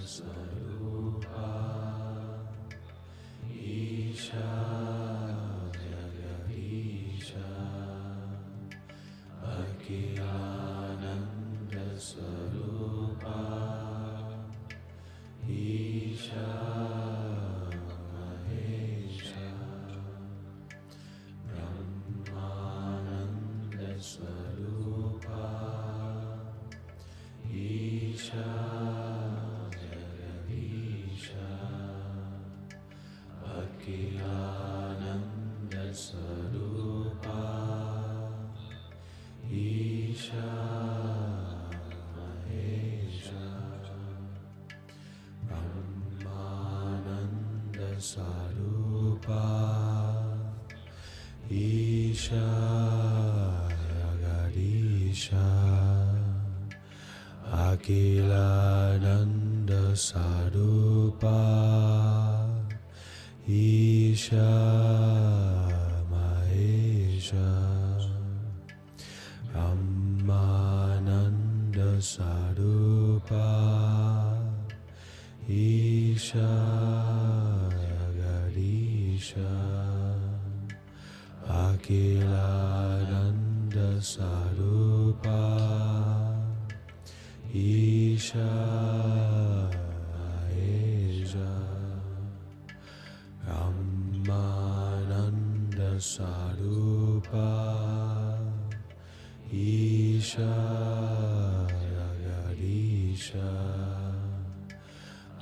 Sarupa Isha Jagadisha Akilananda Sarupa Isha Mahesha Brahmananda Sarupa Isha Jagadisha Akilananda Sarupa Isha Mahesha Brahmananda Sarupa Isha Jagadisha Akilananda Sarupa Isha Mahesha Brahmananda Sarupa Isha Jagadisha Akilananda Sarupa Isha Mahesha Brahmananda Sarupa Isha Jagadisha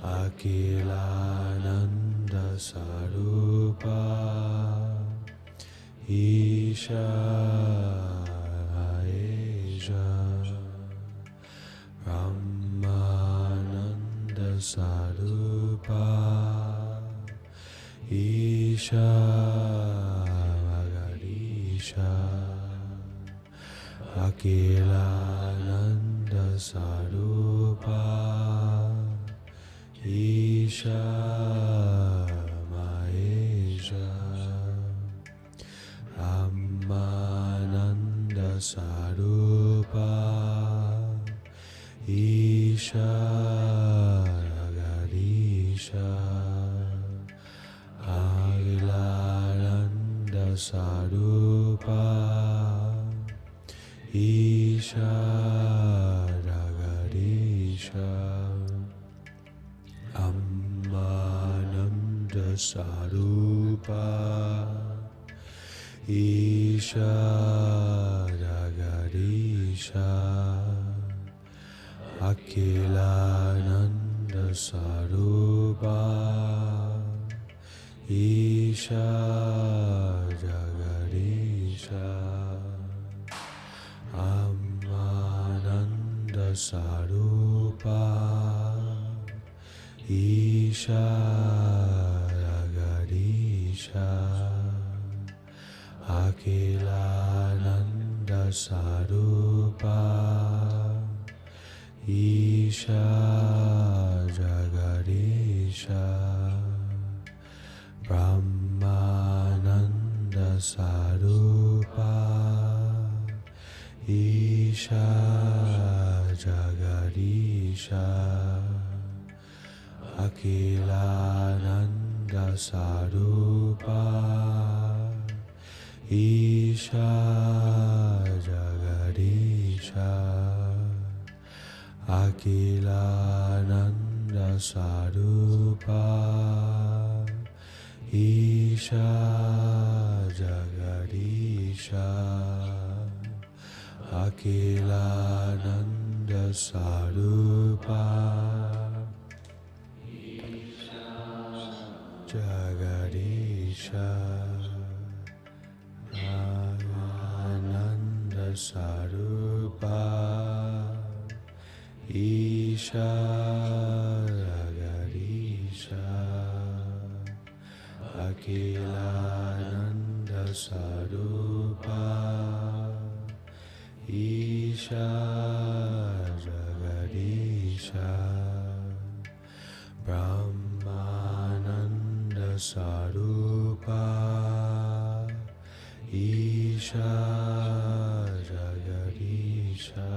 Akilananda Sarupa Isha Mahesha Brahmananda Sarupa Isha Jagadisha Akilananda Sarupa Isha Mahesha Brahmananda Sarupa Isha Jagadisha Akilananda Sarupa Isha Jagadisha Brahmananda Sarupa Isha Jagadisha Akilananda Sarupa Isha Jagadisha Brahmananda Sarupa Isha Jagadisha Akilananda Sarupa Isha Jagadisha Brahmananda Sarupa Isha Jagadisha Akilananda Sarupa Isha Jagadisha Akilananda Sarupa Isha Jagadisha Akilananda Sarupa Jagadisha Ananda Sarupa Isha Jagadisha Akilananda Sarupa Isha Jagadisha Brahmananda Sarupa Isha Jagadisha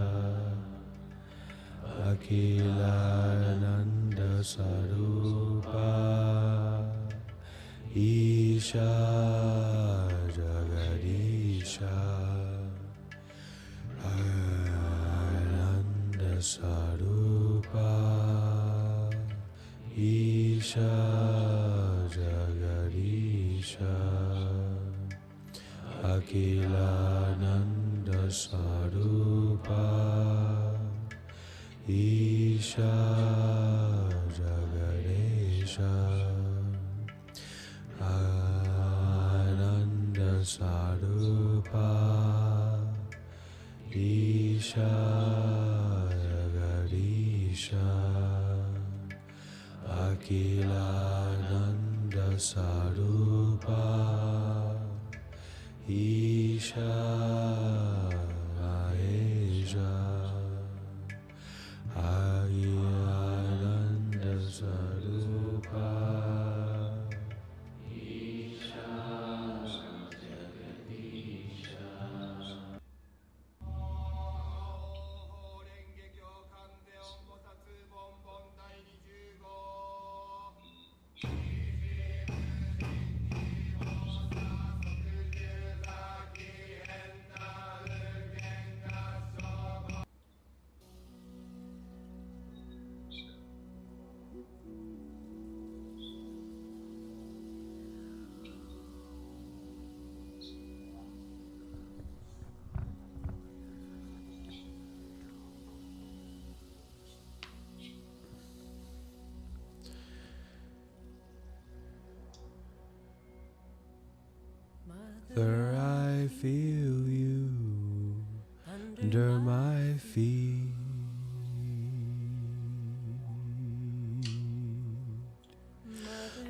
Akilananda Sarupa Isha Jagadisha Ananda Sarupa Isha Jagadisha Akilananda Sarupa Isha Jagadesha Ananda Sarupa Isha Jagadesha Akilananda Sarupa Isha Aesha Ayananda Sarupa Isha Jagadisha Mother, I feel you under my feet.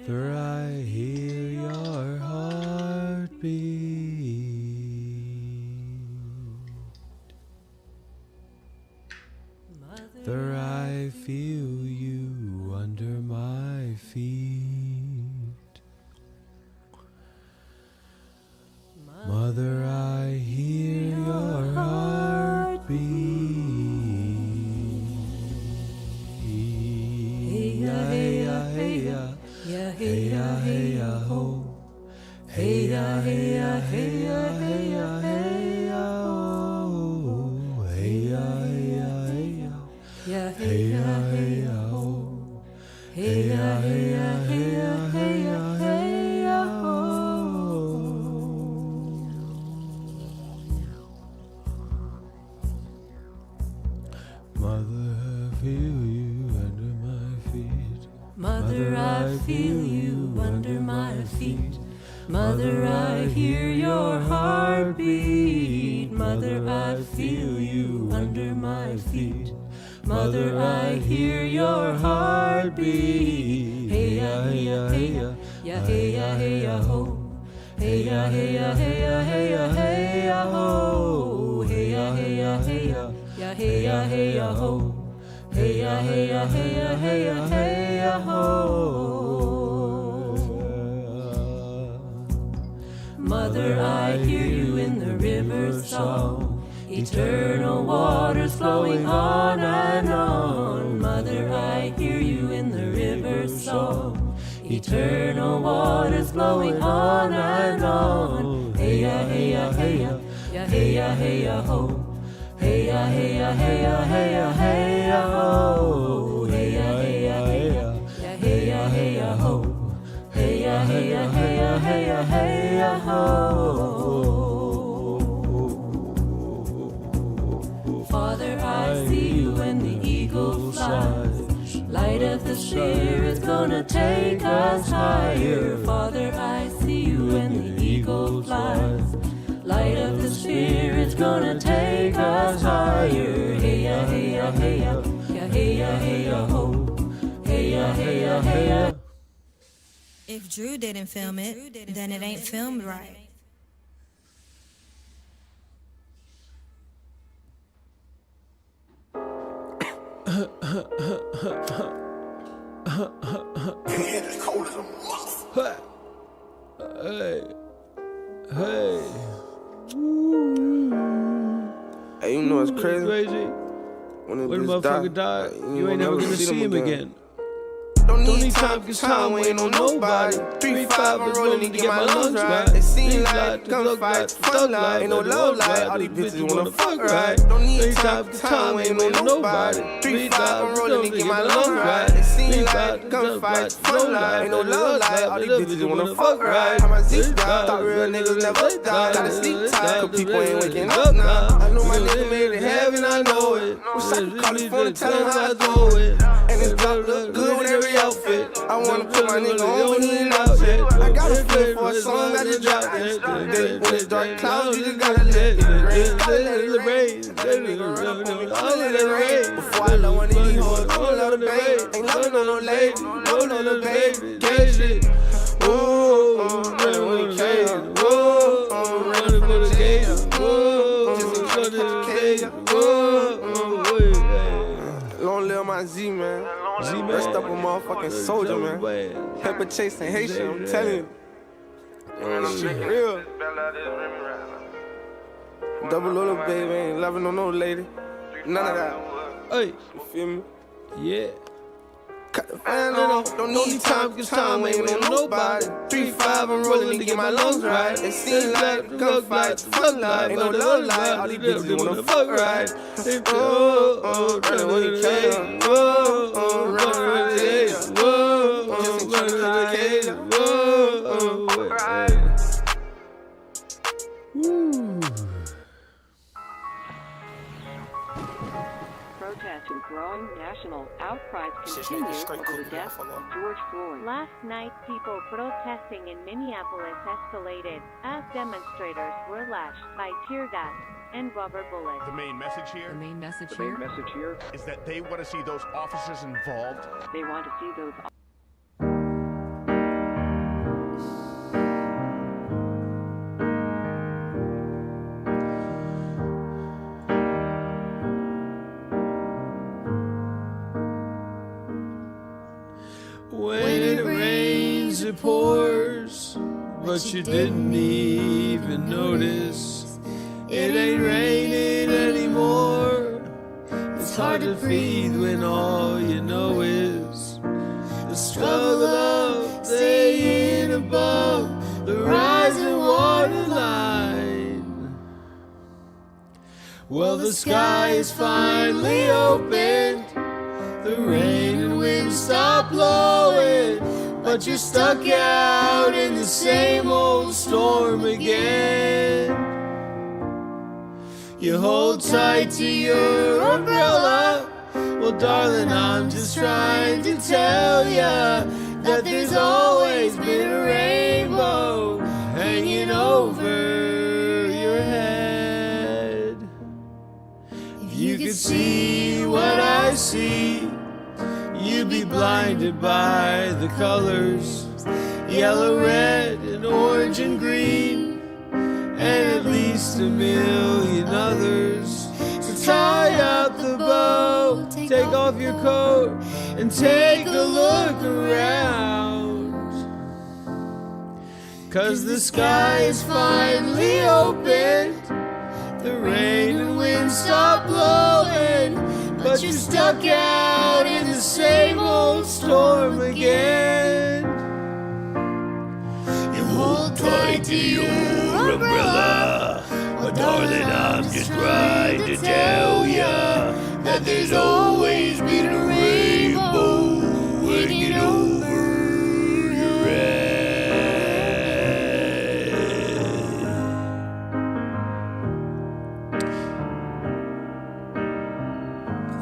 Mother, I hear your heartbeat. Mother, I feel you under my feet. Mother, I hear your heartbeat. Hey ya, hey ya, hey ya, hey ya, hey ya, ho. Hey ya, hey ya, hey ya, hey ya, hey ya, ho. Hey ya, hey ya, hey ya, hey ya, hey ya, ho. Hey ya, hey ya, hey ya, hey ya, hey ya, ho. Mother, I feel you under my feet. Mother, I feel you under my feet. Mother, I hear your heartbeat. Mother, I feel you under my feet. Mother, I hear your heartbeat. Hey ya, hey ya, hey ya, ya hey ya, hey ya, ho. Hey ya, hey ya, hey ya, hey ya, hey ya, ho. Hey ya, hey ya, hey ya, ya hey ya, hey ya, ho. Hey ya, hey ya, hey ya, hey ya, hey ya, ho. Mother, I hear you in the river song. Eternal waters flowing on and on. Mother, I hear you in the river song. Eternal waters flowing on and on. Hey ya, hey ya, hey ya, ya hey ya, hey ya, ho. Hey ya, hey ya, hey ya, hey ya, hey ya, ho. Hey ya, hey ya, hey ya, ya hey ya, hey ya, ho. Hey ya, hey ya, hey ya, hey ya, hey ya, ho. Father, I see you when the eagle flies. Light of the Spirit's gonna take us higher. Father, I see you when the eagle flies. Light of the Spirit's gonna take us higher. Hey ya, hey ya, hey ya, ya hey ya, hey ya, ho. Hey ya, hey ya, hey ya. If Drew didn't film it, then it ain't filmed right. It's cold as a mother. Hey, hey. Hey, you know it's crazy? Crazy. When When a motherfucker die, you ain't never gonna see him again. Don't need time, cause time waiting on nobody. 3-5, I'm rolling to get my lungs right. It seems like gunfight, fuck life. Ain't no love life, all these bitches wanna fuck right. Don't need time, cause time waiting on nobody. 3-5, I'm rolling to get my lungs right. It seems like gunfight, fuck life. Ain't no love life, all these bitches wanna fuck right. How my Zeke died, thought real niggas never die. Gotta sleep tight, cause people ain't waking up now. I know my nigga made it heaven, I know it. Wish I could call his phone and tell him how I do it. And his block look good with every outfit. I wanna put my nigga on when he ain't out yet. I gotta flip for a song, I just dropped it. When it's dark clouds, you just gotta let it rain. Let it rain. Before I love one of these hoes, don't love the babe. Ain't loving on no lady, don't love the baby. Gay shit. Whoa, running with the cage. Whoa, running for the gate. Whoa, just running the cage. Whoa, long live my Z, man. Rest up a motherfucking soldier, man. Pepper chasing Haitian, I'm telling you. This shit real. Double little baby, ain't loving on no lady. None of that. Hey, you feel me? Yeah. Cut the fan off, don't need time, cause time ain't on nobody. 3-5, I'm rolling to get my lungs right. It seems like gunfights, fuck life, ain't no love life. All these bitches wanna fuck right. Running when you can. Running when you can. Running when you can. Protests and growing national outcries continue over the death of George Floyd. Last night, people protesting in Minneapolis escalated as demonstrators were lashed by tear gas and rubber bullets. The main message here is that they want to see those officers involved. They want to see those When it rains, it pours, but you didn't even notice. It ain't raining anymore. It's hard to breathe when all you know is the struggle of staying above the rising water line. Well, the sky is finally opened. The rain and wind stop blowing, but you're stuck out in the same old storm again. You hold tight to your umbrella. Well, darling, I'm just trying to tell ya that there's always been a rainbow hanging over your head. If you could see what I see, you'd be blinded by the colors, yellow, red, and orange and green, and at least a million others. So tie up the bow, take off your coat, and take a look around. 'Cause the sky is finally opened, the rain and wind stop blowing, but you're stuck out in the same old storm again. You hold tight to your umbrella, but darling, I'm just trying to tell ya that there's always been a rainbow hanging over your head.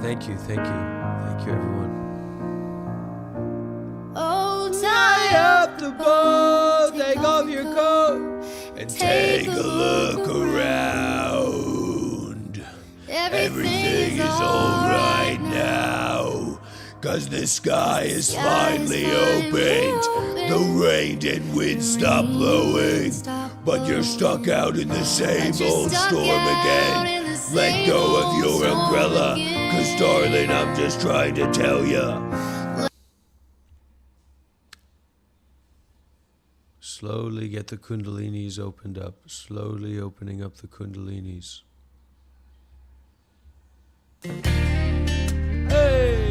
Thank you, everyone. Oh, tie up the bow, take off your coat, and take a look around. Everything is alright now, 'cause the sky is finally opened. The rain and wind stop blowing, but you're stuck out in the same old storm again. Let go of your umbrella, 'cause darling, I'm just trying to tell ya. Slowly get the kundalinis opened up. Slowly opening up the kundalinis. Hey!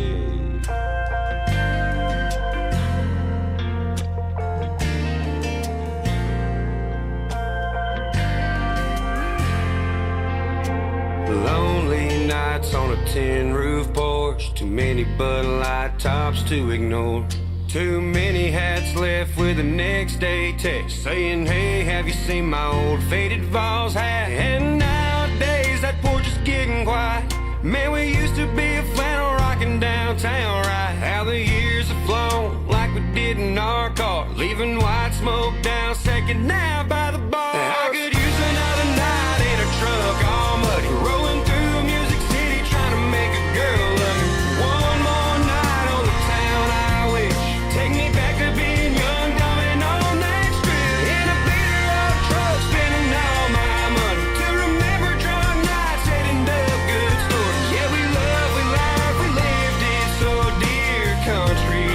house on a tin roof porch. Too many Bud Light tops to ignore. Too many hats left with the next day text saying, hey, have you seen my old faded Vols hat? And nowadays that porch is getting quiet. Man, we used to be a flannel rockin' downtown, right? How the years have flown like we did in our car, leaving white smoke down Second now by the bar. I could use another night in a truck all muddy, rolling through Music City trying to make a girl love me. One more night on the town I wish. Take me back to being young, dumb and on that strip. In a beater up truck, spending all my money to remember drunk nights heading up good stories. Yeah, we love, we laugh, we lived it so dear country.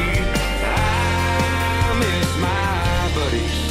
I miss my buddies.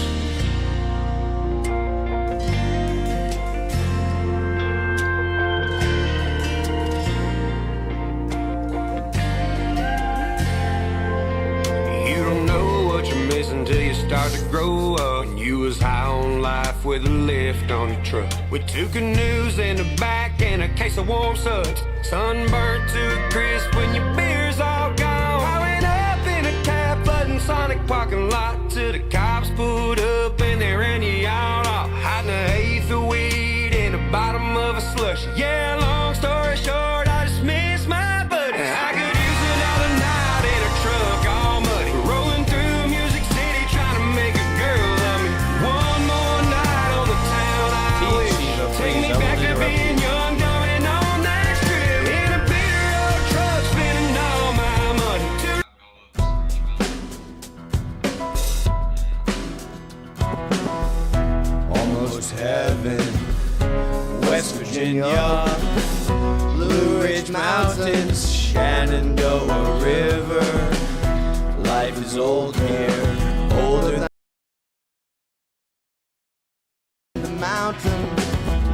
You don't know what you're missing till you start to grow up. When you was high on life with a lift on your truck, with 2 canoes in the back and a case of warm suds, sunburnt to a crisp when your beer's all gone. Piling up in a cab, flooding Sonic parking lot till the cops pulled up and they ran you out off, hiding an eighth of weed in the bottom of a slush. Yeah, long story short, I just miss my buddies. I could use another night in a truck all muddy, rolling through Music City trying to make a girl love me. One more night on the town I wish. Take me back to being young, dumb and on that strip. In a beater up truck, spending all my money to Almost heaven, West Virginia, Blue Ridge Mountains, Shenandoah River. Life is old here, older than the mountain,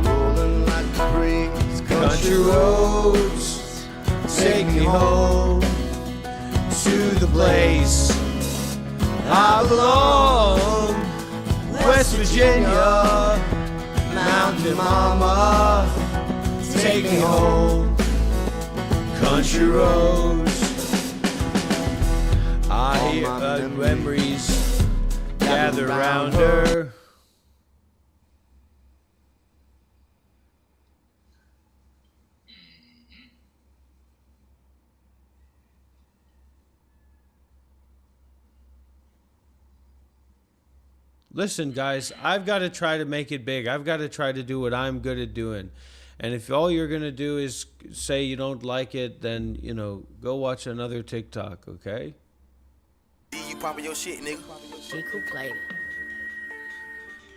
rolling like the breeze. Country roads take me home to the place I belong. West Virginia, Mountain Mama, take me home. Country roads, I hear memories gather round her. Listen, guys, I've got to try to make it big. I've got to try to do what I'm good at doing. And if all you're going to do is say you don't like it, then, you know, go watch another TikTok, okay? you popping your shit, nigga. She could play it.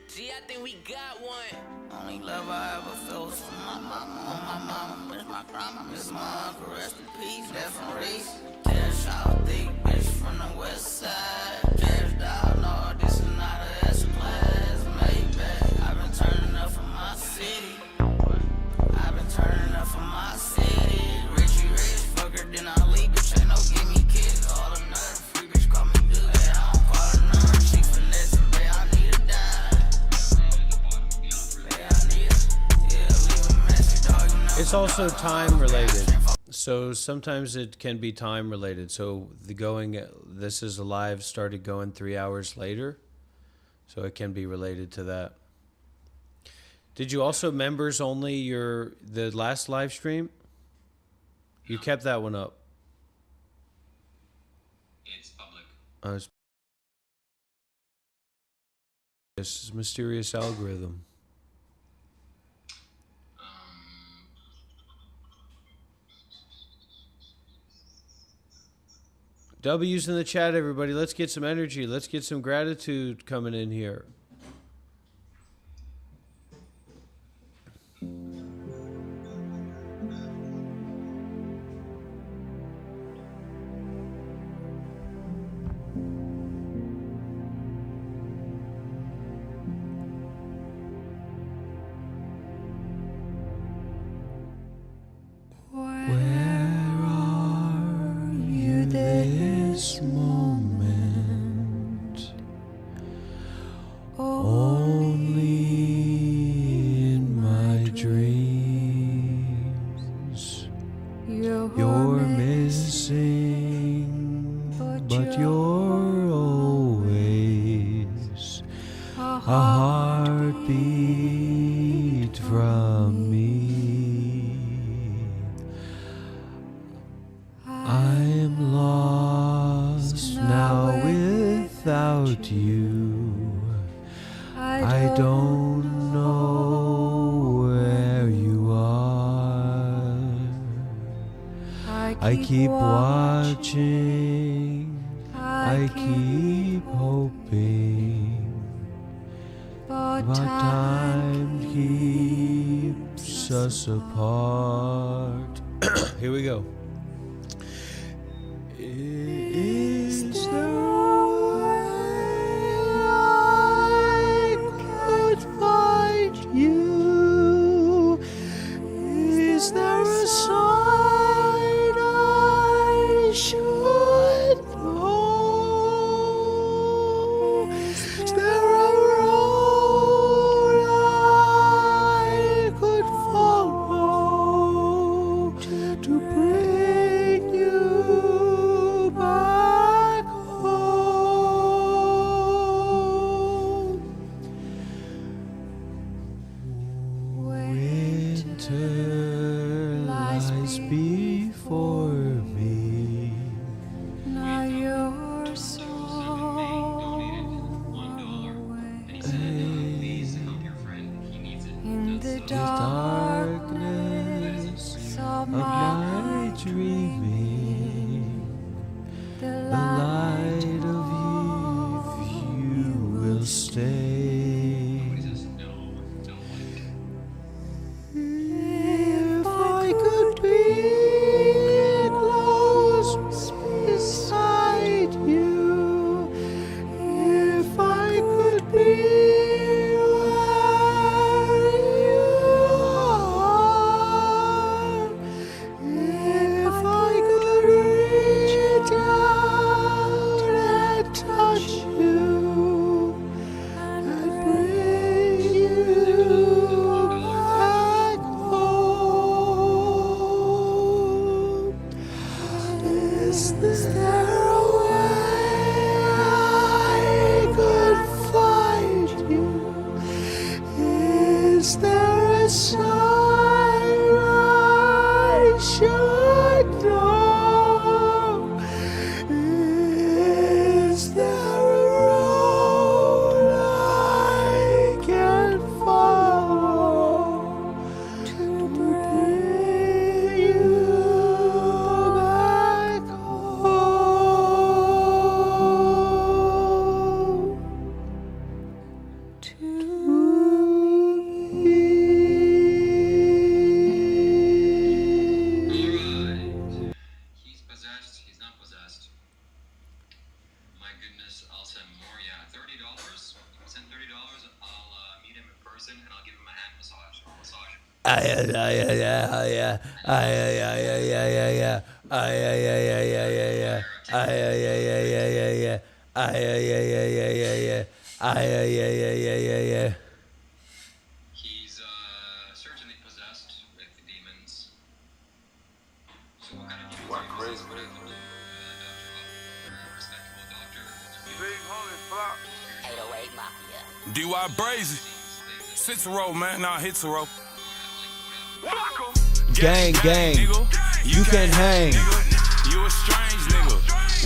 Gee, I think we got one. Only love I ever felt was from my mama. Miss my grandma, miss my uncle, rest in peace. That's from race. Cash out, thick bitch from the west side. Cash out, no, this is not a S-Class. Maybach, I've been turning up for my city. I've been turning up for my city. Richie rich, fucker, then I leave, bitch, ain't no give me kids. All the nerve, free bitch, call me dude. Hey, I don't call her number, she finessing, babe, I need a dime. Babe, I need a, yeah, leave a message, dog, you know. It's also time related. So sometimes it can be time related. So the going, this is live started going 3 hours later. So it can be related to that. Did you also members only the last live stream? You kept that one up. It's public. This is mysterious algorithm. W's in the chat, everybody. Let's get some energy. Let's get some gratitude coming in here. This moment, but you're always a heartbeat from me. I am lost now without you. I don't know where you are. I keep watching, I keep hoping, but time keeps us apart. Here we go. Is there a way I could find you? Is there a sign I should know? Is there a road I could follow to bring you back home? Winter lies before me. Now you're so in the darkness of my dreaming, the light of you will stay. If I could be close beside you, if I could be where you are, if I could reach out and touch you and bring you back home. Is there a way I could find you? Is there a sign I should know? Is there a road I can follow to bring you back home to me? Alright. He's possessed, he's not possessed. My goodness, I'll send more, yeah. $30? Send $30, I'll meet him in person and I'll give him a hand massage. I'll massage him. He's certainly possessed with demons. So what kind of demons are you possessed with? Respectable doctor. DY Brazy. Cicero, man. Nah, Hitero. Gang, gang, you can hang. You a strange nigga.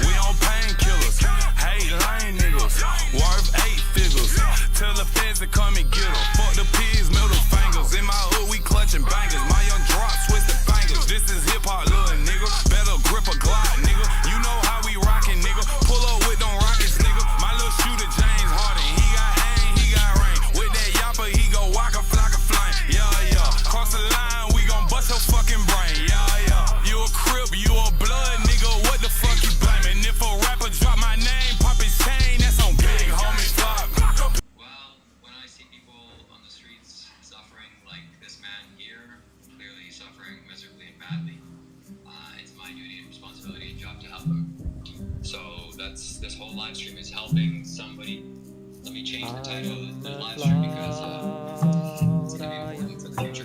We on painkillers. Hey, lame niggas. Worth 8 figures. Tell the feds to come and get them. Fuck the pigs, middle fingers. In my hood, we clutching bangers. My young drop, twisted fingers. This is hip hop, little nigga. Better grip a Glock, nigga. You know how we rockin', nigga. Pull up with them rockets, nigga. My little shooter, James Harden. He got aim, he got rain. With that yapper, he go walk a flock of flame. Yeah, yeah. Cross the line, we gon' bust your fucking brain. Yeah, yeah. You a crip, you a blood, nigga. What the fuck you blaming? If a rapper drop my name, pop his chain, that's on gang, homie, flop. Well, when I see people on the streets suffering like this man here, clearly suffering miserably and badly, it's my duty and responsibility and job to help them. So that's this whole live stream is helping somebody. Let me change the title of the live stream because it's gonna be important for the future.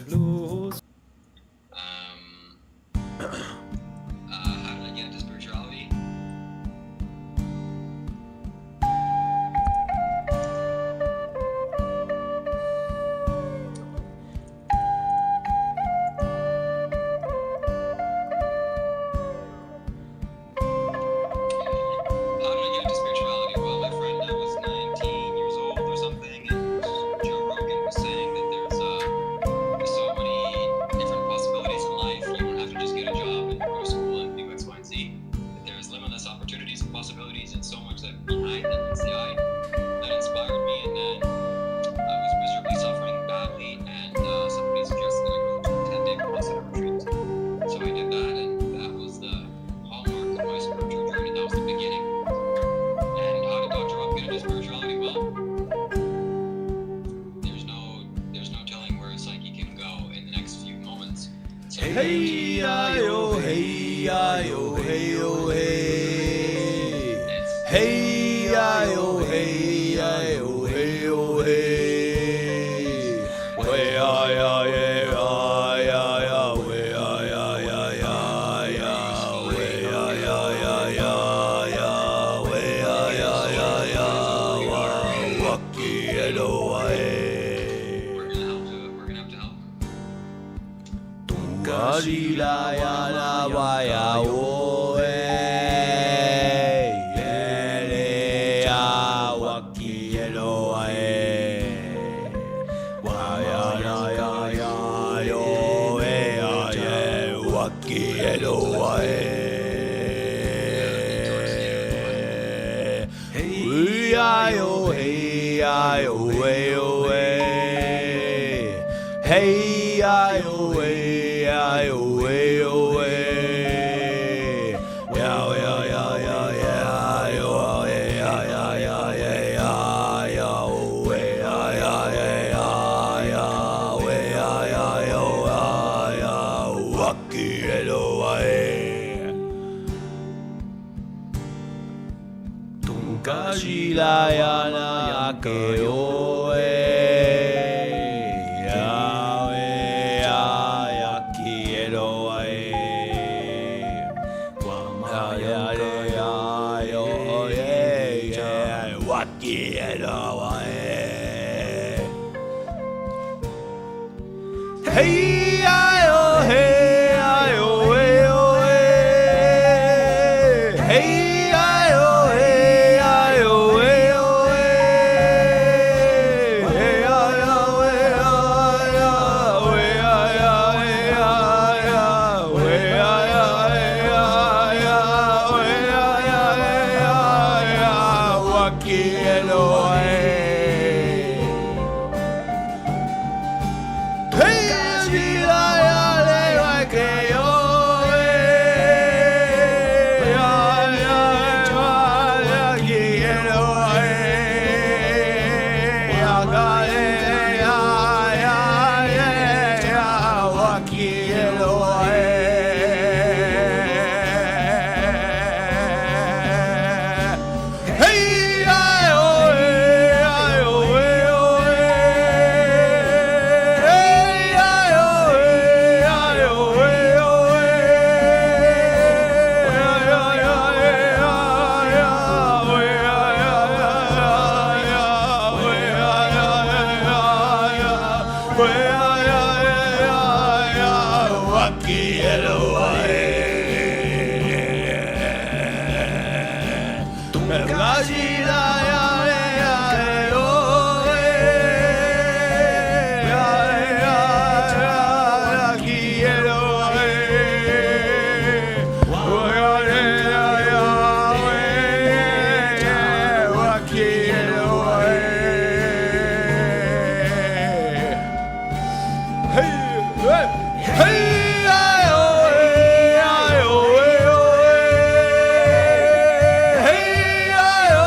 How did I get into spirituality? responsibilities and so much that behind them is the eye that inspired me. And then I was miserably suffering badly, and somebody suggested that I go to a 10-day Vipassana retreat. So I did that, and that was the hallmark of my spiritual journey. That was the beginning. And how did Dr. Rob get into spirituality? Well, there's no telling where a psyche can go in the next few moments. So Hey-ya-yo, hey-ya-yo, hey-yo, hey. Hey-ya-yo, hey-ya-yo, hey-yo, hey. Way-ya-ya-ya-ya-ya, way-ya-ya-ya-ya-ya, way-ya-ya-ya-ya-ya, way-ya-ya-ya-ya, waki-edo-wae. we're gonna have to help. Gajila ya la wa ya o e ele ya waki elo e wa ya ya ya ya yo e ya ye waki elo e hey ya yo hey ya yo e o e hey ya yo e ayo ayo ya ya ya ya ya yo ya ya ya ya ya ya ya ya ya ya ya waki elo ai tunkajila ya na ke o hey ayo hey ayo hey oh hey ayo hey ayo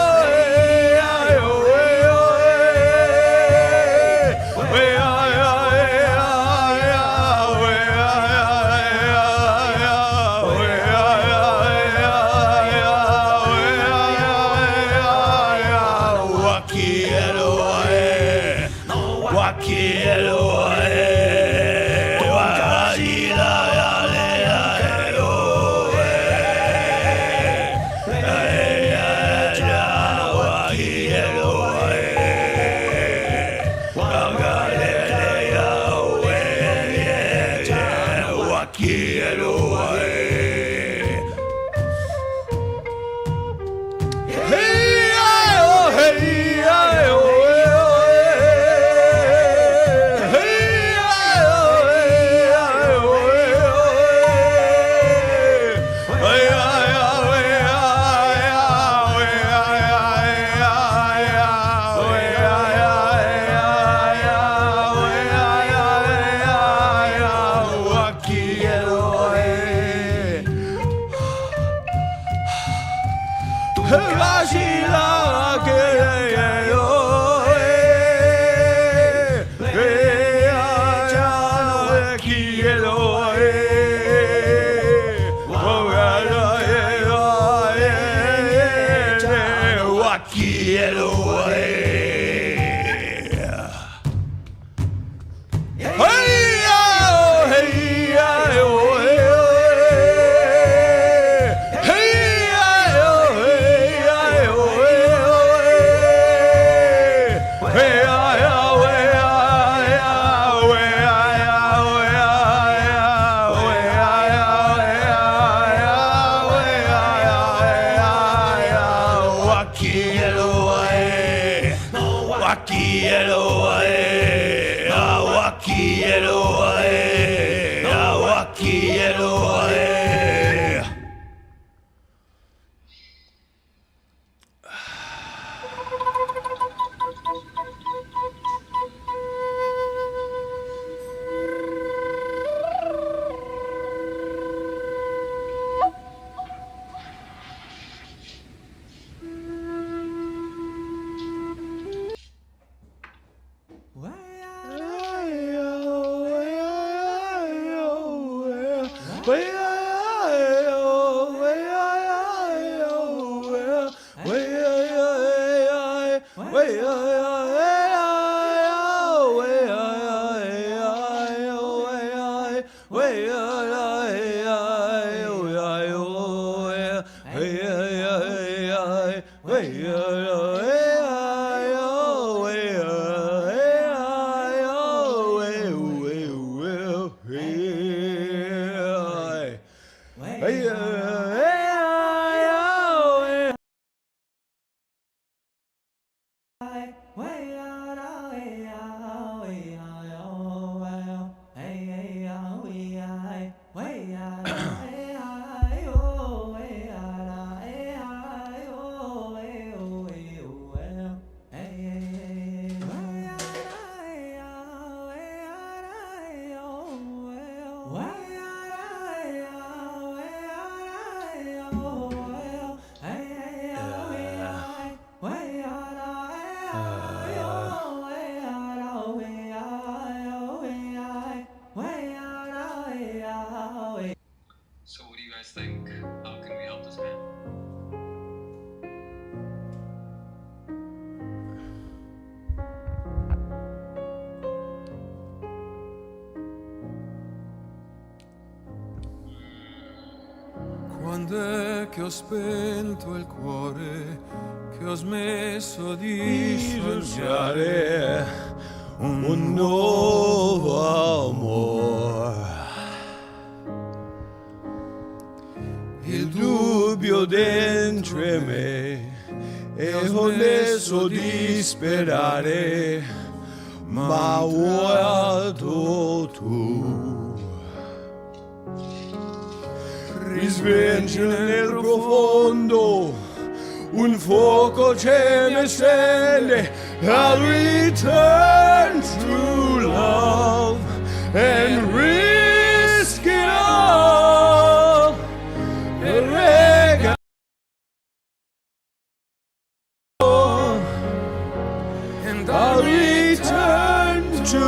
hey oh hey ayo hey So what do you guys think? How can we help this man? Quando è che ho spento il cuore, che ho smesso di sognare un nuovo amore? Il dubbio dentro me e ho smesso di sperare, ma guardo tu. Risveglio nel profondo un fuoco ce ne stelle. I'll return to love and risk it all. And I'll return to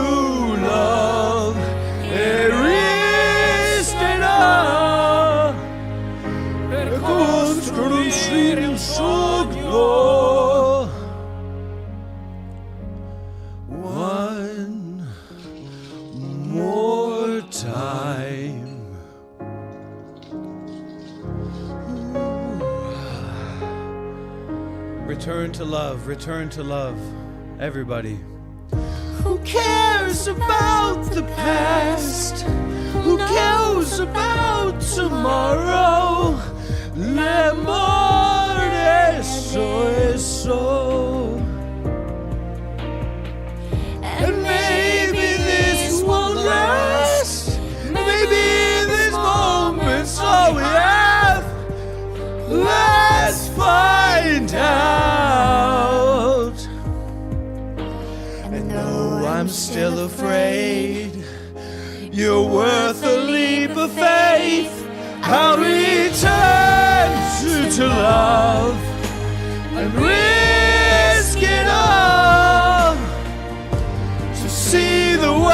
love and risk it all. Per costruire un sogno. One more time. Return to love, everybody. Who cares about the past? Who cares about tomorrow? L'amore è so. And maybe this won't last. Maybe this moment's all we have. Let's find out. And though I'm still afraid, you're worth a leap of faith. I'll return to love and risk it all to see the world.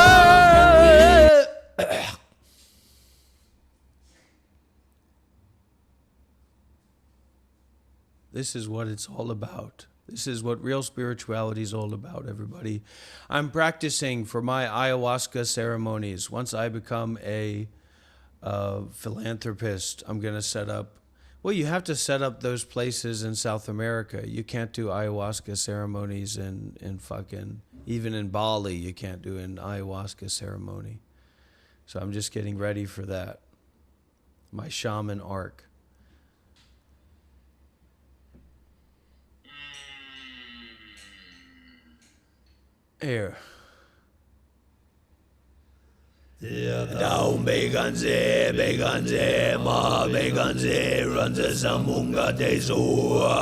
This is what it's all about. This is what real spirituality is all about, everybody. I'm practicing for my ayahuasca ceremonies. Once I become a philanthropist, I'm going to set up, well, you have to set up those places in South America. You can't do ayahuasca ceremonies in fucking, even in Bali, you can't do an ayahuasca ceremony. So I'm just getting ready for that. My shaman arc. Here. Down beganze, ma beganze, ranze samunga de zua.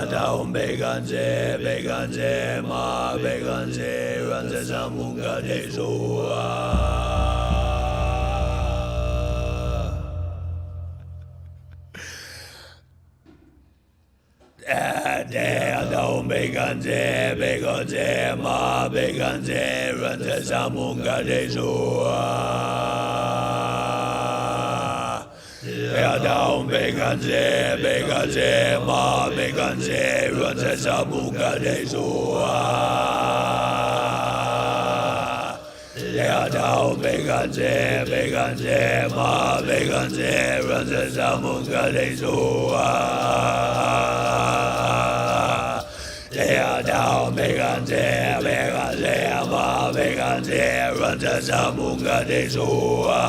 Down beganze, ma beganze, ranze samunga de zua. Down beganze, ma beganze, ranze samunga de zua. Down beganze, ma beganze, ranze samunga de zua. Down beganze, ma beganze, ranze samunga de zua. Down beganze, ma beganze, ranze samunga de zua.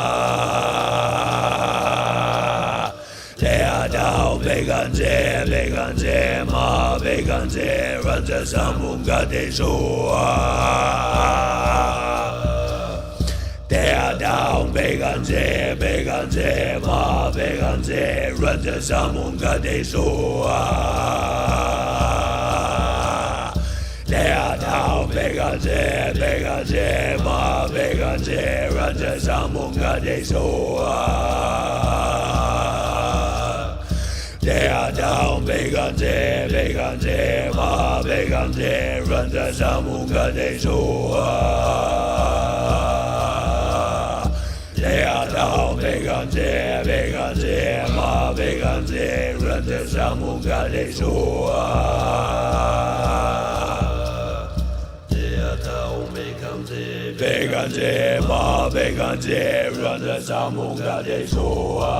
Down beganze, ma beganze, ranze samunga de zua. Down beganze, ma beganze, ranze samunga de zua. Down beganze, ma beganze, ranze samunga de zua. Down beganze, ma beganze, ranze samunga de zua. Down beganze, ma beganze, ranze samunga de zua. Beganze, ma beganze, ranze samunga de zua.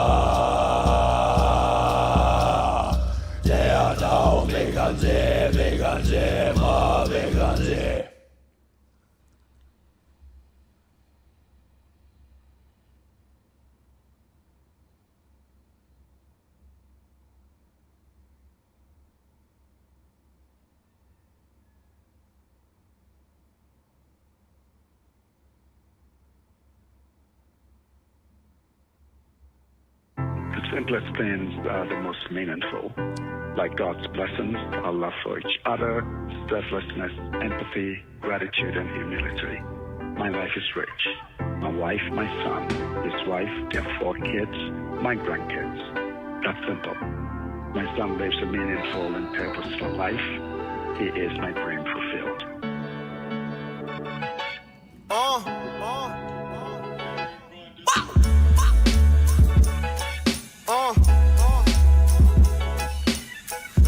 Down beganze, ma beganze. The simplest things are the most meaningful, like God's blessings, our love for each other, selflessness, empathy, gratitude, and humility. My life is rich. My wife, my son, his wife, their 4 kids, my grandkids. That's simple. My son lives a meaningful and purposeful life. He is my dream fulfilled.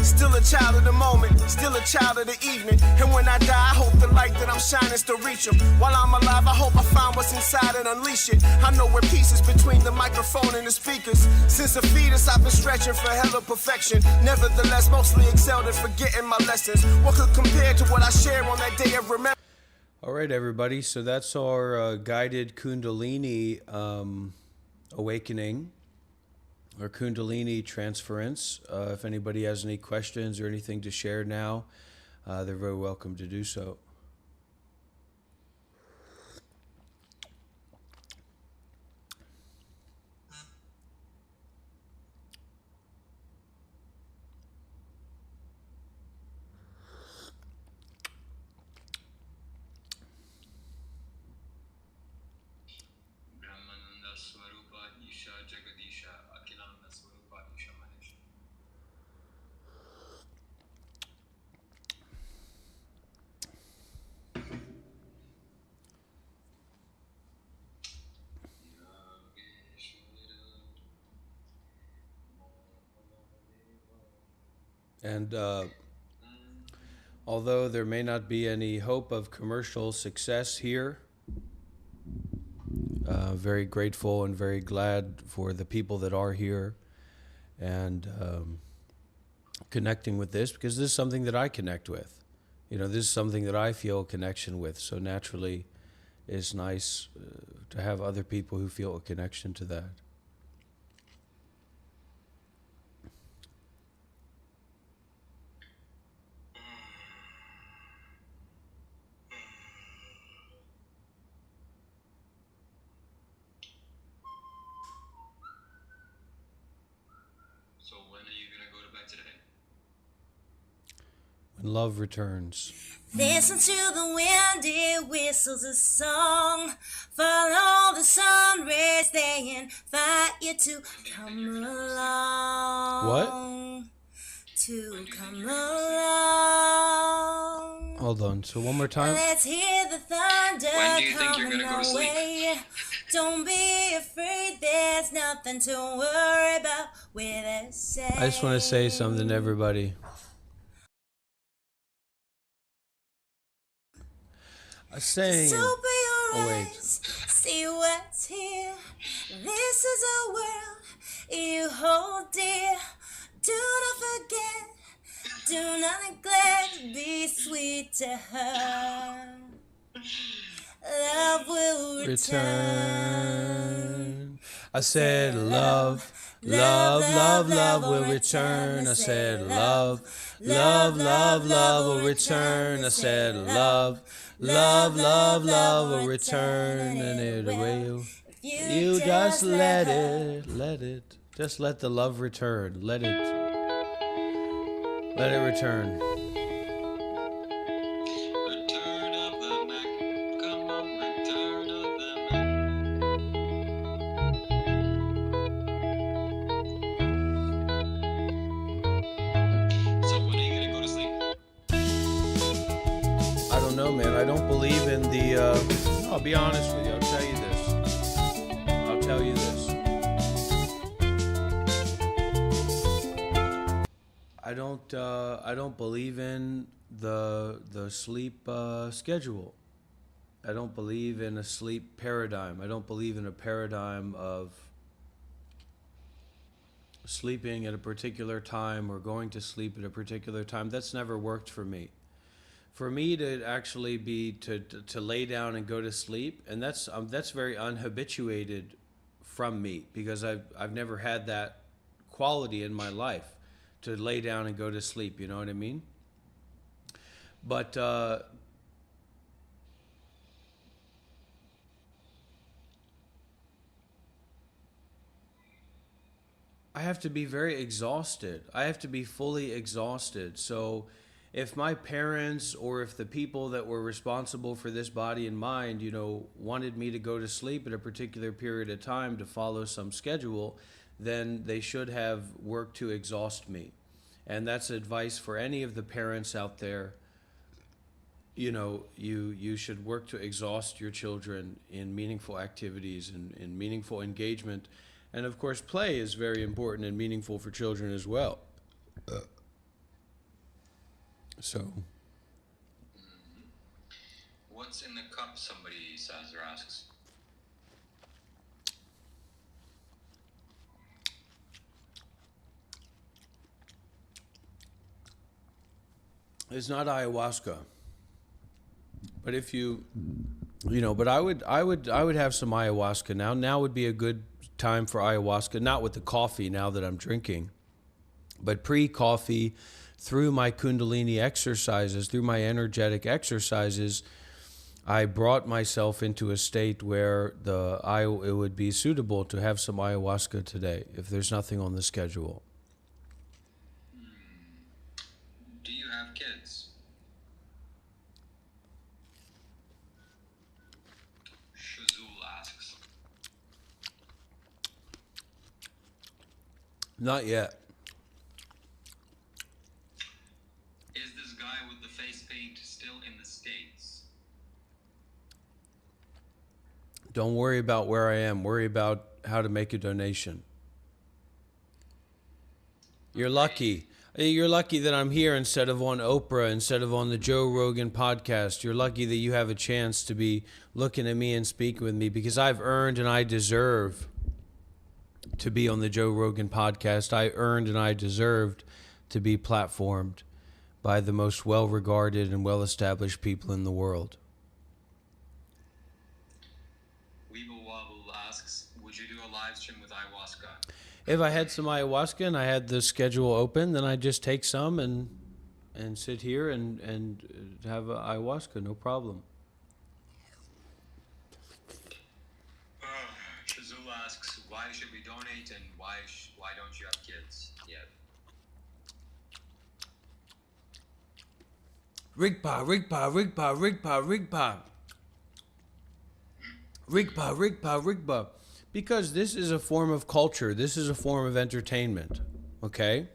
Still a child of the moment, still a child of the evening. And when I die, I hope the light that I'm shining still reach them. While I'm alive, I hope I find what's inside and unleash it. I know where pieces between the microphone and the speakers. Since a fetus, I've been stretching for hella perfection. Nevertheless, mostly excelled at forgetting my lessons. What could compare to what I share on that day of remembrance? All right, everybody. So that's our guided Kundalini awakening, or Kundalini transference. If anybody has any questions or anything to share now, they're very welcome to do so. And although there may not be any hope of commercial success here, very grateful and very glad for the people that are here and connecting with this, because this is something that I connect with. You know, this is something that I feel a connection with. So naturally, it's nice to have other people who feel a connection to that. So when are you gonna go to bed today? When love returns. Listen to the wind, it whistles a song. Follow the sun rays, they invite you to come along. What? To come along. Hold on. So one more time. Let's hear the thunder When do you think you're coming gonna go to sleep? away. Don't be afraid, there's nothing to worry about with it. I just want to say something to everybody. I'm saying. So open your Oh, wait. eyes, see what's here. This is a world you hold dear. Do not forget, do not neglect, be sweet to her. Love will return. I said love, love, love, love will return. I said love, love, love, love will return. I said love, love, love, love will return. And it will. You just let it. Just let the love return. Let it return. Return of the Mac. Come on, return of the Mac. So when are you gonna go to sleep? I don't know, man. I don't believe in the. I'll be honest with you. I'll tell you this. I don't believe in the sleep schedule. I don't believe in a sleep paradigm. I don't believe in a paradigm of sleeping at a particular time or going to sleep at a particular time. That's never worked for me. For me to actually be to lay down and go to sleep, and that's very unhabituated from me, because I've never had that quality in my life to lay down and go to sleep. You know what I mean? But I have to be very exhausted. I have to be fully exhausted. So if my parents or if the people that were responsible for this body and mind, you know, wanted me to go to sleep at a particular period of time to follow some schedule, then they should have worked to exhaust me. And that's advice for any of the parents out there. You know, you should work to exhaust your children in meaningful activities and in meaningful engagement. And of course, play is very important and meaningful for children as well. So. What's in the cup, somebody says or asks? It's not ayahuasca. But if you know, but I would have some ayahuasca now. Now would be a good time for ayahuasca, not with the coffee now that I'm drinking, but pre-coffee, through my Kundalini exercises, through my energetic exercises, I brought myself into a state where it would be suitable to have some ayahuasca today if there's nothing on the schedule. Do you have kids? Shazul asks. Not yet. Is this guy with the face paint still in the States? Don't worry about where I am. Worry about how to make a donation. You're lucky. You're lucky that I'm here instead of on Oprah, instead of on the Joe Rogan podcast. You're lucky that you have a chance to be looking at me and speaking with me, because I've earned and I deserve to be on the Joe Rogan podcast. I earned and I deserved to be platformed by the most well-regarded and well-established people in the world. Weeble Wobble asks, would you do a live stream with ayahuasca? If I had some ayahuasca and I had the schedule open, then I'd just take some and sit here and have ayahuasca, no problem. Shazul asks, why should we donate and why don't you have kids yet? Rigpa, Rigpa, Rigpa, Rigpa, Rigpa. Rigpa, Rigpa, Rigpa. Because this is a form of culture. This is a form of entertainment. Okay?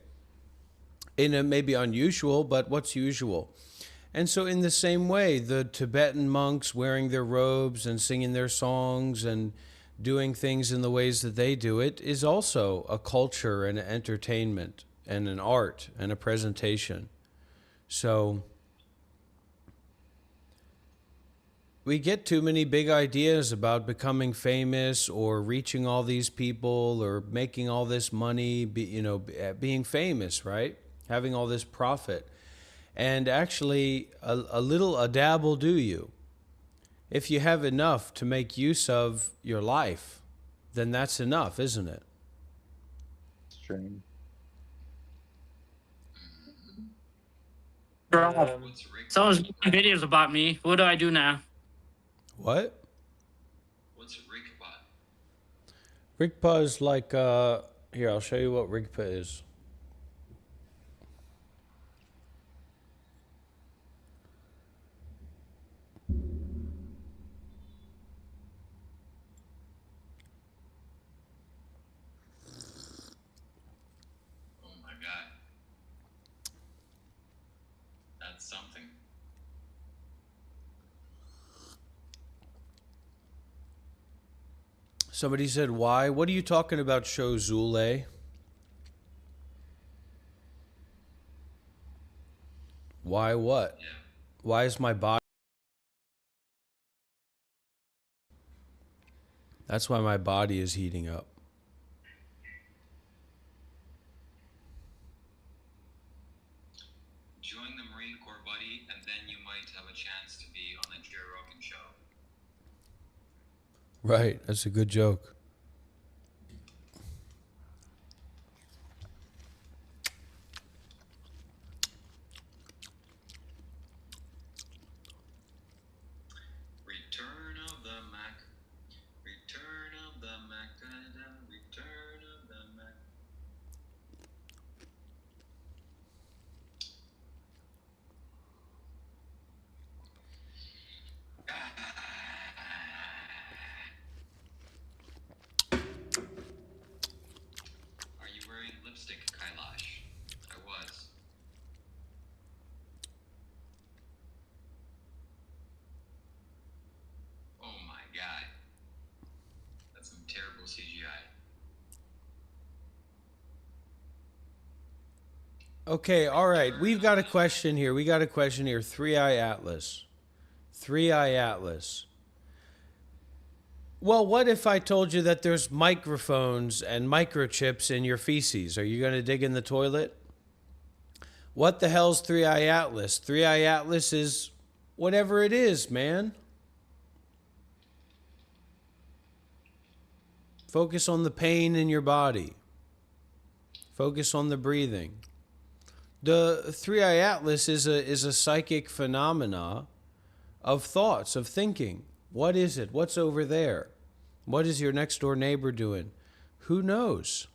And it may be unusual, but what's usual? And so in the same way, the Tibetan monks wearing their robes and singing their songs and doing things in the ways that they do it is also a culture and an entertainment and an art and a presentation. So we get too many big ideas about becoming famous or reaching all these people or making all this money, being famous, right? Having all this profit. And actually, a dab will do you. If you have enough to make use of your life, then that's enough, isn't it? Strange. Someone's making videos about me. What do I do now? What? What's Rigpa? Rigpa is like, here, I'll show you what Rigpa is. Oh my God. That's something. Somebody said, why? What are you talking about, Shozule? Why what? Yeah. Why is my body? That's why my body is heating up. Join the Marine Corps, buddy, and then you might have a chance to be on the Joe Rogan show. Right, that's a good joke. Return of the Mac. Return of the Mac. Return of the Mac. Are you wearing lipstick, Kailash? I was. Oh my God. That's some terrible CGI. Okay, all right. We've got a question here. Three-Eye Atlas. Three-Eye Atlas. Well, what if I told you that there's microphones and microchips in your feces? Are you going to dig in the toilet? What the hell's Three-Eye Atlas? Three-Eye Atlas is whatever it is, man. Focus on the pain in your body. Focus on the breathing. The Three-Eye Atlas is a psychic phenomena of thoughts, of thinking. What is it? What's over there? What is your next door neighbor doing? Who knows?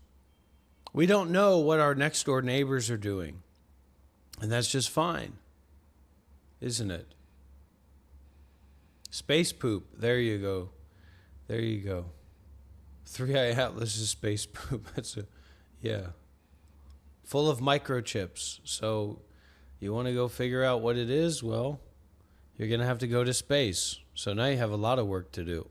We don't know what our next door neighbors are doing. And that's just fine, isn't it? Space poop. There you go. There you go. Three-Eye Atlas is space poop. Yeah. Full of microchips. So you want to go figure out what it is? Well, you're going to have to go to space. So now you have a lot of work to do.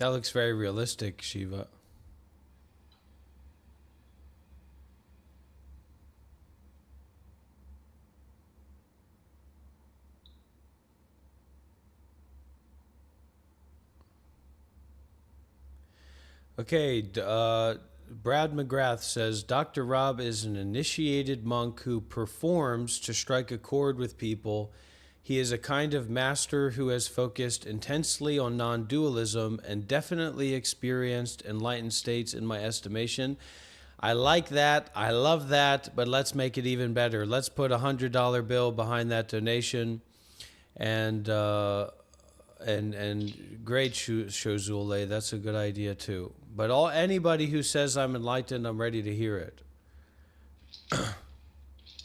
That looks very realistic, Shiva. Okay, Brad McGrath says, Dr. Rob is an initiated monk who performs to strike a chord with people. He is a kind of master who has focused intensely on non-dualism and definitely experienced enlightened states in my estimation. I like that. I love that, but let's make it even better. Let's put a $100 bill behind that donation. And great, Shozule. That's a good idea too. But anybody who says I'm enlightened, I'm ready to hear it.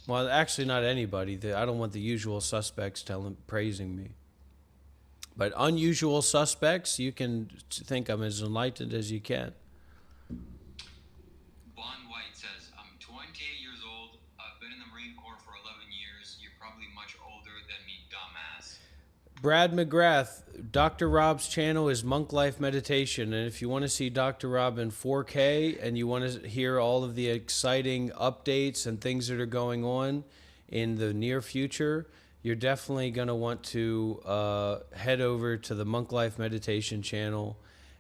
Well, actually, not anybody. I don't want the usual suspects praising me. But unusual suspects, you can think I'm as enlightened as you can. Bon White says, I'm 28 years old. I've been in the Marine Corps for 11 years. You're probably much older than me, dumbass. Brad McGrath, Dr. Rob's channel is Monk Life Meditation, and if you want to see Dr. Rob in 4K and you want to hear all of the exciting updates and things that are going on in the near future, you're definitely going to want to head over to the Monk Life Meditation channel,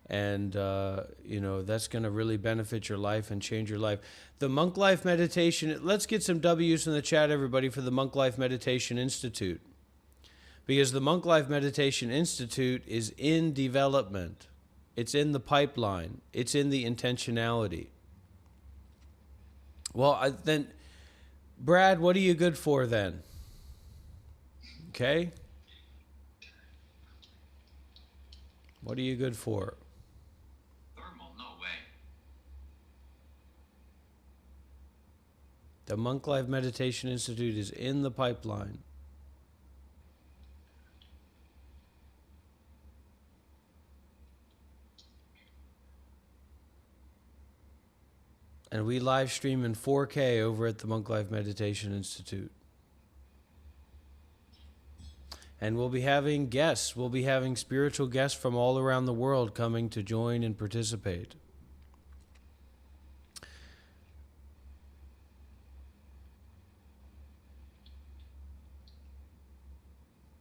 and that's going to really benefit your life and change your life. The Monk Life Meditation, let's get some W's in the chat, everybody, for the Monk Life Meditation Institute. Because the Monk Life Meditation Institute is in development. It's in the pipeline. It's in the intentionality. Well, then, Brad, what are you good for then? Okay? What are you good for? Thermal, no way. The Monk Life Meditation Institute is in the pipeline. And we live stream in 4K over at the Monk Life Meditation Institute. And we'll be having guests. We'll be having spiritual guests from all around the world coming to join and participate.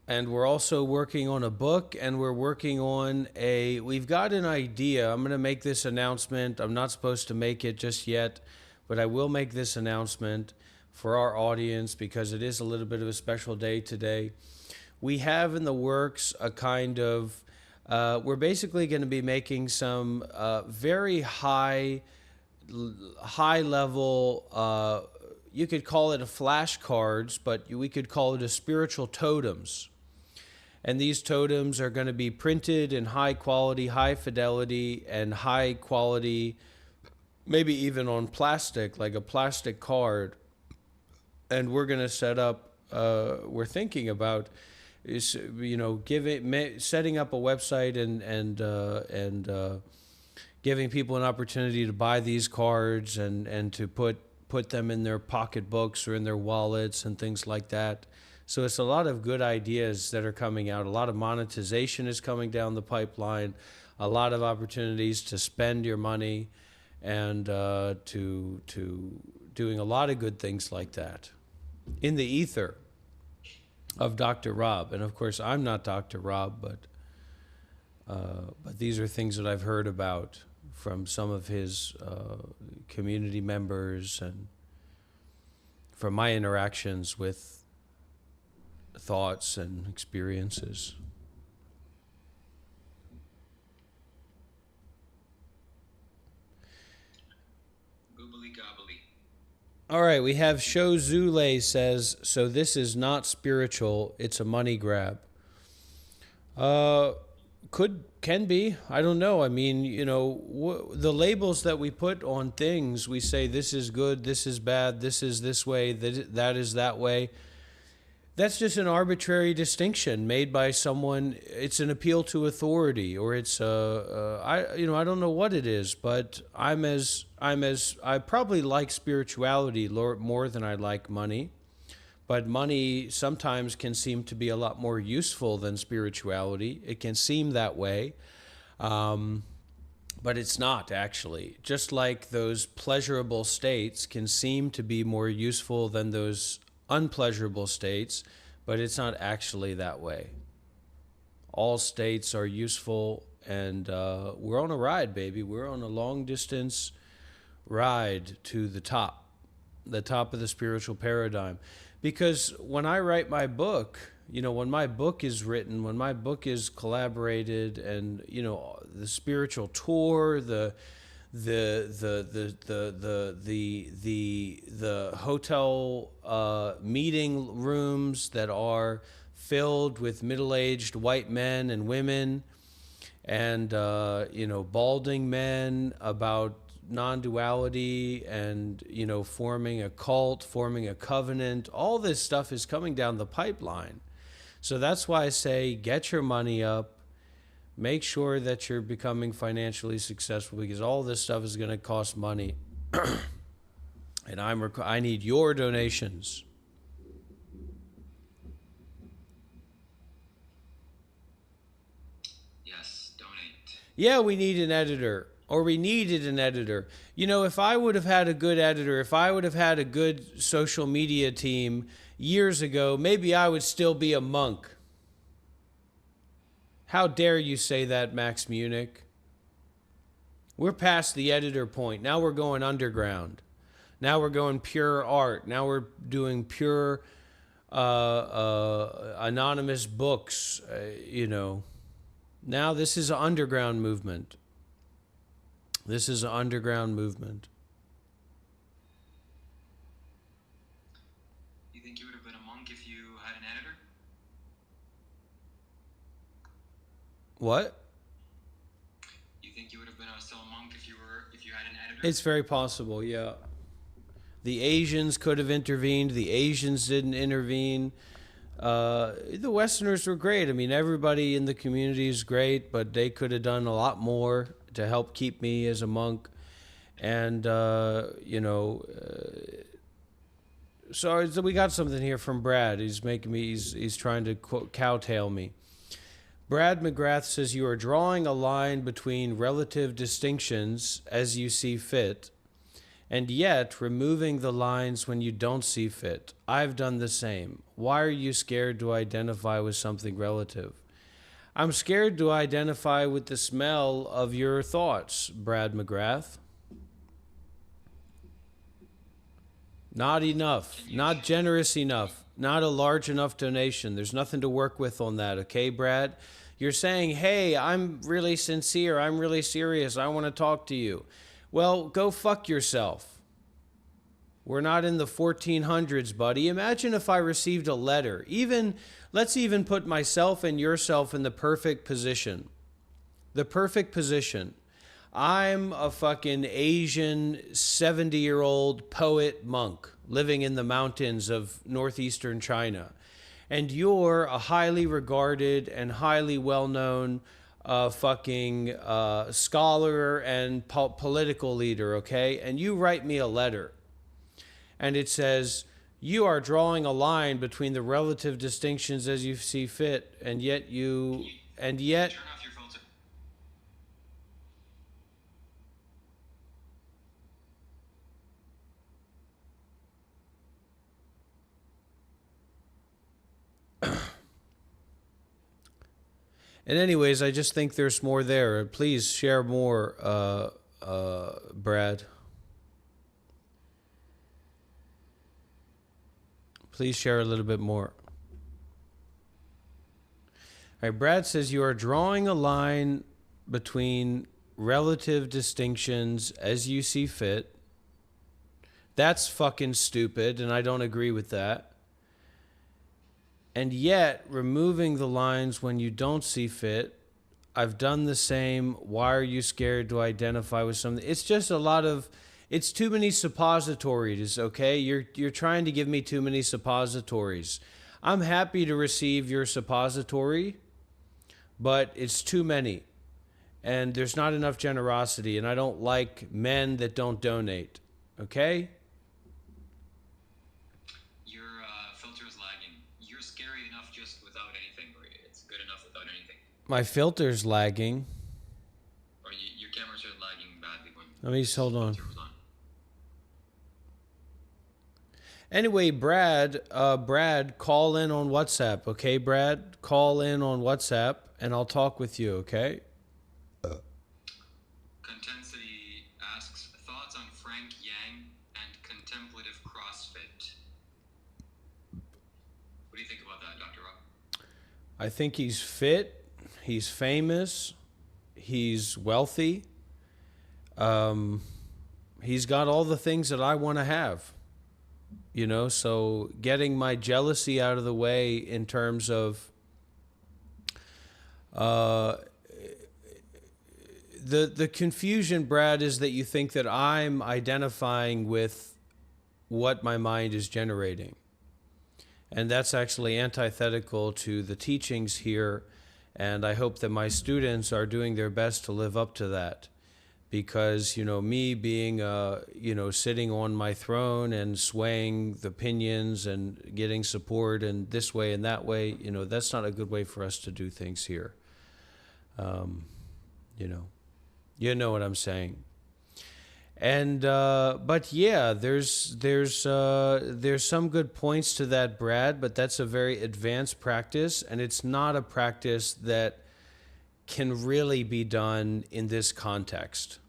And we're also working on a book, and we're working on we've got an idea. I'm going to make this announcement. I'm not supposed to make it just yet, but I will make this announcement for our audience because it is a little bit of a special day today. We have in the works a kind of, we're basically going to be making some very high level, you could call it a flashcards, but we could call it a spiritual totems. And these totems are going to be printed in high quality, high fidelity, and high quality, maybe even on plastic, like a plastic card. And we're going to set up, we're thinking about, setting up a website and giving people an opportunity to buy these cards and to put them in their pocketbooks or in their wallets and things like that. So it's a lot of good ideas that are coming out. A lot of monetization is coming down the pipeline. A lot of opportunities to spend your money and to doing a lot of good things like that in the ether of Dr. Rob. And of course, I'm not Dr. Rob, but these are things that I've heard about from some of his community members and from my interactions with thoughts and experiences. Goobly gobbly. All right, we have Shozule says, so this is not spiritual, it's a money grab. Can be. I don't know. I mean, the labels that we put on things, we say this is good, this is bad, this is this way, that is that way. That's just an arbitrary distinction made by someone. It's an appeal to authority, or it's I don't know what it is, but I probably like spirituality more than I like money. But money sometimes can seem to be a lot more useful than spirituality. It can seem that way. But it's not, actually. Just like those pleasurable states can seem to be more useful than those unpleasurable states, but it's not actually that way. All states are useful, and we're on a ride, baby. We're on a long-distance ride to the top of the spiritual paradigm. Because when I write my book, when my book is written, when my book is collaborated, and the spiritual tour, the hotel meeting rooms that are filled with middle-aged white men and women, and balding men about non-duality, and forming a cult, forming a covenant. All this stuff is coming down the pipeline. So that's why I say, get your money up, make sure that you're becoming financially successful, because all this stuff is going to cost money. And I need your donations. Yes, donate. Yeah, we need an editor. Or we needed an editor. If I would have had a good editor, if I would have had a good social media team years ago, maybe I would still be a monk. How dare you say that, Max Munich? We're past the editor point. Now we're going underground. Now we're going pure art. Now we're doing pure anonymous books, Now this is an underground movement. This is an underground movement. You think you would have been a monk if you had an editor? What? You think you would have been still a monk if you had an editor? It's very possible, yeah. The Asians could have intervened. The Asians didn't intervene. The Westerners were great. I mean, everybody in the community is great, but they could have done a lot more to help keep me as a monk. And, so we got something here from Brad. He's trying to cowtail me. Brad McGrath says, you are drawing a line between relative distinctions as you see fit, and yet removing the lines when you don't see fit. I've done the same. Why are you scared to identify with something relative? I'm scared to identify with the smell of your thoughts, Brad McGrath. Not enough. Not generous enough. Not a large enough donation. There's nothing to work with on that, okay, Brad? You're saying, hey, I'm really sincere. I'm really serious. I want to talk to you. Well, go fuck yourself. We're not in the 1400s, buddy. Imagine if I received a letter. Let's even put myself and yourself in the perfect position. The perfect position. I'm a fucking Asian 70-year-old poet monk living in the mountains of northeastern China. And you're a highly regarded and highly well-known scholar and political leader, okay? And you write me a letter. And it says, you are drawing a line between the relative distinctions as you see fit, and yet Turn off your filter. And anyways, I just think there's more there. Please share more, Brad. Please share a little bit more. All right, Brad says you are drawing a line between relative distinctions as you see fit. That's fucking stupid, and I don't agree with that. And yet, removing the lines when you don't see fit, I've done the same. Why are you scared to identify with something? It's just it's too many suppositories, okay? You're trying to give me too many suppositories. I'm happy to receive your suppository, but it's too many. And there's not enough generosity, and I don't like men that don't donate, okay? Your filter is lagging. You're scary enough just without anything, or it's good enough without anything. My filter's lagging. Let me just hold on. Anyway, Brad, call in on WhatsApp, okay, Brad? Call in on WhatsApp, and I'll talk with you, okay? Contensity asks, thoughts on Frank Yang and contemplative CrossFit. What do you think about that, Dr. Rob? I think he's fit, he's famous, he's wealthy. He's got all the things that I want to have. You know, so getting my jealousy out of the way in terms of the confusion, Brad, is that you think that I'm identifying with what my mind is generating. And that's actually antithetical to the teachings here. And I hope that my students are doing their best to live up to that. Because, you know, me being, you know, sitting on my throne and swaying the pinions and getting support and this way and that way, you know, that's not a good way for us to do things here. You know what I'm saying. And, but yeah, there's some good points to that, Brad, but that's a very advanced practice, and it's not a practice that can really be done in this context.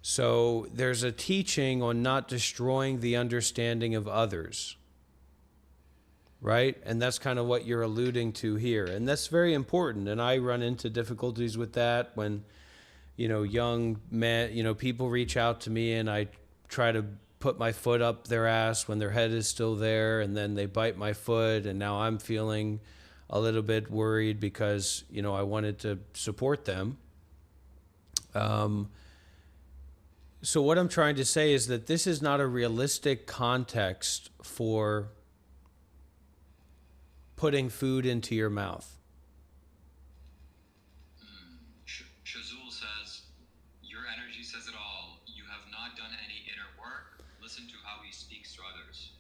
So there's a teaching on not destroying the understanding of others, right? And that's kind of what you're alluding to here. And that's very important. And I run into difficulties with that when, you know, young men, you know, people reach out to me and I try to put my foot up their ass when their head is still there, and then they bite my foot, and now I'm feeling a little bit worried because, you know, I wanted to support them. So what I'm trying to say is that this is not a realistic context for putting food into your mouth. Shazul says, your energy says it all. You have not done any inner work. Listen to how he speaks to others.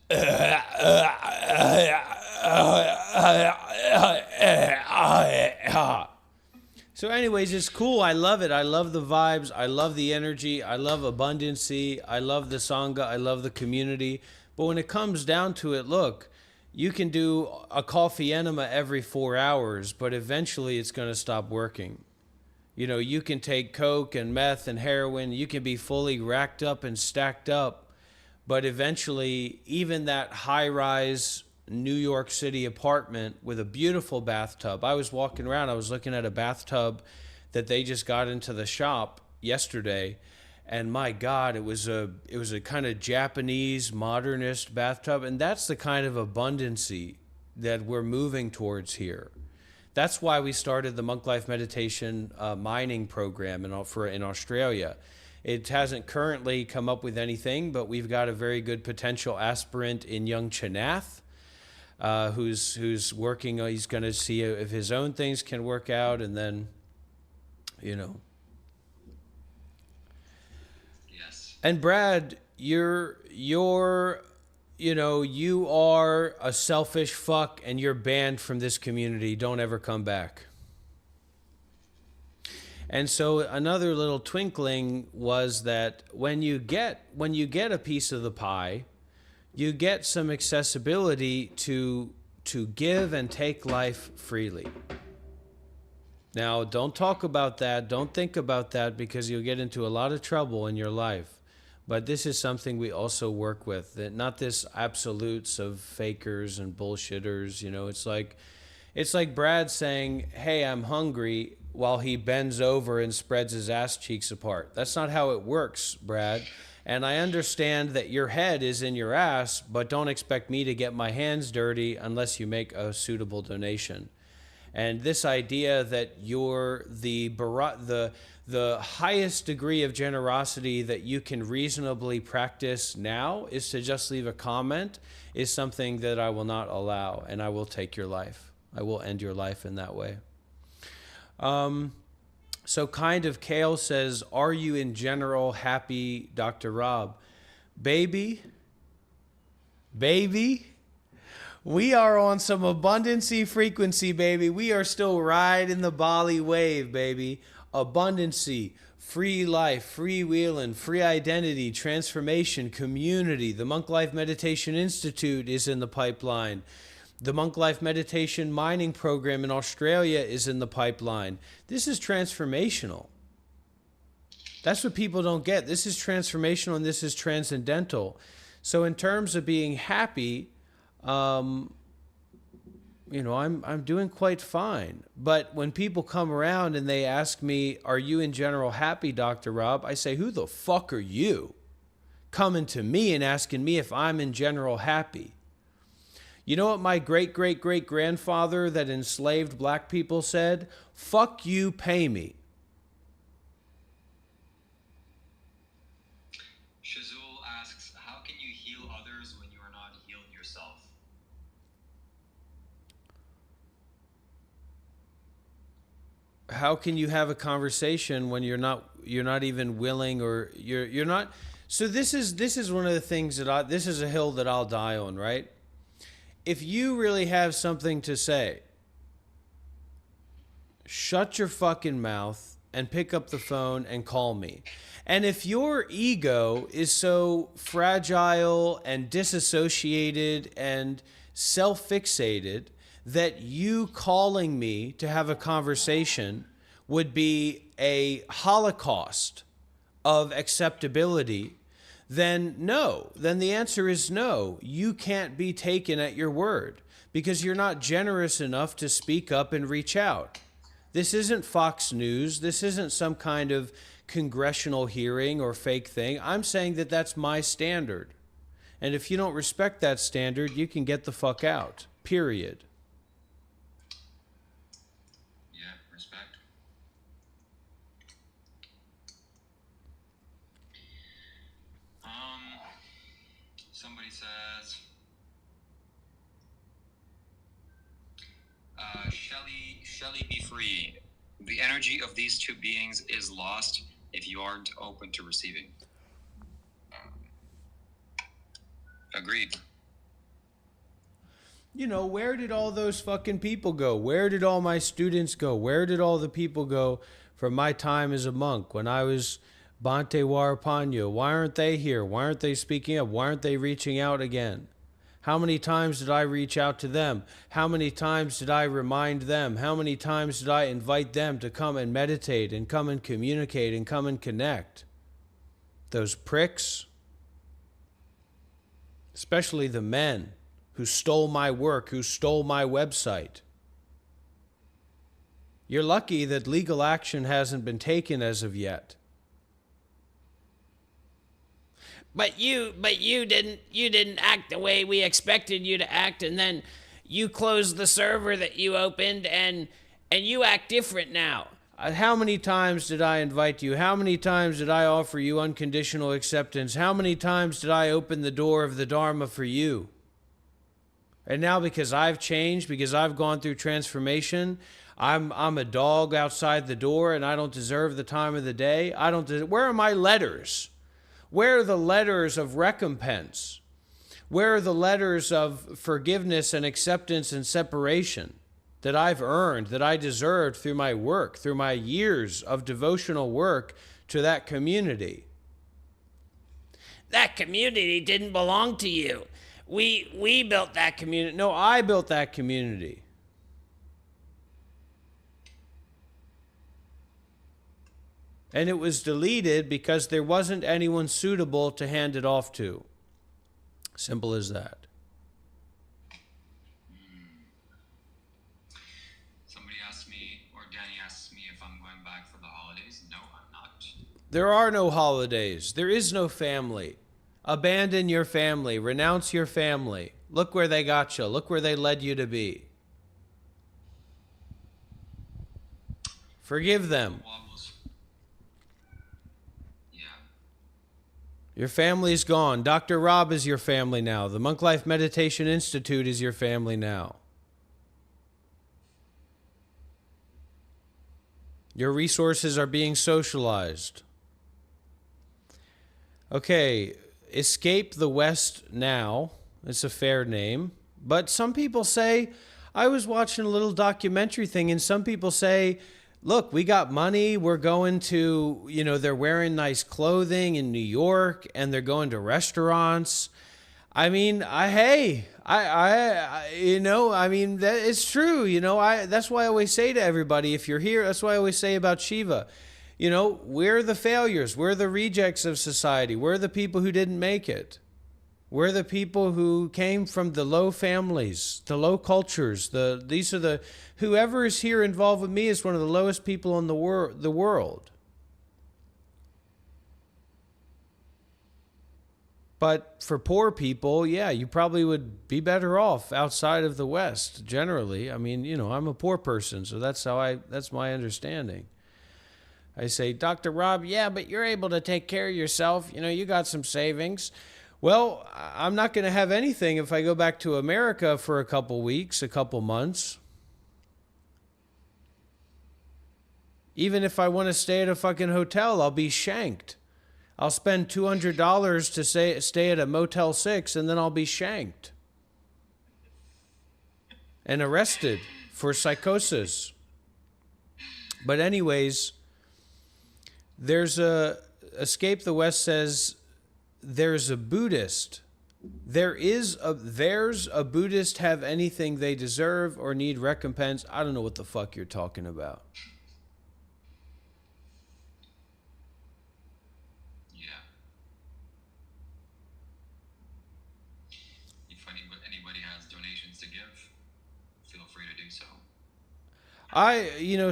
So anyways, it's cool. I love it. I love the vibes. I love the energy. I love abundancy. I love the Sangha. I love the community. But when it comes down to it, look, you can do a coffee enema every 4 hours, but eventually it's going to stop working. You know, you can take coke and meth and heroin. You can be fully racked up and stacked up. But eventually, even that high-rise New York City apartment with a beautiful bathtub. I was walking around, I was looking at a bathtub that they just got into the shop yesterday, and my God, it was a kind of Japanese modernist bathtub, and that's the kind of abundancy that we're moving towards here. That's why we started the Monk Life Meditation mining program in Australia. It hasn't currently come up with anything, but we've got a very good potential aspirant in young Chanath, who's working. He's going to see if his own things can work out, and then, you know. Yes. And Brad, you know, you are a selfish fuck, and you're banned from this community. Don't ever come back. And so another little twinkling was that when you get a piece of the pie, you get some accessibility to give and take life freely. Now, don't talk about that. Don't think about that, because you'll get into a lot of trouble in your life. But this is something we also work with. That not this absolutes of fakers and bullshitters. You know, it's like Brad saying, "Hey, I'm hungry," while he bends over and spreads his ass cheeks apart. That's not how it works, Brad. And I understand that your head is in your ass, but don't expect me to get my hands dirty unless you make a suitable donation. And this idea that you're the highest degree of generosity that you can reasonably practice now is to just leave a comment is something that I will not allow, and I will take your life. I will end your life in that way. So Kind of Kale says, are you in general happy, Dr. Rob? Baby, we are on some abundancy frequency, baby. We are still riding the Bali wave, baby. Abundancy, free life, freewheeling, free identity, transformation, community. The Monk Life Meditation Institute is in the pipeline. The Monk Life Meditation Mining Program in Australia is in the pipeline. This is transformational. That's what people don't get. This is transformational and this is transcendental. So in terms of being happy, I'm doing quite fine. But when people come around and they ask me, are you in general happy, Dr. Rob? I say, who the fuck are you coming to me and asking me if I'm in general happy? You know what my great-great-great-grandfather that enslaved black people said? Fuck you, pay me. Shazul asks, how can you heal others when you are not healed yourself? How can you have a conversation when you're not even willing, or you're not? So this is one of the things that this is a hill that I'll die on, right? If you really have something to say, shut your fucking mouth and pick up the phone and call me. And if your ego is so fragile and disassociated and self-fixated that you calling me to have a conversation would be a holocaust of acceptability, then no. Then the answer is no. You can't be taken at your word because you're not generous enough to speak up and reach out. This isn't Fox News. This isn't some kind of congressional hearing or fake thing. I'm saying that that's my standard. And if you don't respect that standard, you can get the fuck out. Period. Yeah, respect. Somebody says, Shelley be free. The energy of these two beings is lost if you aren't open to receiving. Agreed. You know, where did all those fucking people go? Where did all my students go? Where did all the people go from my time as a monk when I was Bhante Warapanya? Why aren't they here? Why aren't they speaking up? Why aren't they reaching out again? How many times did I reach out to them? How many times did I remind them? How many times did I invite them to come and meditate and come and communicate and come and connect? Those pricks, especially the men who stole my work, who stole my website. You're lucky that legal action hasn't been taken as of yet. But you didn't act the way we expected you to act, and then you closed the server that you opened, and you act different now. How many times did I invite you? How many times did I offer you unconditional acceptance? How many times did I open the door of the Dharma for you? And now because I've changed, because I've gone through transformation, I'm a dog outside the door and I don't deserve the time of the day. Where are my letters? Where are the letters of recompense? Where are the letters of forgiveness and acceptance and separation that I've earned, that I deserved through my work, through my years of devotional work to that community? That community didn't belong to you. We built that community. No, I built that community. And it was deleted because there wasn't anyone suitable to hand it off to. Simple as that. Somebody asked me, or Danny asks me if I'm going back for the holidays. No, I'm not. There are no holidays. There is no family. Abandon your family. Renounce your family. Look where they got you. Look where they led you to be. Forgive them. Your family's gone. Dr. Rob is your family now. The Monk Life Meditation Institute is your family now. Your resources are being socialized. Okay, Escape the West Now. It's a fair name. But some people say, I was watching a little documentary thing, and some people say, look, we got money. We're going to, they're wearing nice clothing in New York and they're going to restaurants. I mean, that it's true. That's why I always say to everybody, if you're here, that's why I always say about Shiva, we're the failures. We're the rejects of society. We're the people who didn't make it. We're the people who came from the low families, the low cultures. Whoever is here involved with me is one of the lowest people in the world. But for poor people, yeah, you probably would be better off outside of the West, generally. I mean, I'm a poor person, so that's my understanding. I say, Dr. Rob, yeah, but you're able to take care of yourself. You got some savings. Well, I'm not going to have anything if I go back to America for a couple weeks, a couple months. Even if I want to stay at a fucking hotel, I'll be shanked. I'll spend $200 to stay at a Motel 6, and then I'll be shanked and arrested for psychosis. But anyways, there's Escape the West says there's a Buddhist. There's a Buddhist have anything they deserve or need recompense. I don't know what the fuck you're talking about.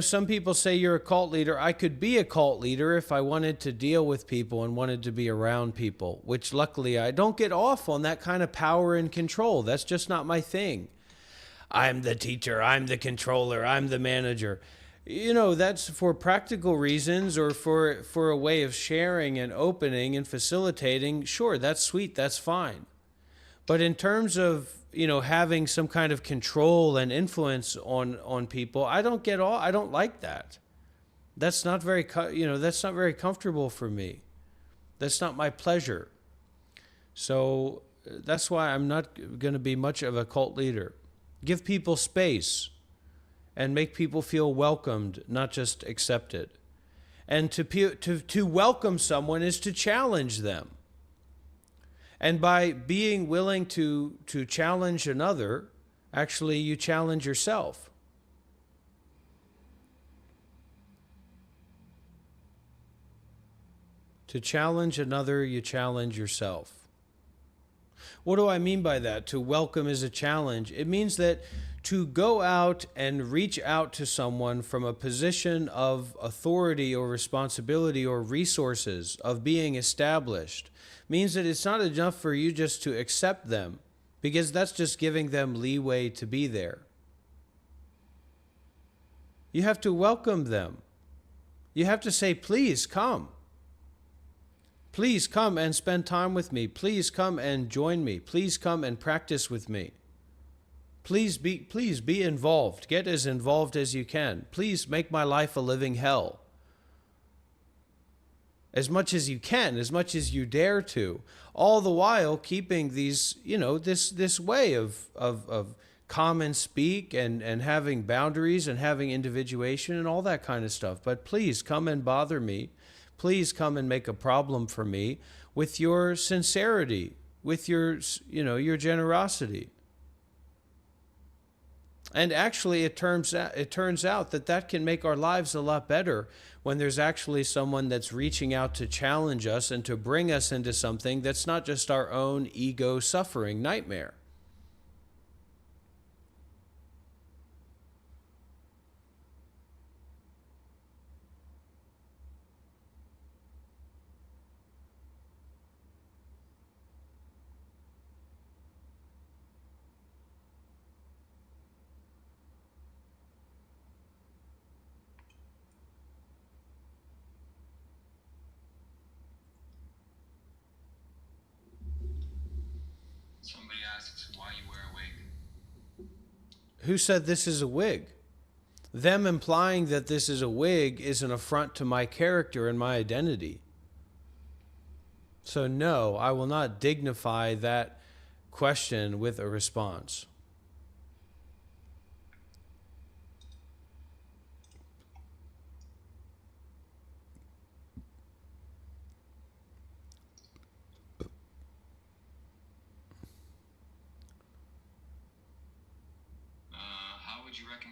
Some people say you're a cult leader. I could be a cult leader if I wanted to deal with people and wanted to be around people, which luckily I don't get off on that kind of power and control. That's just not my thing. I'm the teacher, I'm the controller, I'm the manager. That's for practical reasons or for a way of sharing and opening and facilitating. Sure, that's sweet, that's fine. But in terms of having some kind of control and influence on people, I don't like that. That's not very comfortable for me. That's not my pleasure. So that's why I'm not going to be much of a cult leader. Give people space and make people feel welcomed, not just accepted. And to welcome someone is to challenge them. And by being willing to challenge another, actually you challenge yourself. To challenge another, you challenge yourself. What do I mean by that? To welcome is a challenge. It means that to go out and reach out to someone from a position of authority or responsibility or resources, of being established, means that it's not enough for you just to accept them, because that's just giving them leeway to be there. You have to welcome them. You have to say, please come. Please come and spend time with me. Please come and join me. Please come and practice with me. Please be involved. Get as involved as you can. Please make my life a living hell. As much as you can, as much as you dare to, all the while keeping these, this way of common speak and having boundaries and having individuation and all that kind of stuff. But please come and bother me. Please come and make a problem for me with your sincerity, with your generosity. And actually, it turns out that can make our lives a lot better when there's actually someone that's reaching out to challenge us and to bring us into something that's not just our own ego suffering nightmare. Somebody asks why you wear a wig. Who said this is a wig? Them implying that this is a wig is an affront to my character and my identity. So no, I will not dignify that question with a response.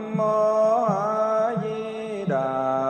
Nam mô A Di Đà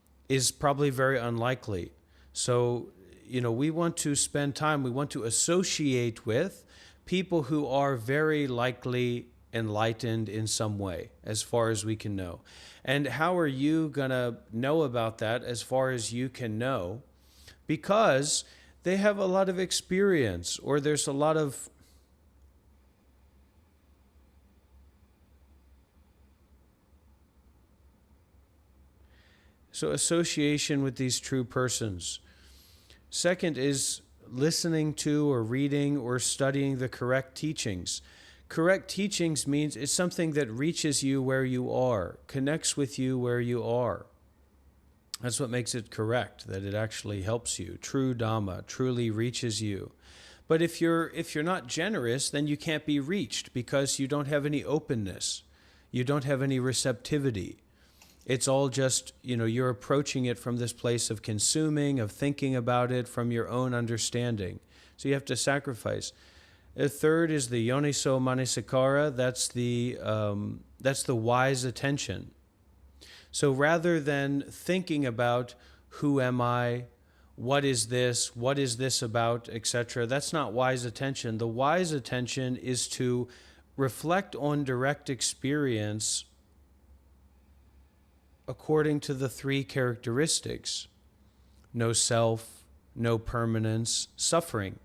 is probably very unlikely. So, we want to spend time, we want to associate with people who are very likely enlightened in some way, as far as we can know. And how are you going to know about that as far as you can know? Because they have a lot of experience, or there's a lot of association with these true persons. Second is listening to or reading or studying the correct teachings. Correct teachings means it's something that reaches you where you are, connects with you where you are. That's what makes it correct, that it actually helps you. True Dhamma truly reaches you. But if you're not generous, then you can't be reached because you don't have any openness. You don't have any receptivity. It's all just, you're approaching it from this place of consuming, of thinking about it from your own understanding. So you have to sacrifice. The third is the yoniso manasikara. That's the wise attention. So rather than thinking about who am I, what is this about, etc., that's not wise attention. The wise attention is to reflect on direct experience according to the three characteristics: no self, no permanence, suffering,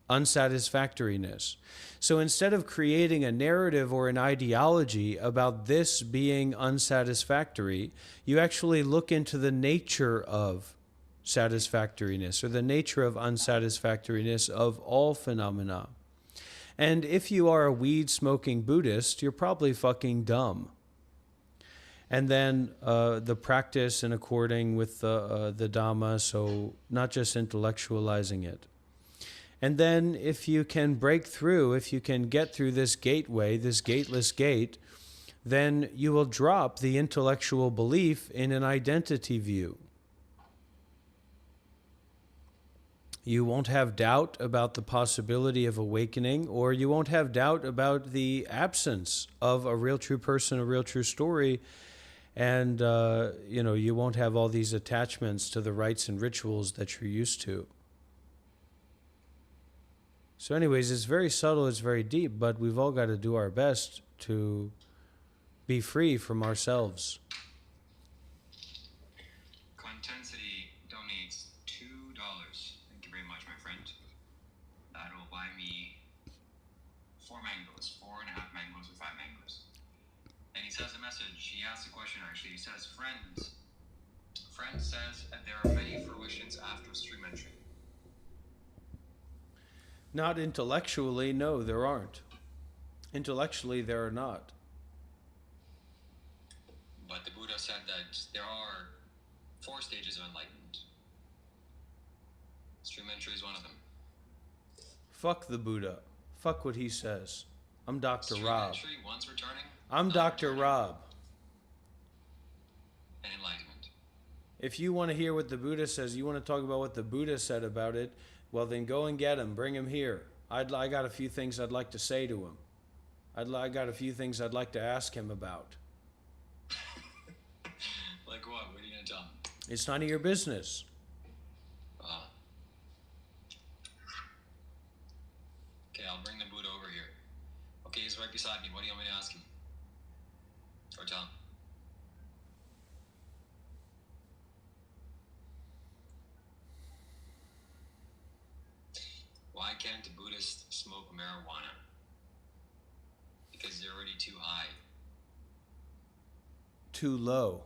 unsatisfactoriness. So instead of creating a narrative or an ideology about this being unsatisfactory, you actually look into the nature of satisfactoriness or the nature of unsatisfactoriness of all phenomena. And if you are a weed-smoking Buddhist, you're probably fucking dumb. And then the practice in according with the Dhamma, so not just intellectualizing it. And then if you can break through, if you can get through this gateway, this gateless gate, then you will drop the intellectual belief in an identity view. You won't have doubt about the possibility of awakening, or you won't have doubt about the absence of a real true person, a real true story. And, you won't have all these attachments to the rites and rituals that you're used to. So anyways, it's very subtle, it's very deep, but we've all got to do our best to be free from ourselves. Contensity donates $2. Thank you very much, my friend. That will buy me 4 mangoes, 4.5 mangoes or 5 mangoes. And he says a message, he asks a question actually, he says, Friend says that there are many fruitions after stream entry. Not intellectually, no, there aren't. Intellectually, there are not. But the Buddha said that there are 4 stages of enlightenment. Stream entry is one of them. Fuck the Buddha. Fuck what he says. I'm Dr. Stream Rob. entry, once returning, I'm Dr. Rob. and enlightenment. If you want to hear what the Buddha says, you want to talk about what the Buddha said about it, well, then go and get him. Bring him here. I got a few things I'd like to say to him. I got a few things I'd like to ask him about. Like what? What are you going to tell him? It's none of your business. Okay, I'll bring the Buddha over here. Okay, he's right beside me. What do you want me to ask him? Or tell him? Why can't a Buddhist smoke marijuana? Because they're already too high. Too low.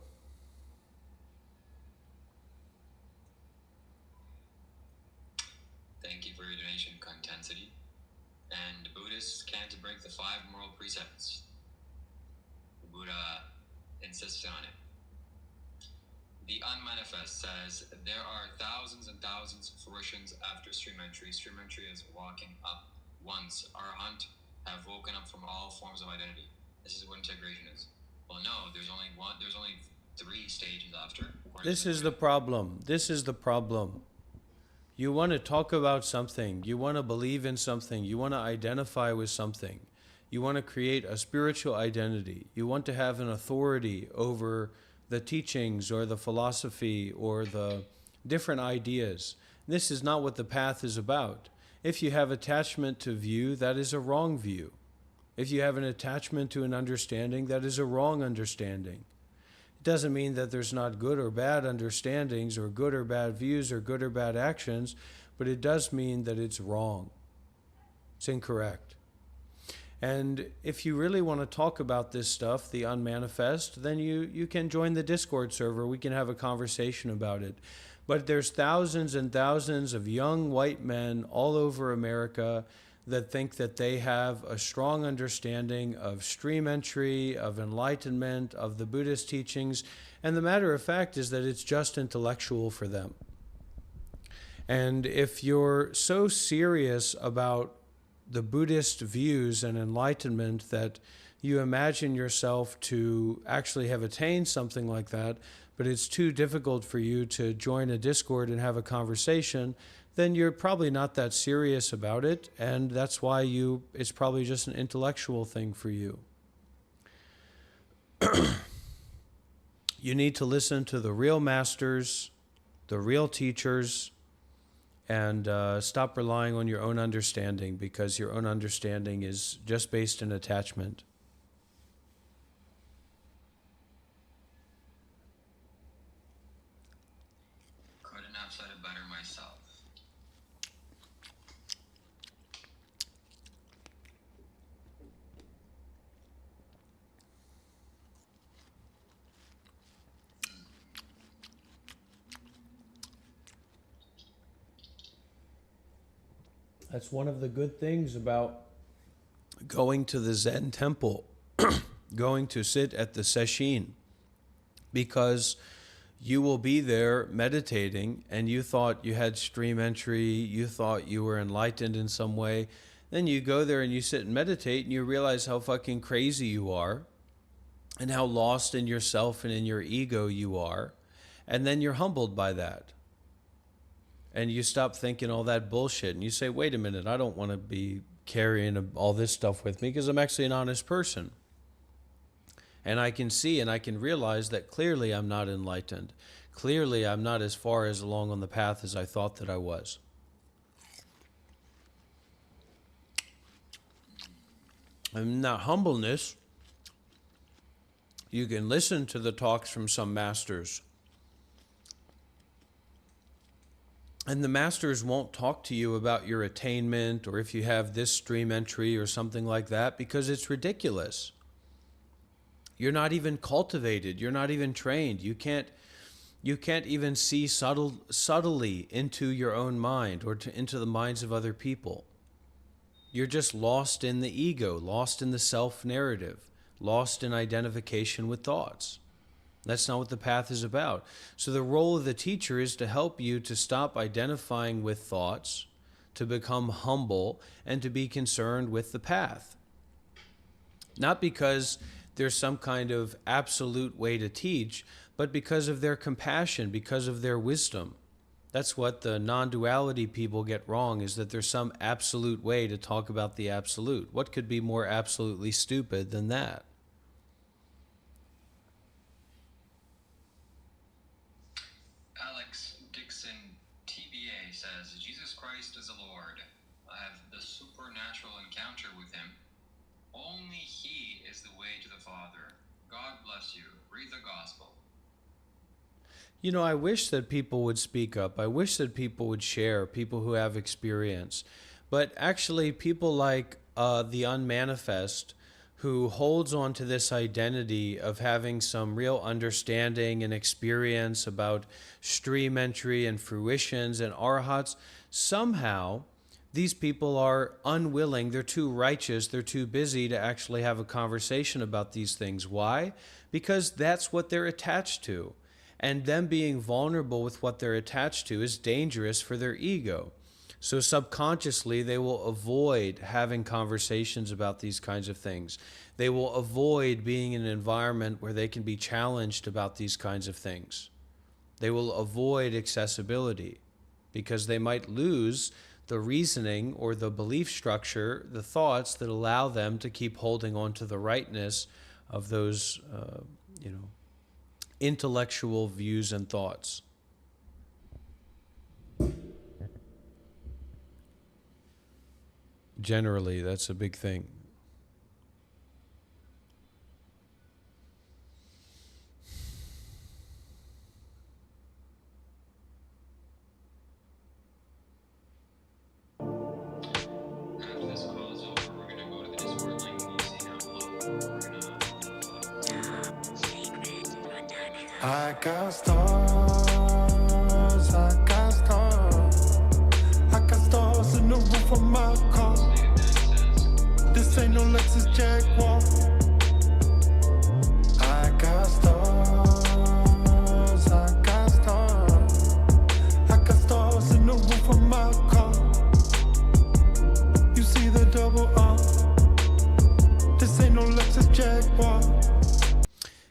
Thank you for your donation, Contensity. And Buddhists can't break the 5 moral precepts. The Buddha insisted on it. The Unmanifest says there are thousands and thousands of fruitions after stream entry. Stream entry is walking up once. Arahant have woken up from all forms of identity. This is what integration is. Well, no, there's only 3 stages after. This is the problem. This is the problem. You want to talk about something. You want to believe in something. You want to identify with something. You want to create a spiritual identity. You want to have an authority over the teachings or the philosophy or the different ideas. This is not what the path is about. If you have attachment to view, that is a wrong view. If you have an attachment to an understanding, that is a wrong understanding. It doesn't mean that there's not good or bad understandings or good or bad views or good or bad actions, but it does mean that it's wrong. It's incorrect. And if you really want to talk about this stuff, the unmanifest, then you can join the Discord server. We can have a conversation about it. But there's thousands and thousands of young white men all over America that think that they have a strong understanding of stream entry, of enlightenment, of the Buddhist teachings. And the matter of fact is that it's just intellectual for them. And if you're so serious about the Buddhist views and enlightenment that you imagine yourself to actually have attained something like that, but it's too difficult for you to join a Discord and have a conversation, then you're probably not that serious about it, and that's why it's probably just an intellectual thing for you. You need to listen to the real masters, the real teachers, and stop relying on your own understanding, because your own understanding is just based in attachment. Couldn't have said it better myself. That's one of the good things about going to the Zen temple, going to sit at the sesshin, because you will be there meditating and you thought you had stream entry, you thought you were enlightened in some way. Then you go there and you sit and meditate and you realize how fucking crazy you are and how lost in yourself and in your ego you are. And then you're humbled by that. And you stop thinking all that bullshit and you say, wait a minute, I don't want to be carrying all this stuff with me because I'm actually an honest person. And I can see and I can realize that clearly I'm not enlightened. Clearly I'm not as far as along on the path as I thought that I was. And that humbleness, you can listen to the talks from some masters. And the masters won't talk to you about your attainment or if you have this stream entry or something like that, because it's ridiculous. You're not even cultivated. You're not even trained. You can't even see subtly into your own mind or into the minds of other people. You're just lost in the ego, lost in the self-narrative, lost in identification with thoughts. That's not what the path is about. So the role of the teacher is to help you to stop identifying with thoughts, to become humble, and to be concerned with the path. Not because there's some kind of absolute way to teach, but because of their compassion, because of their wisdom. That's what the non-duality people get wrong, is that there's some absolute way to talk about the absolute. What could be more absolutely stupid than that? Alex Dixon, TBA, says, Jesus Christ is the Lord. I have the supernatural encounter with him. Only he is the way to the Father. God bless you. Read the gospel. You know, I wish that people would speak up. I wish that people would share, people who have experience. But actually, people like the Unmanifest, who holds on to this identity of having some real understanding and experience about stream entry and fruitions and arhats, somehow these people are unwilling, they're too righteous, they're too busy to actually have a conversation about these things. Why? Because that's what they're attached to. And them being vulnerable with what they're attached to is dangerous for their ego. So subconsciously, they will avoid having conversations about these kinds of things. They will avoid being in an environment where they can be challenged about these kinds of things. They will avoid accessibility because they might lose the reasoning or the belief structure, the thoughts that allow them to keep holding on to the rightness of those, intellectual views and thoughts. Generally, that's a big thing. After this call is over, we're gonna go to the Discord link you see down below. I got stars, I got stars. I got stars in the roof of my car. This ain't no Lexus Jaguar. I got stars, I got stars. I got stars in the roof of my car. You see the double R. This ain't no Lexus Jaguar.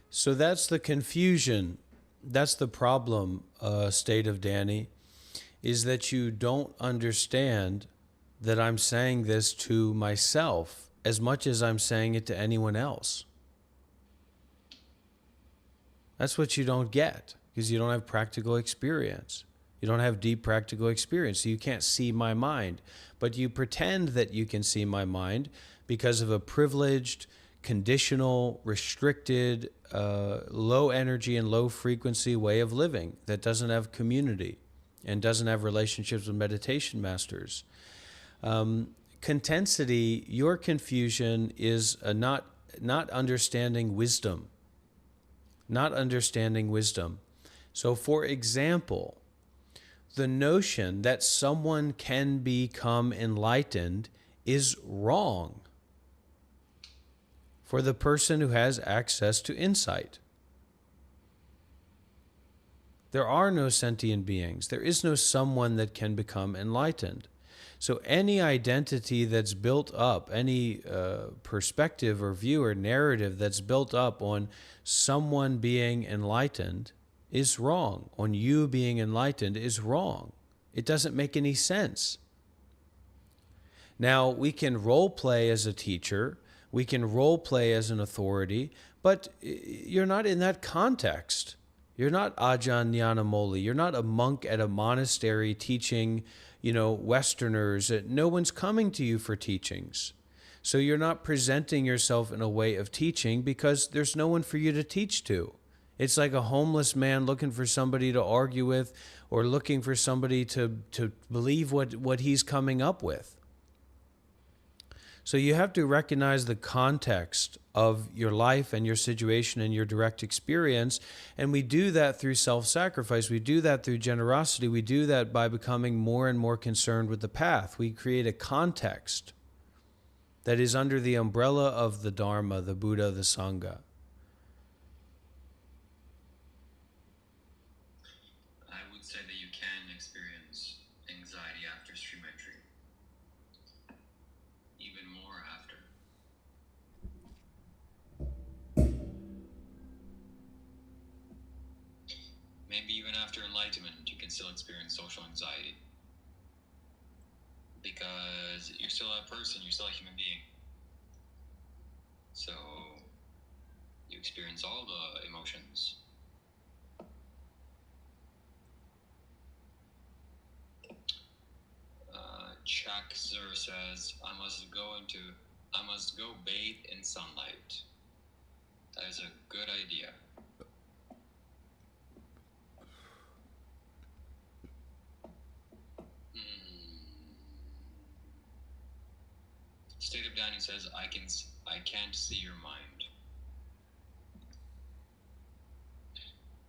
So that's the confusion. That's the problem, state of Danny, is that you don't understand that I'm saying this to myself as much as I'm saying it to anyone else. That's what you don't get, because you don't have practical experience. You don't have deep practical experience, so you can't see my mind. But you pretend that you can see my mind because of a privileged, conditional, restricted, low energy and low frequency way of living that doesn't have community and doesn't have relationships with meditation masters. Contensity, your confusion is not understanding wisdom. Not understanding wisdom. So, for example, the notion that someone can become enlightened is wrong for the person who has access to insight. There are no sentient beings. There is no someone that can become enlightened. So any identity that's built up, any perspective or view or narrative that's built up on someone being enlightened is wrong. On you being enlightened is wrong. It doesn't make any sense. Now, we can role play as a teacher. We can role play as an authority, but you're not in that context. You're not Ajahn Nyanamoli. You're not a monk at a monastery teaching, Westerners. No one's coming to you for teachings. So you're not presenting yourself in a way of teaching because there's no one for you to teach to. It's like a homeless man looking for somebody to argue with or looking for somebody to believe what he's coming up with. So you have to recognize the context of your life and your situation and your direct experience. And we do that through self-sacrifice. We do that through generosity. We do that by becoming more and more concerned with the path. We create a context that is under the umbrella of the Dharma, the Buddha, the Sangha. I would say that you can experience anxiety after stream entry. Even more after. Maybe even after enlightenment, you can still experience social anxiety. Because you're still a person, you're still a human being. So, you experience all the emotions. Chaxer says, I must go bathe in sunlight. That is a good idea. State of Danny says, I can't see your mind.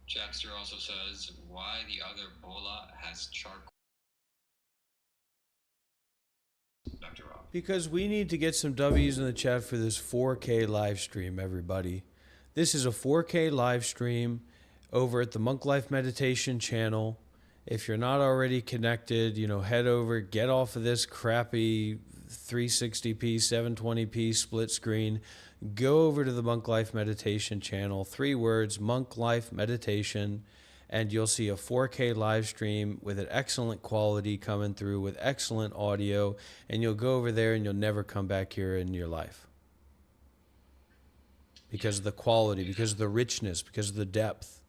Jackster also says, why the other bola has charcoal? Dr. Rob. Because we need to get some W's in the chat for this 4K live stream, everybody. This is a 4K live stream over at the Monk Life Meditation channel. If you're not already connected, head over, get off of this crappy 360p, 720p split screen. Go over to the Monk Life Meditation channel, 3 words, Monk Life Meditation, and you'll see a 4K live stream with an excellent quality coming through with excellent audio, and you'll go over there and you'll never come back here in your life. Because of the quality, because of the richness, because of the depth.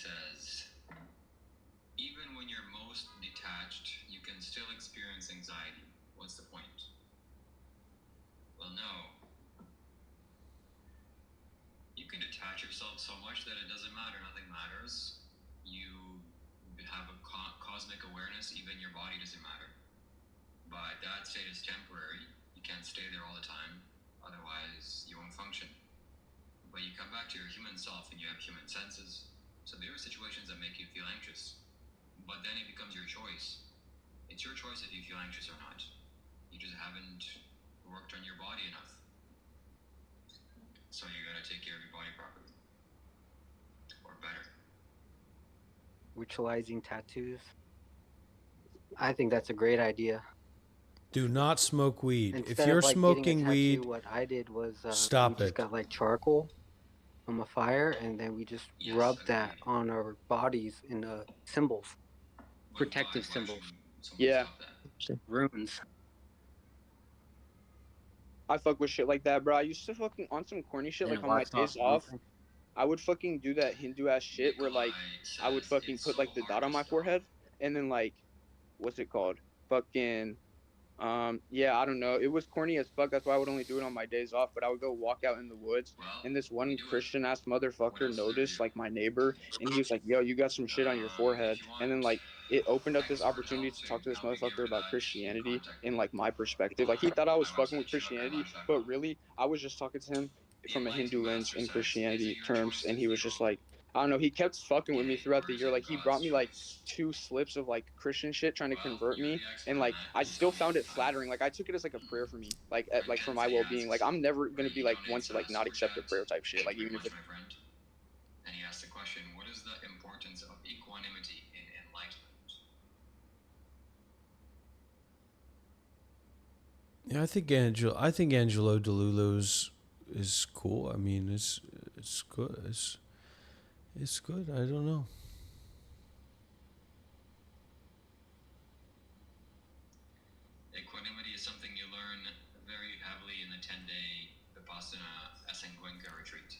says, even when you're most detached, you can still experience anxiety. What's the point? Well, no. You can detach yourself so much that it doesn't matter. Nothing matters. You have a cosmic awareness. Even your body doesn't matter. But that state is temporary. You can't stay there all the time. Otherwise, you won't function. But you come back to your human self and you have human senses. So there are situations that make you feel anxious. But then it becomes your choice. It's your choice if you feel anxious or not. You just haven't worked on your body enough. So you gotta take care of your body properly. Or better. Ritualizing tattoos. I think that's a great idea. Do not smoke weed. Instead If you're of like smoking getting a tattoo, weed, what I did was stop we just it. got like charcoal from a fire, and then we just rubbed that on our bodies in symbols, protective symbols. Yeah. Runes. I fuck with shit like that, bro. I used to fucking on some corny shit, like on my days off. I would fucking do that Hindu ass shit where like I would fucking put like the dot on my forehead and then like what's it called? Fucking yeah, I don't know. It was corny as fuck. That's why I would only do it on my days off. But I would go walk out in the woods, and this one Christian ass motherfucker noticed, like my neighbor, and he was like, "Yo, you got some shit on your forehead." And then like it opened up this opportunity to talk to this motherfucker about Christianity and like my perspective. Like he thought I was fucking with Christianity, but really I was just talking to him from a Hindu lens in Christianity terms, and he was just like, I don't know. He kept fucking with me throughout the year. Like he brought me like 2 slips of like Christian shit trying to convert me, and like I still found it flattering. Like I took it as like a prayer for me, like for my well-being. Like I'm never gonna be like one to like not accept a prayer type shit. Like even if it. And he asked the question, what is the importance of equanimity in enlightenment? Yeah, I think Angelo DeLulo's is cool. I mean, it's good. It's good. I don't know. Equanimity is something you learn very heavily in the 10-day Vipassana Asanguenka retreat.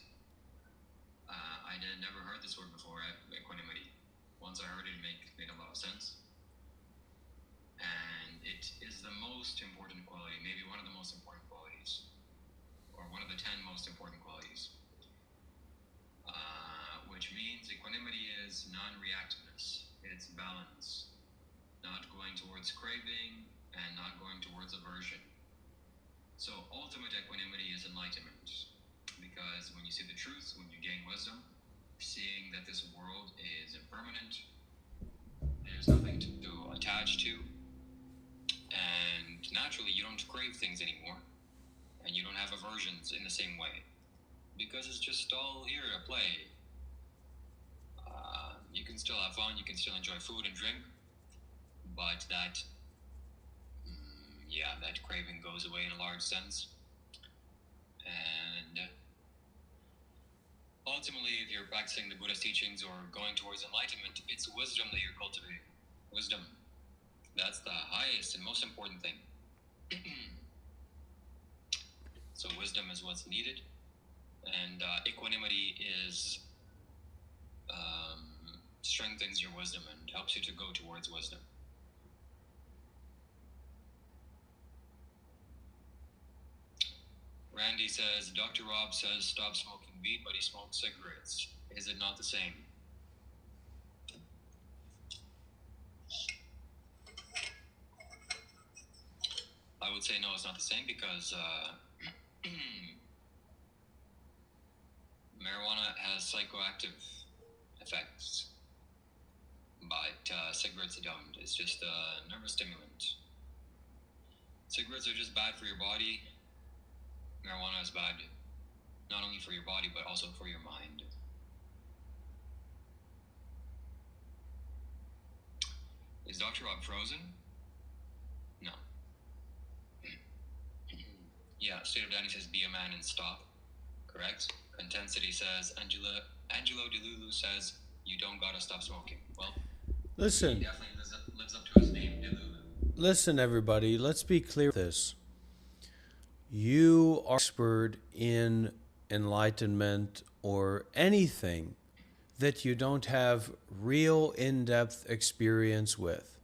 I had never heard this word before, equanimity. Once I heard it, it made a lot of sense. And it is the most important quality, maybe one of the most important qualities, or one of the 10 most important qualities. Which means equanimity is non-reactiveness. It's balance. Not going towards craving and not going towards aversion. So ultimate equanimity is enlightenment. Because when you see the truth, when you gain wisdom, seeing that this world is impermanent, there's nothing to attach to, and naturally you don't crave things anymore, and you don't have aversions in the same way, because it's just all here to play. You can still have fun, you can still enjoy food and drink, but that craving goes away in a large sense. And ultimately, if you're practicing the Buddhist teachings or going towards enlightenment, it's wisdom that you're cultivating. Wisdom. That's the highest and most important thing. So wisdom is what's needed, and equanimity is strengthens your wisdom and helps you to go towards wisdom. Randy says, Dr. Rob says stop smoking weed, but he smokes cigarettes. Is it not the same? I would say no, it's not the same, because marijuana has psychoactive effects, but cigarettes don't. It's just a nervous stimulant. Cigarettes are just bad for your body. Marijuana is bad not only for your body, but also for your mind. Is Dr. Rob frozen? No. Yeah, State of Danny says be a man and stop. Correct. Contensity says, Angelo DeLulu says, you don't gotta stop smoking. Well, listen. He definitely lives up to his name, DeLulu. Listen, everybody, let's be clear with this. You are expert in enlightenment or anything that you don't have real in-depth experience with.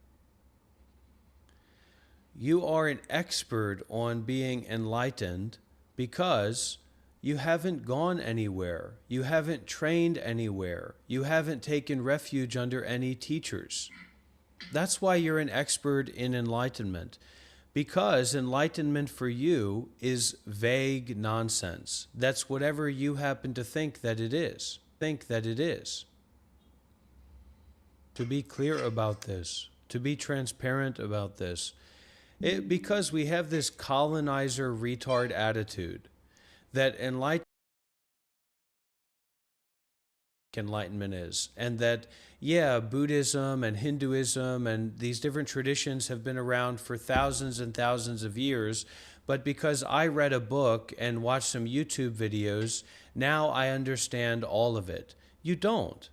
You are an expert on being enlightened because you haven't gone anywhere. You haven't trained anywhere. You haven't taken refuge under any teachers. That's why you're an expert in enlightenment. Because enlightenment for you is vague nonsense. That's whatever you happen to think that it is. To be clear about this, to be transparent about this. Because we have this colonizer retard attitude that enlightenment is, and that, yeah, Buddhism and Hinduism and these different traditions have been around for thousands and thousands of years, but because I read a book and watched some YouTube videos, now I understand all of it. You don't.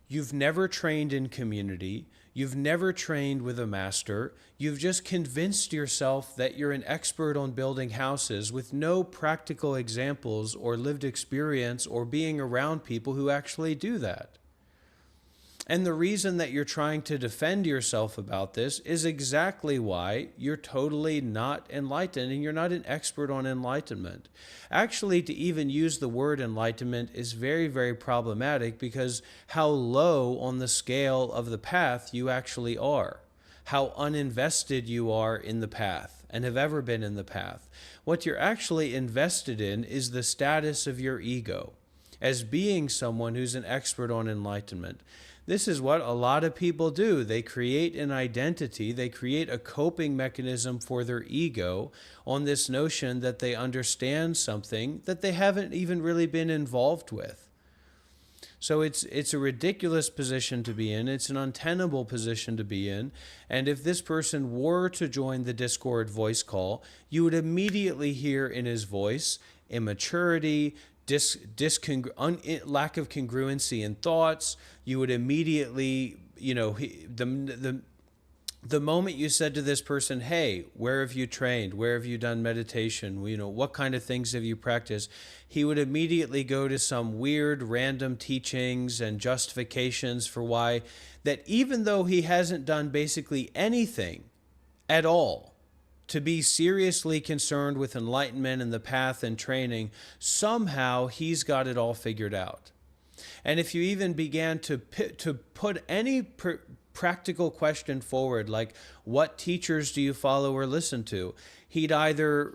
You've never trained in community. You've never trained with a master. You've just convinced yourself that you're an expert on building houses with no practical examples or lived experience or being around people who actually do that. And the reason that you're trying to defend yourself about this is exactly why you're totally not enlightened and you're not an expert on enlightenment. Actually, to even use the word enlightenment is very, very problematic because how low on the scale of the path you actually are, how uninvested you are in the path and have ever been in the path. What you're actually invested in is the status of your ego as being someone who's an expert on enlightenment. This is what a lot of people do. They create an identity, they create a coping mechanism for their ego on this notion that they understand something that they haven't even really been involved with. So it's a ridiculous position to be in. It's an untenable position to be in. And if this person were to join the Discord voice call, you would immediately hear in his voice immaturity, lack of congruency in thoughts. You would immediately, the moment you said to this person, hey, where have you trained? Where have you done meditation? What kind of things have you practiced? He would immediately go to some weird random teachings and justifications for why, that even though he hasn't done basically anything at all to be seriously concerned with enlightenment and the path and training, somehow he's got it all figured out. And if you even began to put any practical question forward, like what teachers do you follow or listen to, he'd either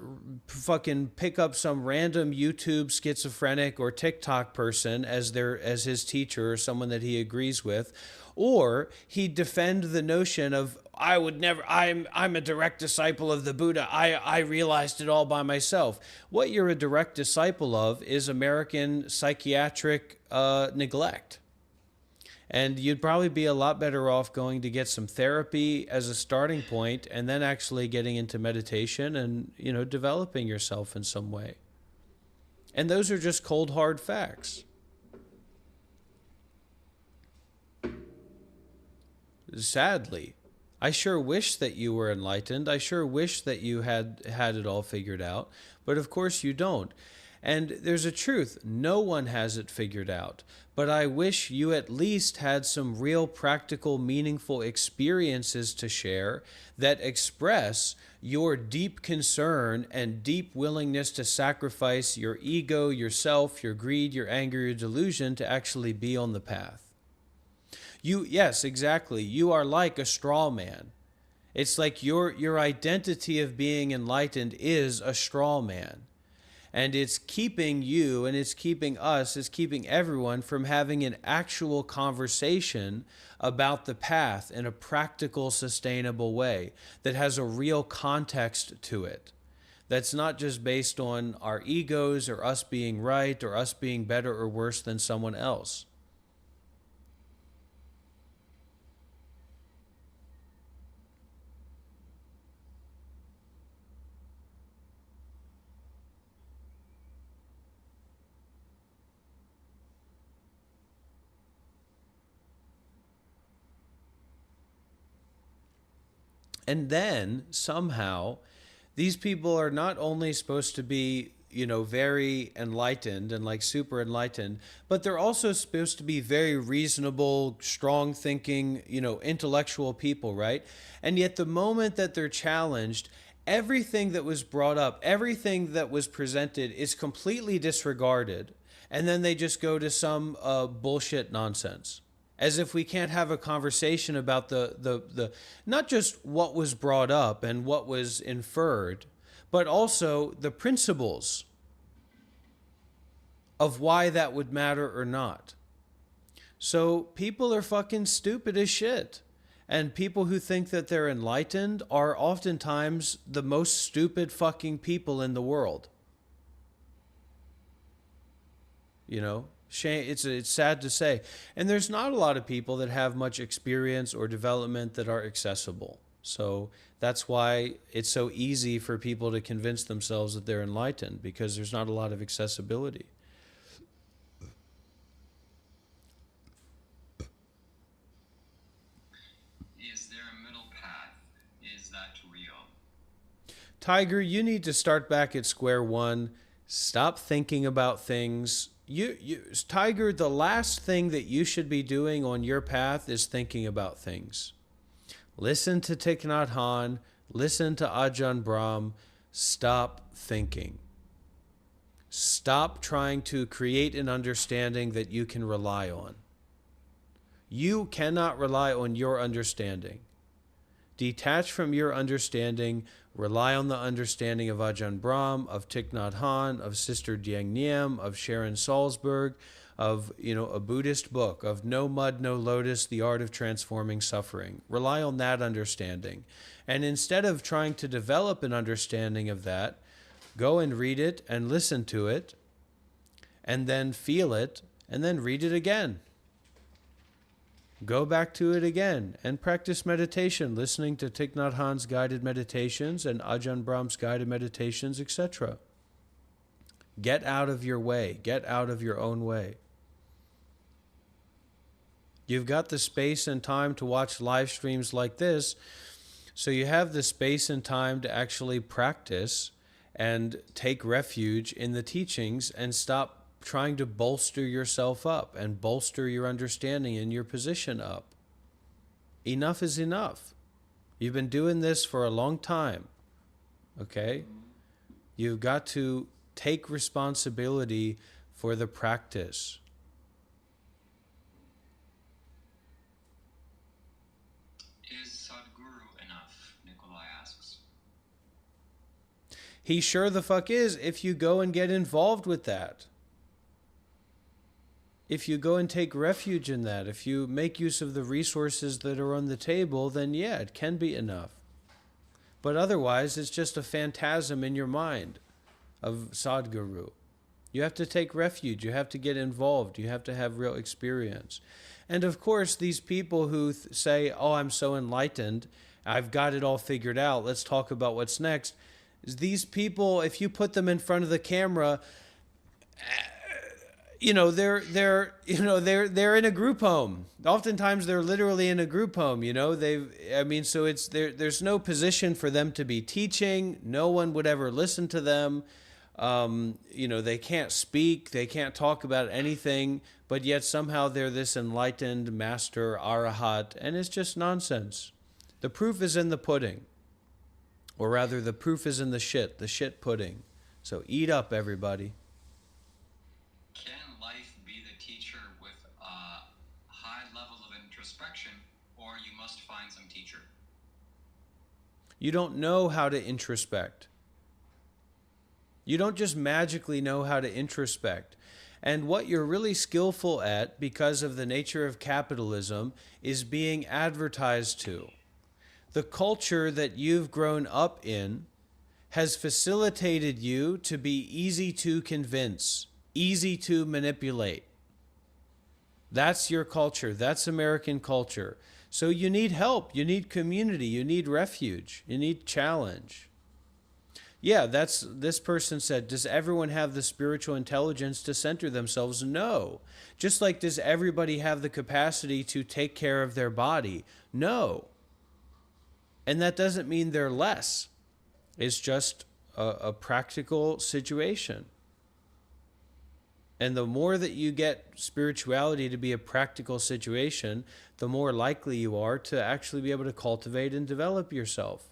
fucking pick up some random YouTube schizophrenic or TikTok person as his teacher or someone that he agrees with, or he'd defend the notion of, I'm a direct disciple of the Buddha. I realized it all by myself. What you're a direct disciple of is American psychiatric neglect. And you'd probably be a lot better off going to get some therapy as a starting point and then actually getting into meditation and, developing yourself in some way. And those are just cold, hard facts. Sadly, I sure wish that you were enlightened. I sure wish that you had it all figured out. But of course you don't. And there's a truth. No one has it figured out. But I wish you at least had some real practical, meaningful experiences to share that express your deep concern and deep willingness to sacrifice your ego, yourself, your greed, your anger, your delusion to actually be on the path. Yes, exactly. You are like a straw man. It's like your identity of being enlightened is a straw man. And it's keeping you and it's keeping us, it's keeping everyone from having an actual conversation about the path in a practical, sustainable way that has a real context to it. That's not just based on our egos or us being right or us being better or worse than someone else. And then somehow these people are not only supposed to be, very enlightened and like super enlightened, but they're also supposed to be very reasonable, strong thinking, intellectual people, right? And yet the moment that they're challenged, everything that was brought up, everything that was presented is completely disregarded. And then they just go to some bullshit nonsense. As if we can't have a conversation about the not just what was brought up and what was inferred, but also the principles of why that would matter or not. So people are fucking stupid as shit. And people who think that they're enlightened are oftentimes the most stupid fucking people in the world. Shame. It's sad to say. And there's not a lot of people that have much experience or development that are accessible. So that's why it's so easy for people to convince themselves that they're enlightened, because there's not a lot of accessibility. Is there a middle path? Is that real? Tiger, you need to start back at square one. Stop thinking about things. Tiger, the last thing that you should be doing on your path is thinking about things. Listen to Thich Nhat Hanh. Listen to Ajahn Brahm. Stop thinking. Stop trying to create an understanding that you can rely on. You cannot rely on your understanding. Detach from your understanding. Rely on the understanding of Ajahn Brahm, of Thich Nhat Hanh, of Sister Dieng Niem, of Sharon Salzberg, of a Buddhist book, of No Mud, No Lotus, The Art of Transforming Suffering. Rely on that understanding. And instead of trying to develop an understanding of that, go and read it and listen to it, and then feel it, and then read it again. Go back to it again and practice meditation, listening to Thich Nhat Hanh's guided meditations and Ajahn Brahm's guided meditations, etc. Get out of your way. Get out of your own way. You've got the space and time to watch live streams like this, so you have the space and time to actually practice and take refuge in the teachings and stop trying to bolster yourself up and bolster your understanding and your position up. Enough is enough. You've been doing this for a long time, okay? You've got to take responsibility for the practice. Is Sadhguru enough? Nikolai asks. He sure the fuck is, if you go and get involved with that. If you go and take refuge in that, if you make use of the resources that are on the table, then yeah, it can be enough. But otherwise, it's just a phantasm in your mind of Sadhguru. You have to take refuge. You have to get involved. You have to have real experience. And of course, these people who say, oh, I'm so enlightened, I've got it all figured out, let's talk about what's next. These people, if you put them in front of the camera, they're in a group home. Oftentimes they're literally in a group home, so it's there's no position for them to be teaching. No one would ever listen to them. They can't speak, they can't talk about anything, but yet somehow they're this enlightened master arahat, and it's just nonsense. The proof is in the pudding. Or rather, the proof is in the shit pudding. So eat up, everybody. Can life be the teacher with a high level of introspection, or you must find some teacher? You don't know how to introspect. You don't just magically know how to introspect. And what you're really skillful at, because of the nature of capitalism, is being advertised to. The culture that you've grown up in has facilitated you to be easy to convince, easy to manipulate. That's your culture. That's American culture. So you need help. You need community. You need refuge. You need challenge. Yeah, this person said, does everyone have the spiritual intelligence to center themselves? No. Just like does everybody have the capacity to take care of their body? No. And that doesn't mean they're less. It's just a practical situation. And the more that you get spirituality to be a practical situation, the more likely you are to actually be able to cultivate and develop yourself.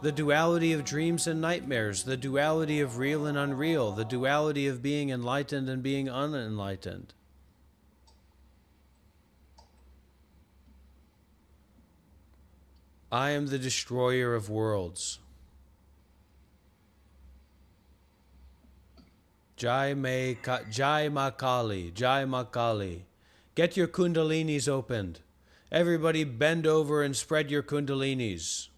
The duality of dreams and nightmares, the duality of real and unreal, the duality of being enlightened and being unenlightened. I am the destroyer of worlds. Jai Ma Kali, Jai Ma Kali. Get your kundalinis opened. Everybody bend over and spread your kundalinis.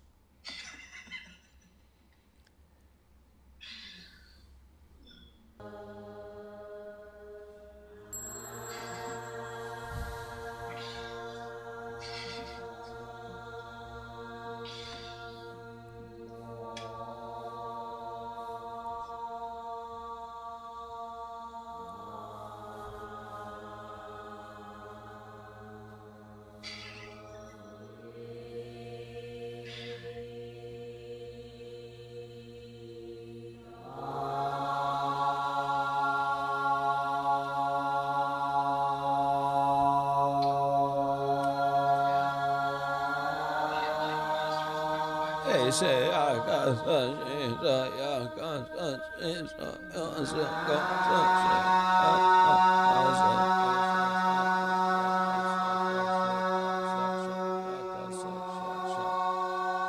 Say I got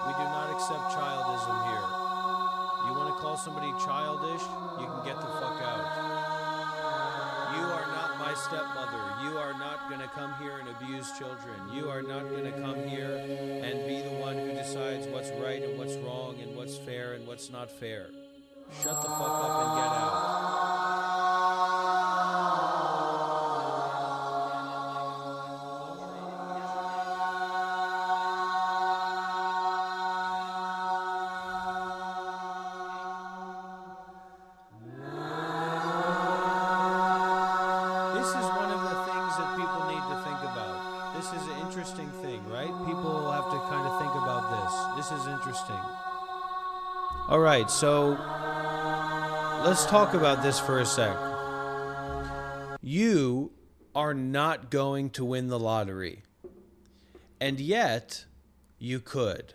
We do not accept childism here. You want to call somebody childish, you can get the fuck out. You are not my stepmother. You are not going to come here and abuse children. You are not going to come here and be the one who decides what's right and what's wrong and what's fair and what's not fair. Shut the fuck up and get out. This is one of the things that people need to think about. This is an interesting thing, right? People have to kind of think about this. This is interesting. All right, so let's talk about this for a sec. You are not going to win the lottery, and yet you could.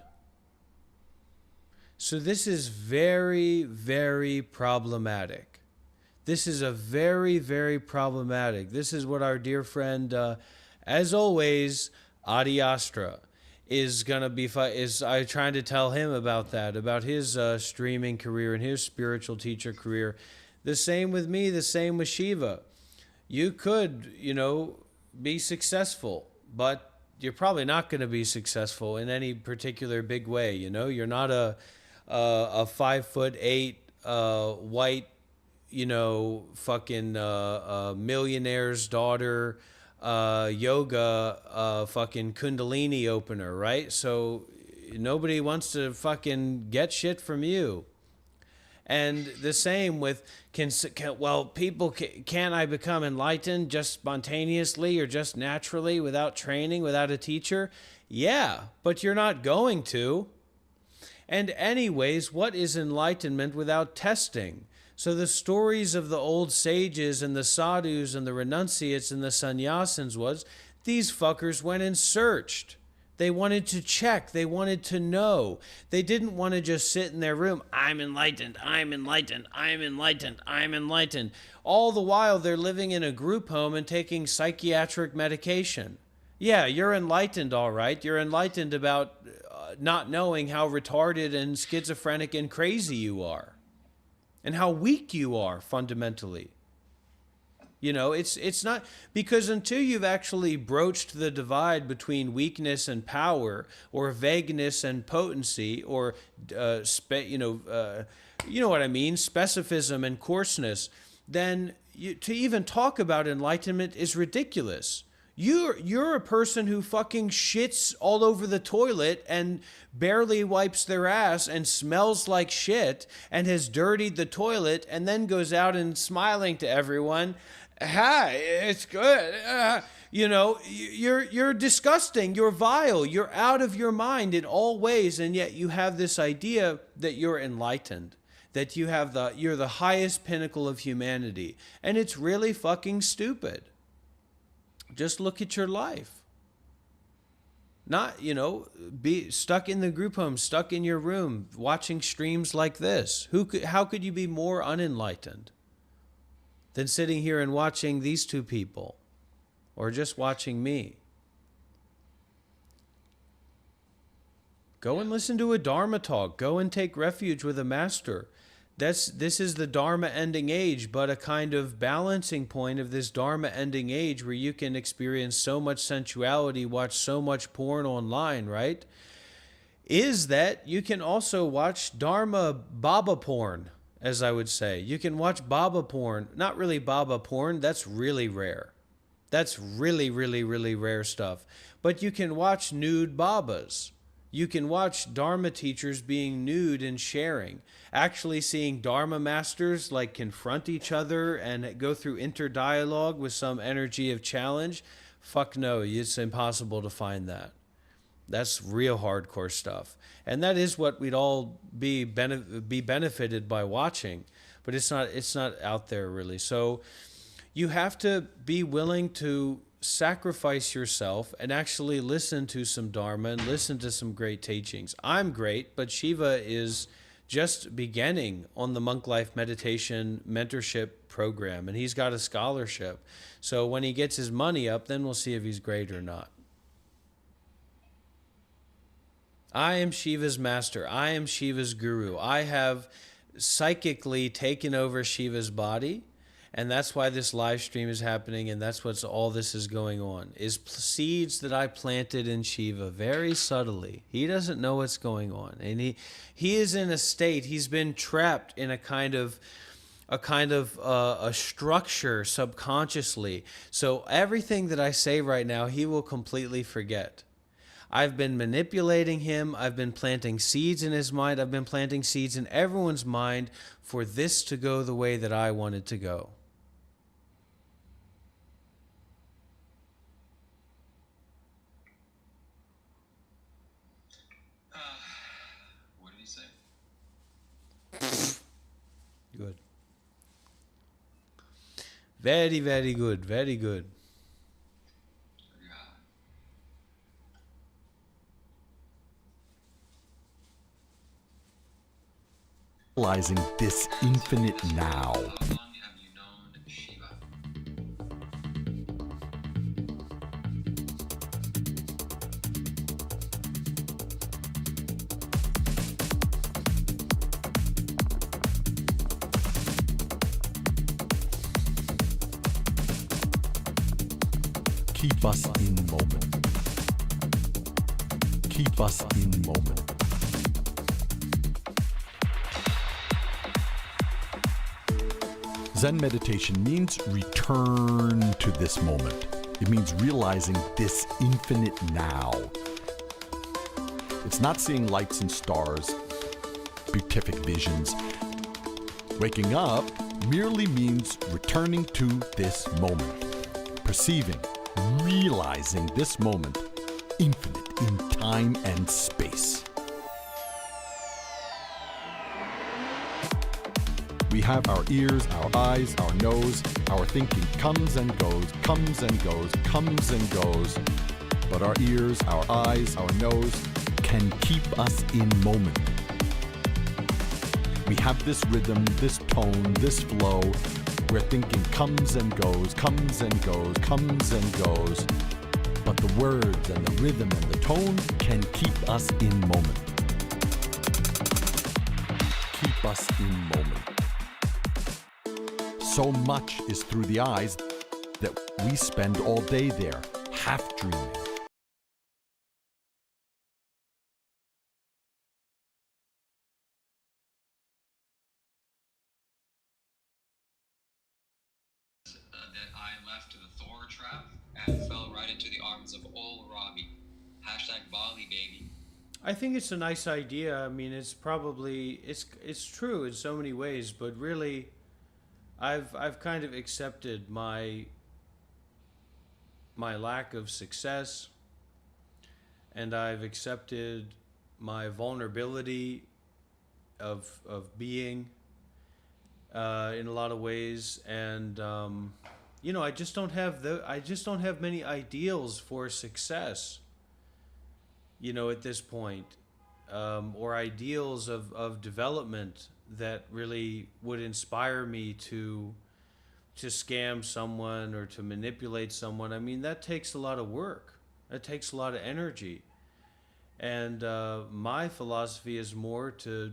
So this is very, very problematic. This is a very, very problematic. This is what our dear friend, as always, Adi Astra, is gonna be. I trying to tell him about that, about his streaming career and his spiritual teacher career. The same with me. The same with Shiva. you could, be successful, but you're probably not going to be successful in any particular big way. You're not a 5'8" white, fucking millionaire's daughter, yoga, fucking Kundalini opener, right? So nobody wants to fucking get shit from you. And the same with, can I become enlightened just spontaneously or just naturally without training, without a teacher? Yeah, but you're not going to. And anyways, what is enlightenment without testing? So the stories of the old sages and the sadhus and the renunciates and the sannyasins was, these fuckers went and searched. They wanted to check. They wanted to know. They didn't want to just sit in their room. I'm enlightened. I'm enlightened. I'm enlightened. I'm enlightened. All the while they're living in a group home and taking psychiatric medication. Yeah, you're enlightened, all right. You're enlightened about not knowing how retarded and schizophrenic and crazy you are. And how weak you are, fundamentally. It's not, because until you've actually broached the divide between weakness and power, or vagueness and potency, or you know what I mean, specificism and coarseness, then to even talk about enlightenment is ridiculous. You're a person who fucking shits all over the toilet and barely wipes their ass and smells like shit and has dirtied the toilet and then goes out and smiling to everyone. Hi, it's good. You're disgusting. You're vile. You're out of your mind in all ways, and yet you have this idea that you're enlightened, that you're the highest pinnacle of humanity, and it's really fucking stupid. Just look at your life. Not, be stuck in the group home, stuck in your room, watching streams like this. How could you be more unenlightened than sitting here and watching these two people, or just watching me? Go and listen to a Dharma talk. Go and take refuge with a master. This is the Dharma ending age, but a kind of balancing point of this Dharma ending age where you can experience so much sensuality, watch so much porn online, right? Is that you can also watch Dharma Baba porn, as I would say. You can watch Baba porn. Not really Baba porn. That's really rare. That's really, really, really rare stuff. But you can watch nude Babas. You can watch Dharma teachers being nude and sharing. Actually seeing Dharma masters like confront each other and go through interdialogue with some energy of challenge. Fuck no, it's impossible to find that. That's real hardcore stuff. And that is what we'd all be benefited by watching. But it's not out there really. So you have to be willing to sacrifice yourself and actually listen to some Dharma and listen to some great teachings. I'm great, but Shiva is just beginning on the Monk Life Meditation Mentorship Program, and he's got a scholarship. So when he gets his money up, then we'll see if he's great or not. I am Shiva's master. I am Shiva's guru. I have psychically taken over Shiva's body. And that's why this live stream is happening, and that's what's all this is going on, is seeds that I planted in Shiva very subtly. He doesn't know what's going on. And he is in a state, he's been trapped in a kind of a structure subconsciously. So everything that I say right now, he will completely forget. I've been manipulating him. I've been planting seeds in his mind. I've been planting seeds in everyone's mind for this to go the way that I want it to go. What did he say? Good. Very, very good. Very good. Realizing this infinite now. keep us in moment. Keep us in moment. Zen meditation means return to this moment. It means realizing this infinite now. It's not seeing lights and stars, beatific visions. Waking up merely means returning to this moment, perceiving, realizing this moment, infinite in time and space. We have our ears, our eyes, our nose, our thinking comes and goes, comes and goes, comes and goes. But our ears, our eyes, our nose can keep us in moment. We have this rhythm, this tone, this flow, where thinking comes and goes, comes and goes, comes and goes. But the words and the rhythm and the tone can keep us in moment. Keep us in moment. So much is through the eyes that we spend all day there, half dreaming. That I left the Thor trap and fell right into the arms of old Robbie. Hashtag Bali baby. I think it's a nice idea. I mean, it's probably it's true in so many ways, but really, I've kind of accepted my lack of success, and I've accepted my vulnerability of being in a lot of ways, and you know, I just don't have many ideals for success, you know, at this point, or ideals of development that really would inspire me to scam someone or to manipulate someone. I mean, that takes a lot of work. That takes a lot of energy. And my philosophy is more to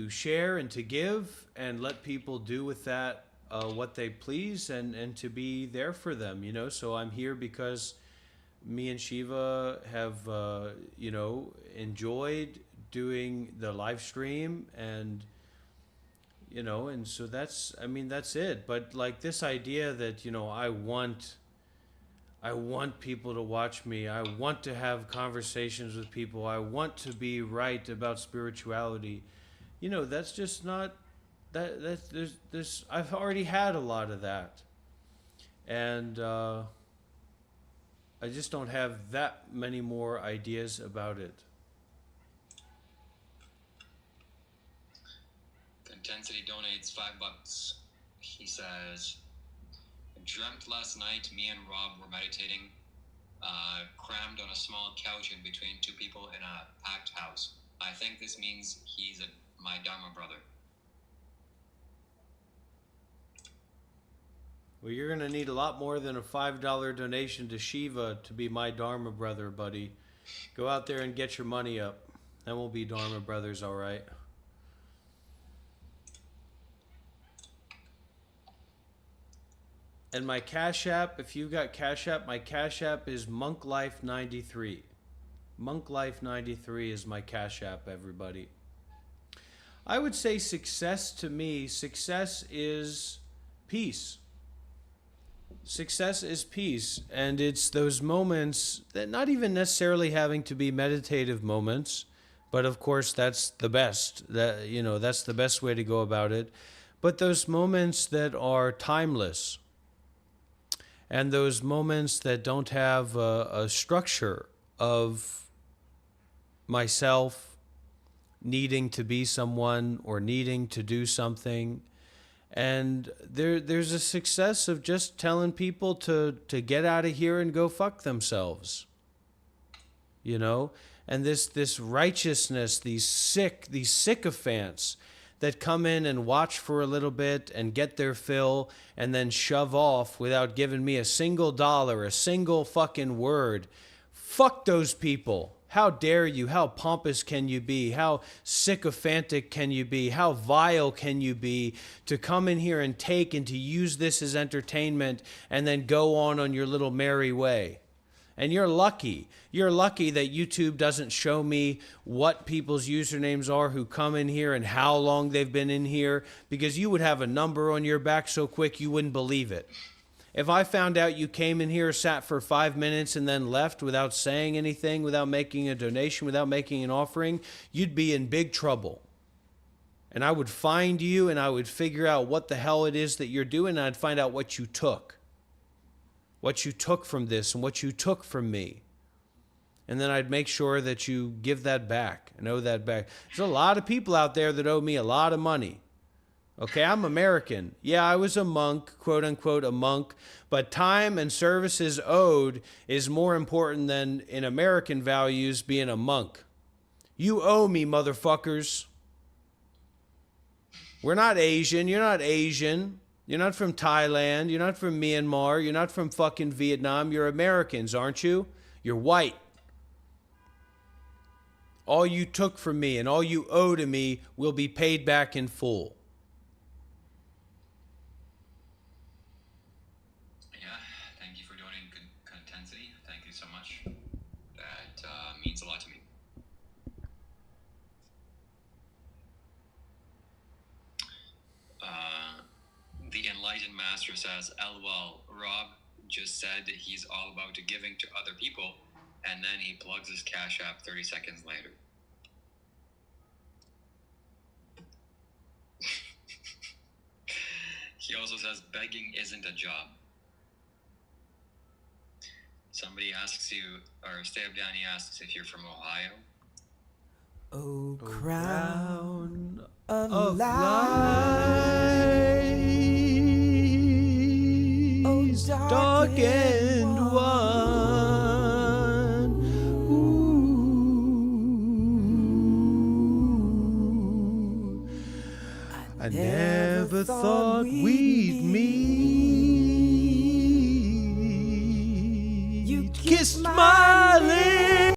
share and to give and let people do with that what they please, and to be there for them, you know. So I'm here because me and Shiva have you know, enjoyed doing the live stream, and you know, and so that's it. But like this idea that, you know, I want people to watch me, I want to have conversations with people, I want to be right about spirituality, you know, that's just not there's I've already had a lot of that, and I just don't have that many more ideas about it. Intensity donates $5. He says, I dreamt last night me and Rob were meditating, crammed on a small couch in between two people in a packed house. I think this means he's my Dharma brother. Well, you're going to need a lot more than a $5 donation to Shiva to be my Dharma brother, buddy. Go out there and get your money up. Then we'll be Dharma brothers, all right? And my Cash App, if you got Cash App, my Cash App is MonkLife93. MonkLife93 is my Cash App, everybody. I would say success to me, success is peace. Success is peace, and it's those moments that not even necessarily having to be meditative moments, but of course that's the best. That, you know, that's the best way to go about it. But those moments that are timeless, and those moments that don't have a structure of myself needing to be someone or needing to do something. And there's a success of just telling people to get out of here and go fuck themselves, you know. And this righteousness, these sycophants that come in and watch for a little bit and get their fill and then shove off without giving me a single dollar, a single fucking word. Fuck those people. How dare you? How pompous can you be? How sycophantic can you be? How vile can you be to come in here and take and to use this as entertainment and then go on your little merry way? And you're lucky. You're lucky that YouTube doesn't show me what people's usernames are who come in here and how long they've been in here, because you would have a number on your back so quick you wouldn't believe it. If I found out you came in here, sat for 5 minutes, and then left without saying anything, without making a donation, without making an offering, you'd be in big trouble. And I would find you, and I would figure out what the hell it is that you're doing, and I'd find out what you took. What you took from this and what you took from me. And then I'd make sure that you give that back and owe that back. There's a lot of people out there that owe me a lot of money. Okay, I'm American. Yeah, I was a monk, quote unquote, a monk, but time and services owed is more important than in American values being a monk. You owe me, motherfuckers. We're not Asian. You're not Asian. You're not from Thailand. You're not from Myanmar. You're not from fucking Vietnam. You're Americans, aren't you? You're white. All you took from me and all you owe to me will be paid back in full. Means a lot to me. The enlightened master says, LOL, Rob just said he's all about giving to other people, and then he plugs his Cash App 30 seconds later. He also says begging isn't a job. Somebody asks you, or Steve Danny asks if you're from Ohio. Oh, crown of light, oh, darkened one. Ooh. I never thought we'd meet. You kissed my lips.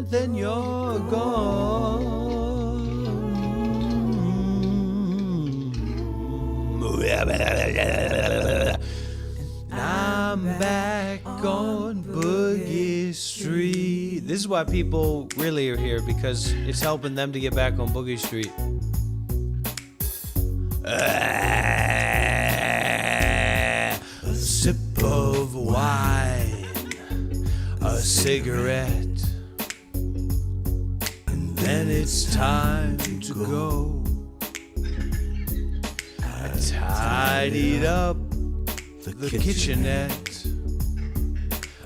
Then you're gone. I'm back on Boogie Street. This is why people really are here, because it's helping them to get back on Boogie Street. A sip of wine, a cigarette, and it's time to go. I tidied up the kitchenette.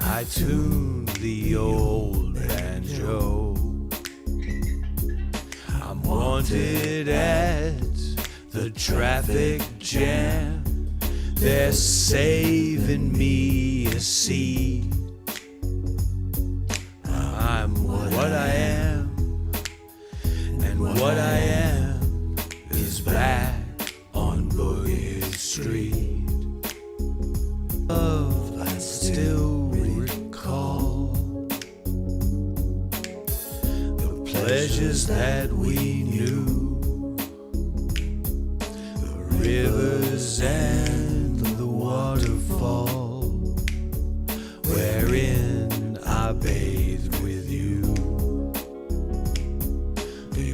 I tuned the old banjo. I'm wanted at the traffic jam. They're saving me a seat. I'm what I am. What I am is back on Boogie Street. Love, I still recall the pleasures that we knew, the rivers and the waterfall, wherein I bathed with you.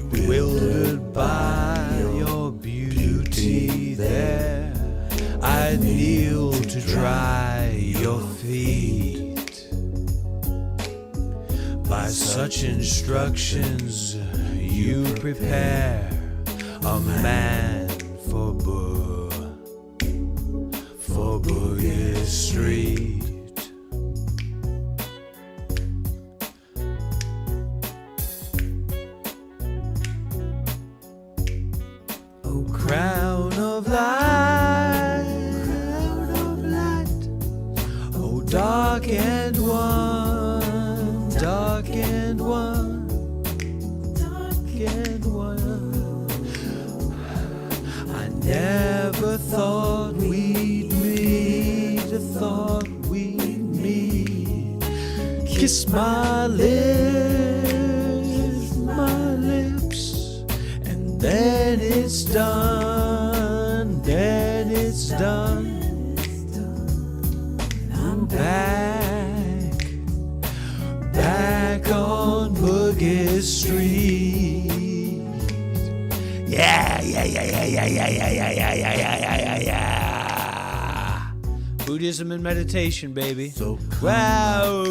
Bewildered by your beauty there, I kneel to dry your feet. By such instructions you prepare a man for Boogie Street. Crown of light, oh dark and one, dark and one, dark and one. I never thought we'd meet, I thought we'd Kiss my lips, my lips, and then it's done, then it's done. I'm back, back on Boogie Street. Yeah. Buddhism and meditation, baby. So wow.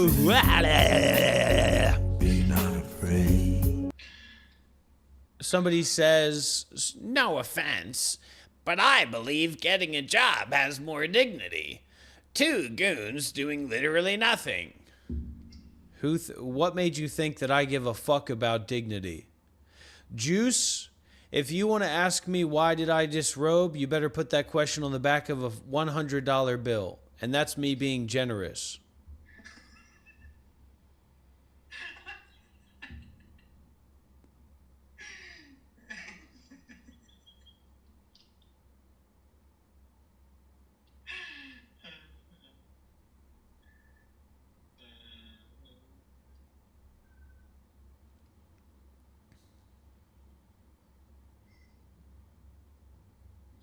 Be not afraid. Somebody says, no offense, but I believe getting a job has more dignity. Two goons doing literally nothing. What made you think that I give a fuck about dignity? Juice, if you want to ask me why did I disrobe, you better put that question on the back of a $100 bill. And that's me being generous.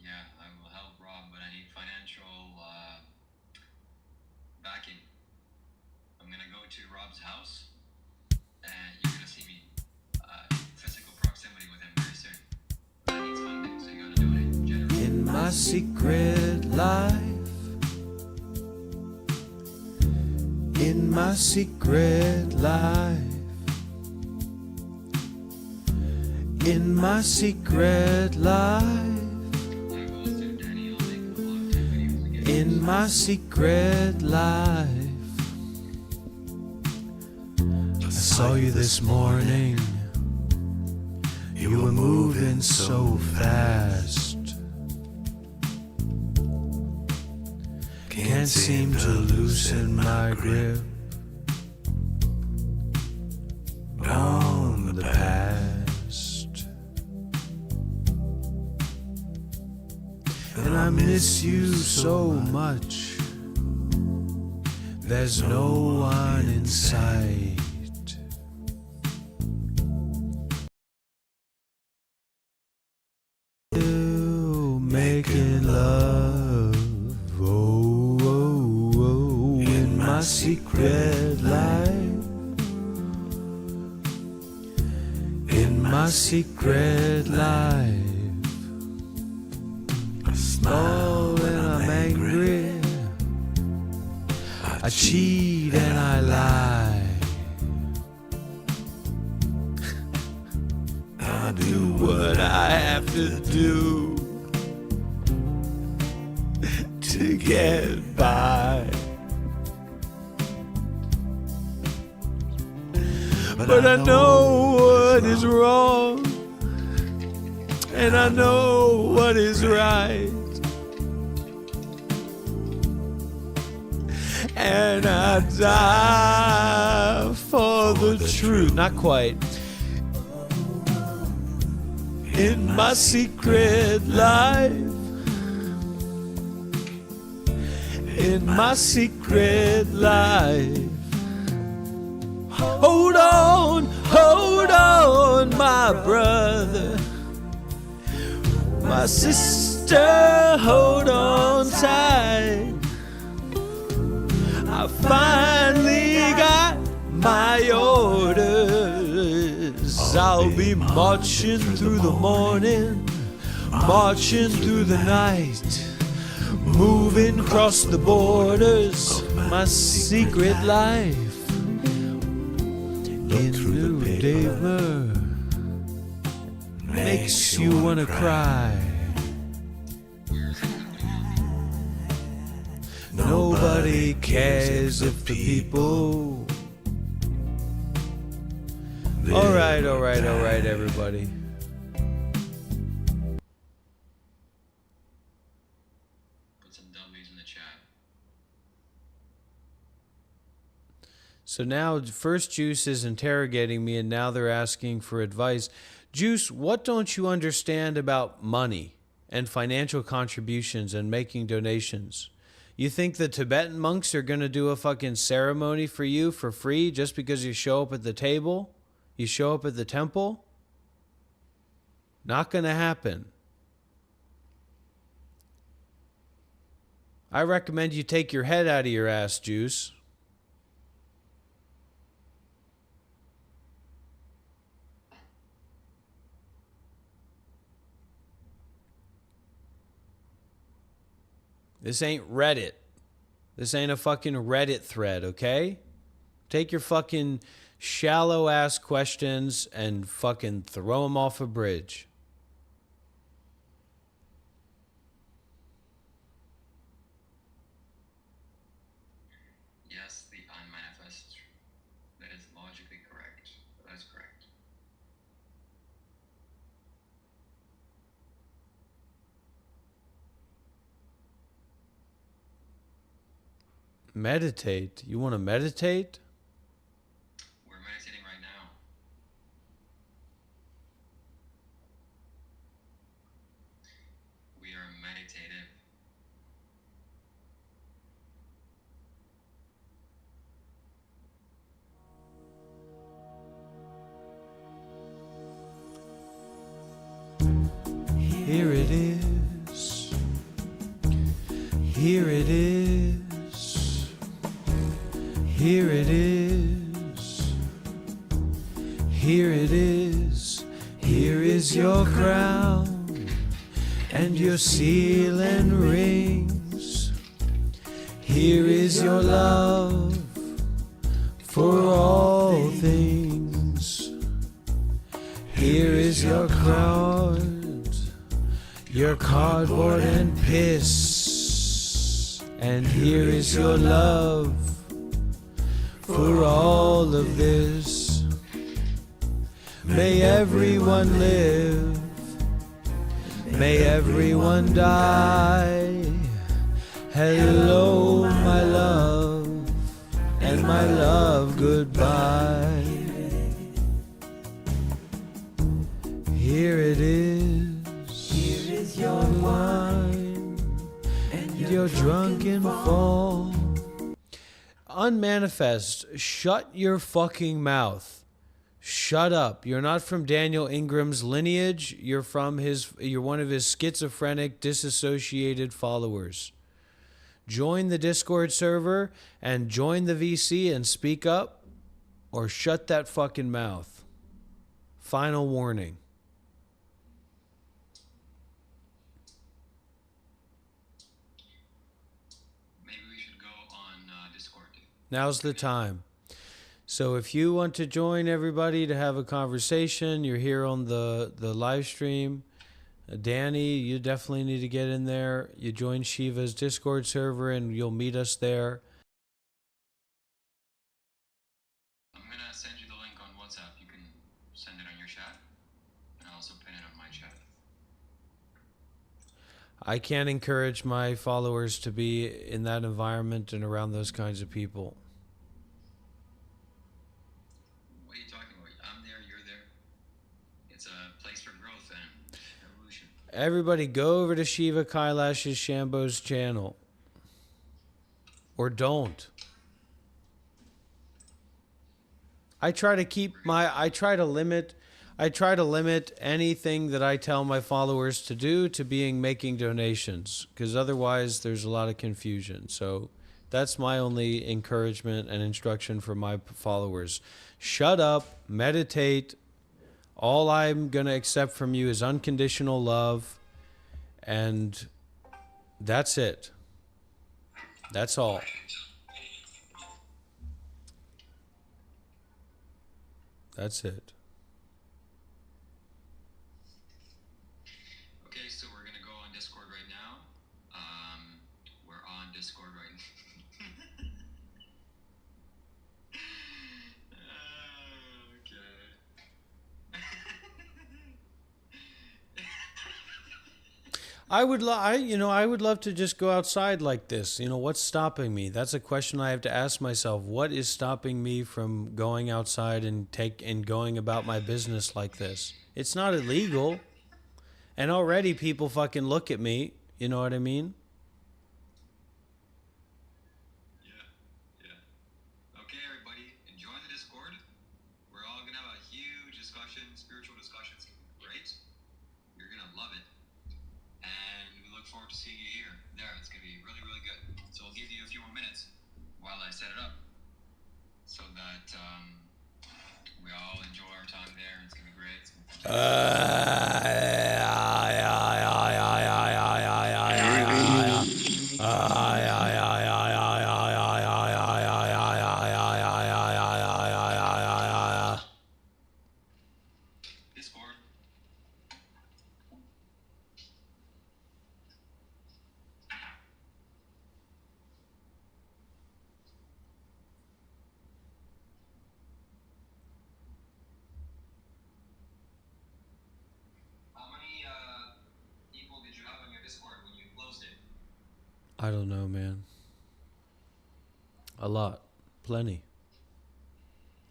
Yeah, I will help Rob, but I need financial backing. I'm gonna go to Rob's house, and you're gonna see me physical proximity with him very soon. That needs funding, so you gotta donate generously. In my secret life, in my secret life, in my secret life, in my secret life. I saw you this morning. You were moving so fast. Can't seem to loosen my grip on the past. And I miss you so much. There's no one in sight. Making love, oh, oh, oh, in my secret life, in my secret life. I smile when I'm angry, I cheat and I lie. I do what I have to do to get by. But I know what is wrong, and I know what is right, and I die for the truth. Not quite. In my secret life, in my secret life. Hold on, my brother, my sister, hold on tight. I finally got my orders. I'll be marching through the morning, marching through the night, moving across the borders of my secret life. In New Denver makes you wanna cry. Nobody cares if the people. All right, everybody. So now first Juice is interrogating me, and now they're asking for advice. Juice, what don't you understand about money and financial contributions and making donations? You think the Tibetan monks are going to do a fucking ceremony for you for free just because you show up at the table? You show up at the temple? Not going to happen. I recommend you take your head out of your ass juice. This ain't Reddit. This ain't a fucking Reddit thread, okay? Take your fucking shallow ass questions and fucking throw them off a bridge. Yes, the unmanifest. That is logically correct. That is correct. Meditate? You want to meditate? We're meditating right now. We are meditative. Here it is. Here it is. Here it is. Here it is. Here is your crown and your seal and rings. Here is your love for all things. Here is your card, your cardboard and piss. And here is your love for all of this. May everyone live, may everyone die. Hello, my love, and my love, goodbye. Here it is, here is your wine, and your drunken fall. Unmanifest, shut your fucking mouth. Shut up. You're not from Daniel Ingram's lineage. You're one of his schizophrenic, disassociated followers. Join the Discord server and join the VC and speak up, or shut that fucking mouth. Final warning. Maybe we should go on Discord. Now's the time. So if you want to join everybody to have a conversation, you're here on the live stream. Danny, you definitely need to get in there. You join Shiva's Discord server and you'll meet us there. I'm gonna send you the link on WhatsApp. You can send it on your chat, and I'll also pin it on my chat. I can't encourage my followers to be in that environment and around those kinds of people. What are you talking about? I'm there, you're there. It's a place for growth and evolution. Everybody go over to Shiva Kailash's Shambho's channel. Or don't. I try to limit anything that I tell my followers to do to making donations, because otherwise there's a lot of confusion. So that's my only encouragement and instruction for my followers. Shut up, meditate. All I'm going to accept from you is unconditional love, and that's it. That's all. That's it. Okay, so we're gonna go on Discord right now. We're on Discord right now. I would love to just go outside like this. What's stopping me? That's a question I have to ask myself. What is stopping me from going outside and going about my business like this? It's not illegal. And already people fucking look at me. You know what I mean? discussion. Spiritual discussions can be great. You're gonna love it. And we look forward to seeing you here. There, it's gonna be really, really good. So I'll give you a few more minutes while I set it up, so that we all enjoy our time there. It's gonna be great. It's Discord. How many people did you have on your Discord when you closed it? I don't know, man. A lot. Plenty.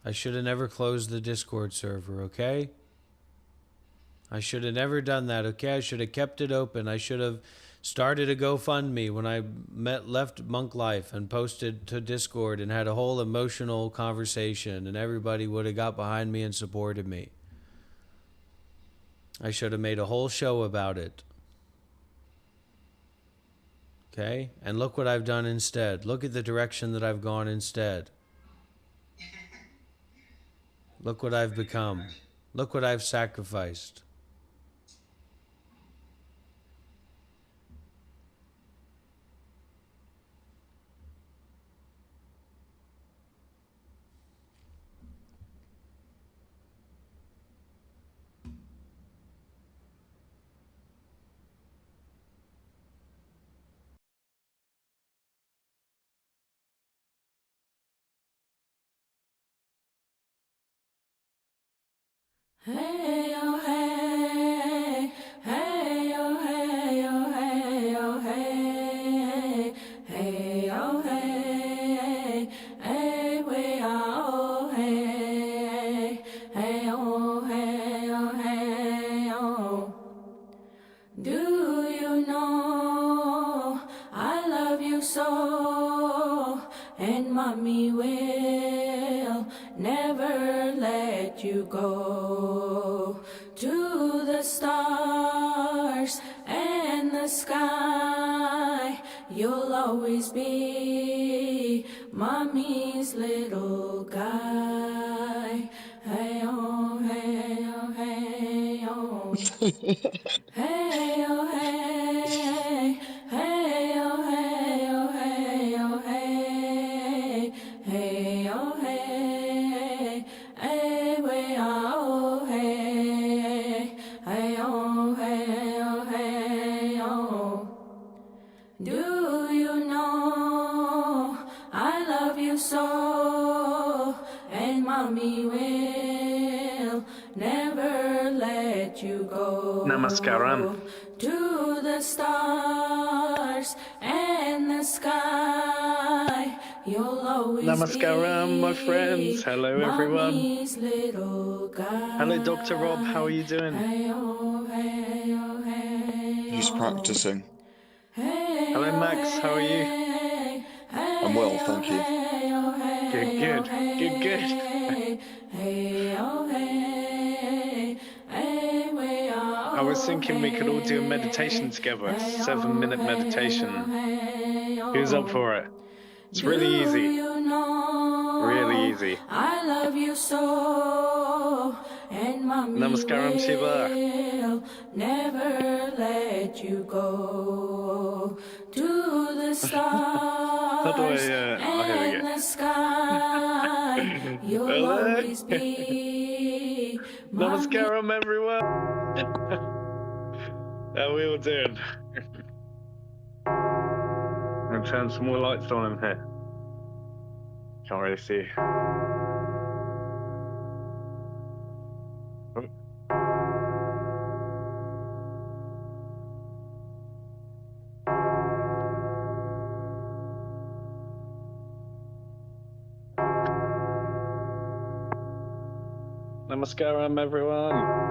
I should have never closed the Discord server, okay? I should have never done that, okay? I should have kept it open. I should have started a GoFundMe when I left Monk Life and posted to Discord and had a whole emotional conversation, and everybody would have got behind me and supported me. I should have made a whole show about it. Okay? And look what I've done instead. Look at the direction that I've gone instead. Look what I've become. Look what I've sacrificed. Hey, oh, hey, hey, oh, hey, oh, hey, oh, hey, hey, oh, hey, hey, we are, oh, hey, hey, oh, hey, oh, hey, oh. Do you know I love you so, and mommy will never let you go to the stars and the sky. You'll always be mommy's little guy. Hey, oh, hey, oh, hey, oh. Hey, oh, hey, hey, oh, hey, oh, hey, oh, hey, hey, oh, hey, hey, we are, oh, hey, hey, oh, hey, oh, hey, oh. Do you know I love you so, and mommy will never let you go. Namaskaram. To the stars and the sky, you'll always Namaskaram, my friends. Hello, everyone. mommy's little guy. Hello, Dr. Rob. How are you doing? He's practicing. Hello, Max. How are you? I'm well, thank you. Good, good. Good, good. I was thinking we could all do a meditation together, a 7-minute meditation. Who's up for it? It's really easy. Really easy. I love you so, and mommy Namaskaram, Shiva. will never let you go to the stars and the sky. You'll always be Namaskaram, everyone. How are we all doing? I'm going to turn some more lights on in here. Can't really see. Namaskaram, everyone.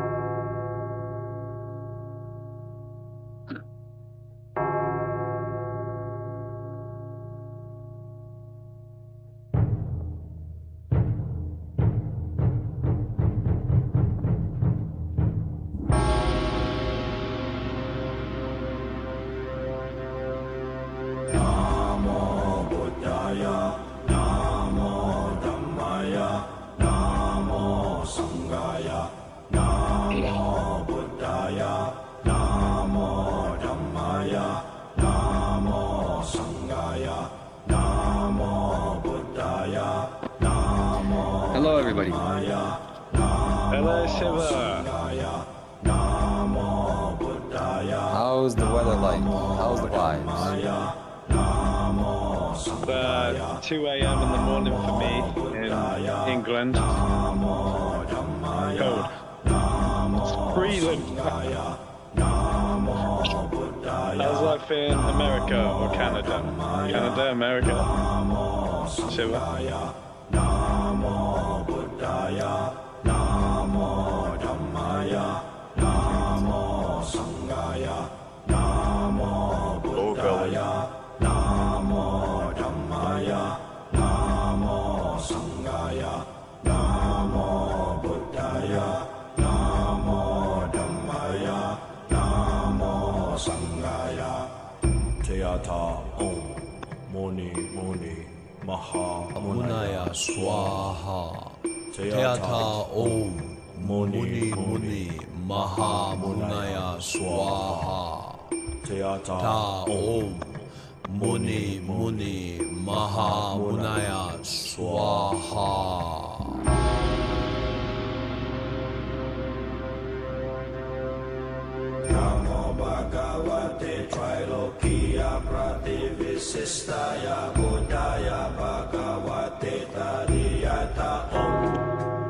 Hello, everybody. Hello, Shiva. How's the weather like? How's the vibes? It's 2 a.m. in the morning for me in England. Cold. It's freezing. How's life in America or Canada? Canada, America? Shiva? Oh, golly. Teata Om Muni Muni Maha Munaya Swaha Teata Om Muni Muni Maha Munaya Swaha Teata Om Muni Muni Maha Munaya Swaha. Bhagavate Trilokiya Prativisistaya Buddhaya Bhagavate Tadiyata Om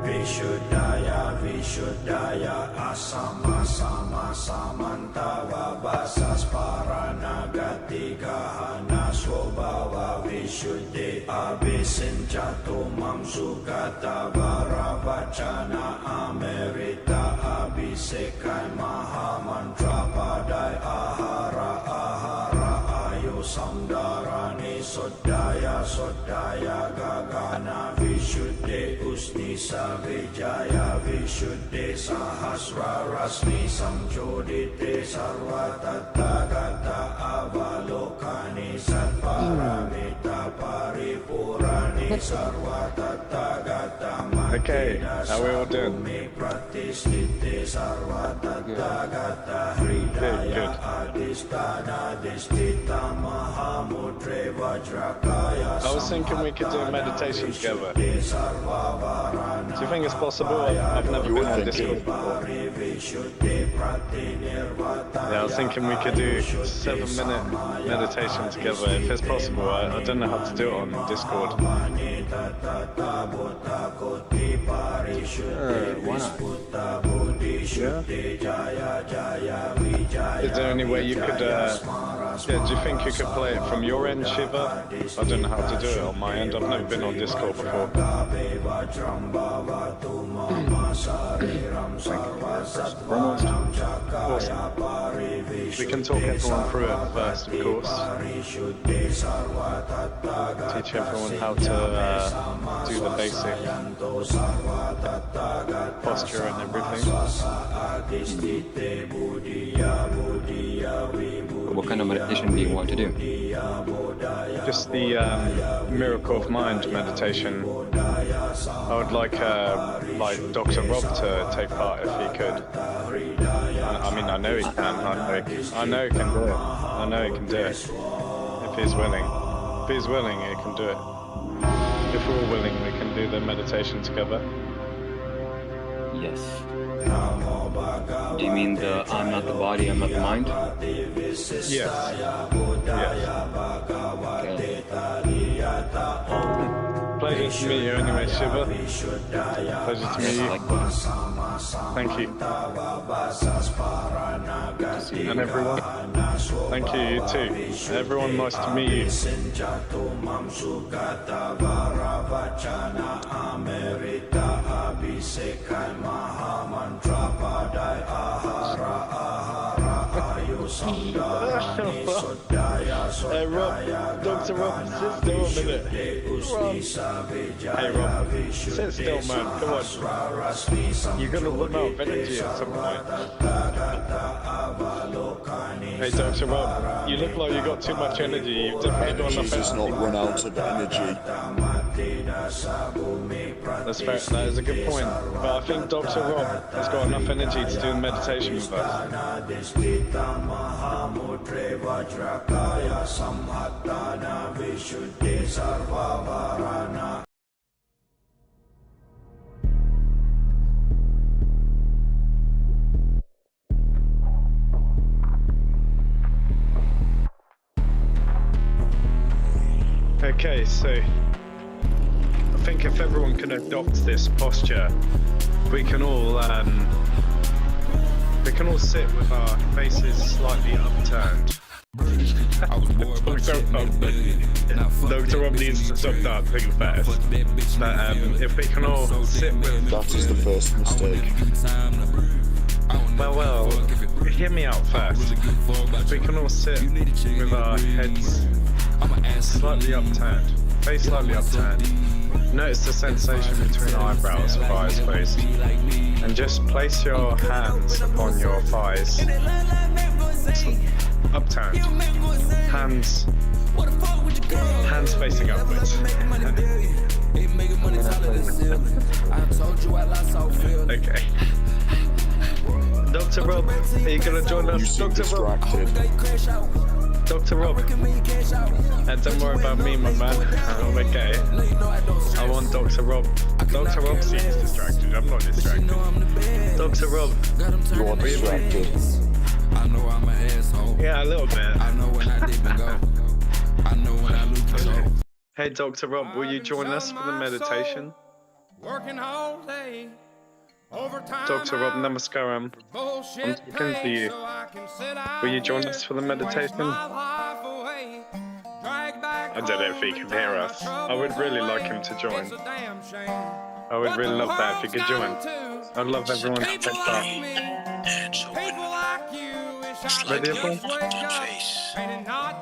Vishuddhaya Vishuddhaya Asama Sama Samantava Basas Paranagati Gahana Swabhava Vishuddhi Abhisinchatu Mam Sugata Varavachana Amerita Abhisekai Mahamantra Padai Ahara Ahara Ayu Samdarani Sodaya Sodaya Gagana Vishuddhi Usnisa Vijaya Vishuddhi Sahasra Rasmi Samjodite Sarva Tathagata Avalokani Satparamita Paripurani Sarva Tathagata Okay, how we all doing? I was thinking we could do a meditation together. Do you think it's possible? I've never been on Discord before. Yeah, I was thinking we could do 7-minute meditation together. If it's possible, I don't know how to do it on Discord. Sure, why not? Yeah. Is there any way you could, do you think you could play it from your end, Shiva? I don't know how to do it on my end. I've never been on Discord before. Awesome. We can talk everyone through it first, of course. Teach everyone how to do the basic posture and everything. What kind of meditation do you want to do? Just the Miracle of Mind meditation. I would like Dr. Rob to take part if he could. I mean, I know he can. I know he can do it. I know he can do it. If he's willing. If he's willing, he can do it. If we're all willing, we can do the meditation together. Yes. Do you mean the I'm not the body, I'm not the mind? Yes. Yes. Okay. Pleasure to meet you anyway, Shiva. Pleasure to meet you. Thank you. And everyone. Thank you, you too. Everyone, nice to meet you. Hey Rob, Dr. Rob, sit still a minute. Rob. Hey Rob, sit still man, come on. You're gonna run out of energy at some point. Hey Dr. Rob, you look like you got too much energy. You've definitely got enough energy. Does not run out of energy. That's fair, that is a good point. But I think Dr. Rob has got enough energy to do meditation with us. Okay, so I think if everyone can adopt this posture, we can all sit with our faces slightly upturned. Dr. Rob needs to stop dancing fast. But if we can all sit with... That is the first mistake. Well, hear me out first. If we can all sit with our heads slightly upturned, face slightly upturned. Notice the sensation between eyebrows with eyes closed. And just place your hands upon your thighs. Upturned. Hands facing upwards. Okay. Dr. Rob, are you gonna join us? Dr. Rob. Dr. Rob. Don't worry about me, my man. I'm okay. I want Dr. Rob. Dr. Rob seems distracted. I'm not distracted. Dr. Rob. You are distracted. I know I'm an asshole. Yeah, a little bit. I know when I didn't go. I know when I lose control. Hey, Dr. Rob, will you join us for the meditation? Working all day. Dr. Rob Namaskaram, I'm talking to you. Will you join us for the meditation? I don't know if he can hear us. I would really like him to join. I would really love that if he could join. I'd love everyone to take part. Ready, everyone?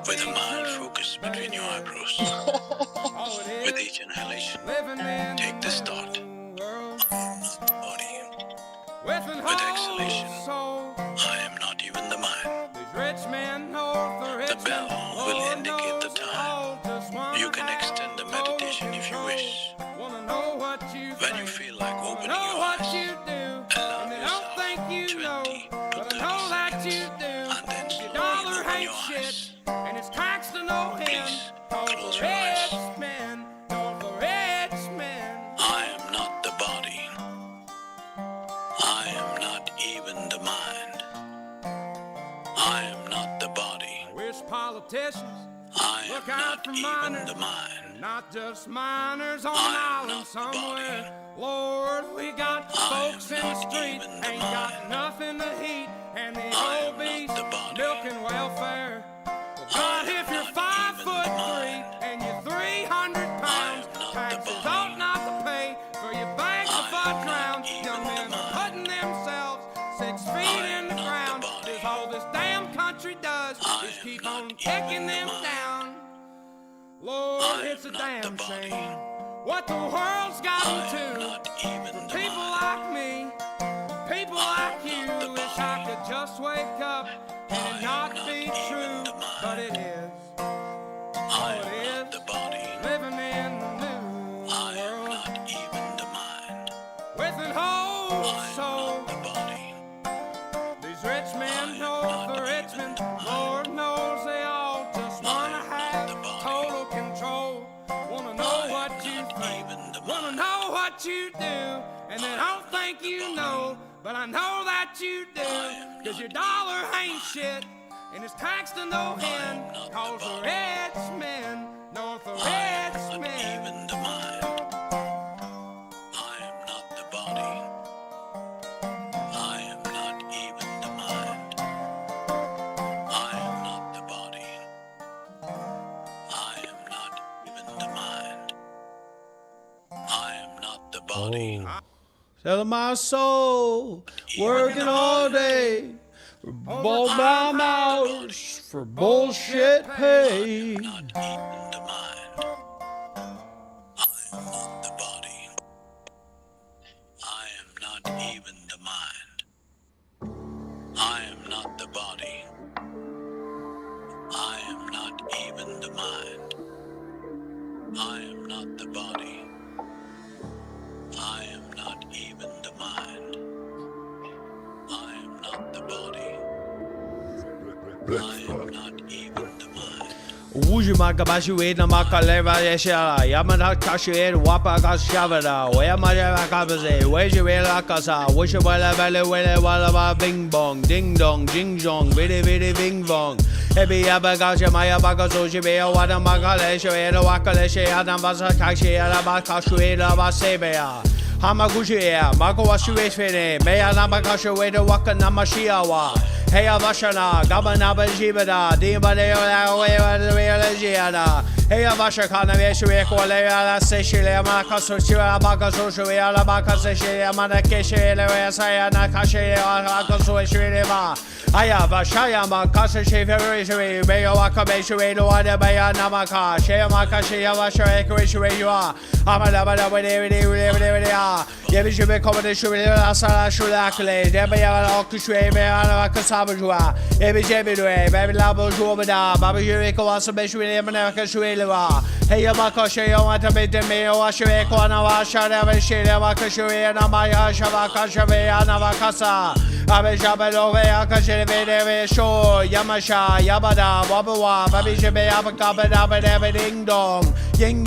With a mild focus between your eyebrows. With each inhalation, take this thought. With exhalation, I am not even the mind. The bell will indicate the time. You can extend the meditation if you wish. When you feel like opening your eyes, allow yourself 20 to 30 seconds, and then slowly open your eyes. Please close your eyes. I am not the body. I am not even the mind. I am not the body. I wish politicians look out for minors, the mind. Not just minors on an island somewhere. Lord, we got folks in the street, ain't got nothing to eat, and the old beast milking welfare. Well, God, if you're 5'3" and you're 300 pounds, taxes ought not to pay for your bags of fudge rounds. Young men are putting themselves 6 feet in the ground. Is all this damn country does is keep on kicking them down. Lord, it's a damn shame what the world's gotten to. People like me, people like you, wish I could just wake up and it not be true, but it is. Oh, it is. Living in the new world. With an whole soul. These rich men know the rich men. Lord knows they all just wanna have total control. Wanna know what you think, wanna know what you do, and they don't think you know, but I know that you do. Cause your dollar ain't shit, and it's taxed to no end. Cause the rich men know the rich men. Selling my soul, working all day for ball-bound hours for bullshit pay. Wujimaka Bashuid Namaka Leva Yesha, Yamada Kashuid, Wapaka Shavada, Wayamaya Kabaze, Wejawela Kasa, Wishabala Valley, Walla Bing Bong, Ding Dong, Jing Jong, Vidi Vidi Bing Bong, Hebi Abagaja Maya Bagazoji, Wadamaka Lesha, Waka Lesha, Adamasa Kashi, Alabakashuida Basebea. Hamaguchi, Mako Washuefene, Mayanabakasha, Weda Waka Namashiawa, Heya Vashana, Gabanaba Jibada, Dimbadea, Legiana, Heya Vashakana, Veshueko, Lea, Seshila, Makasoshia, Bakasoshia, Bakaseshi, Manakeshi, Sayana, Kashi, Akasoshima, Aya Vashaya, Makasashi, Mayo Wakabeshi, Wada Baya Namaka, Shea Makashi, Vasha, Equation, you are, Amadabada, whatever they are. Yebi be combination with Asala Shulakle, Debaya Okushwe, Kasabajua, Ebi Jebidwe, Baby Labo Jubada, Babi Jericho was a best with America Shuela. Hey Yamako Shea, want to make the mayo, Washeko, Navasha, Shea, Makashue, Namaya, Shabaka Shave, Navakasa, Abijabelove, Akasheve, Show, Yamasha, Yabada, Wabawa, Babi Jebe, Abakabada, Ding Dong, Ying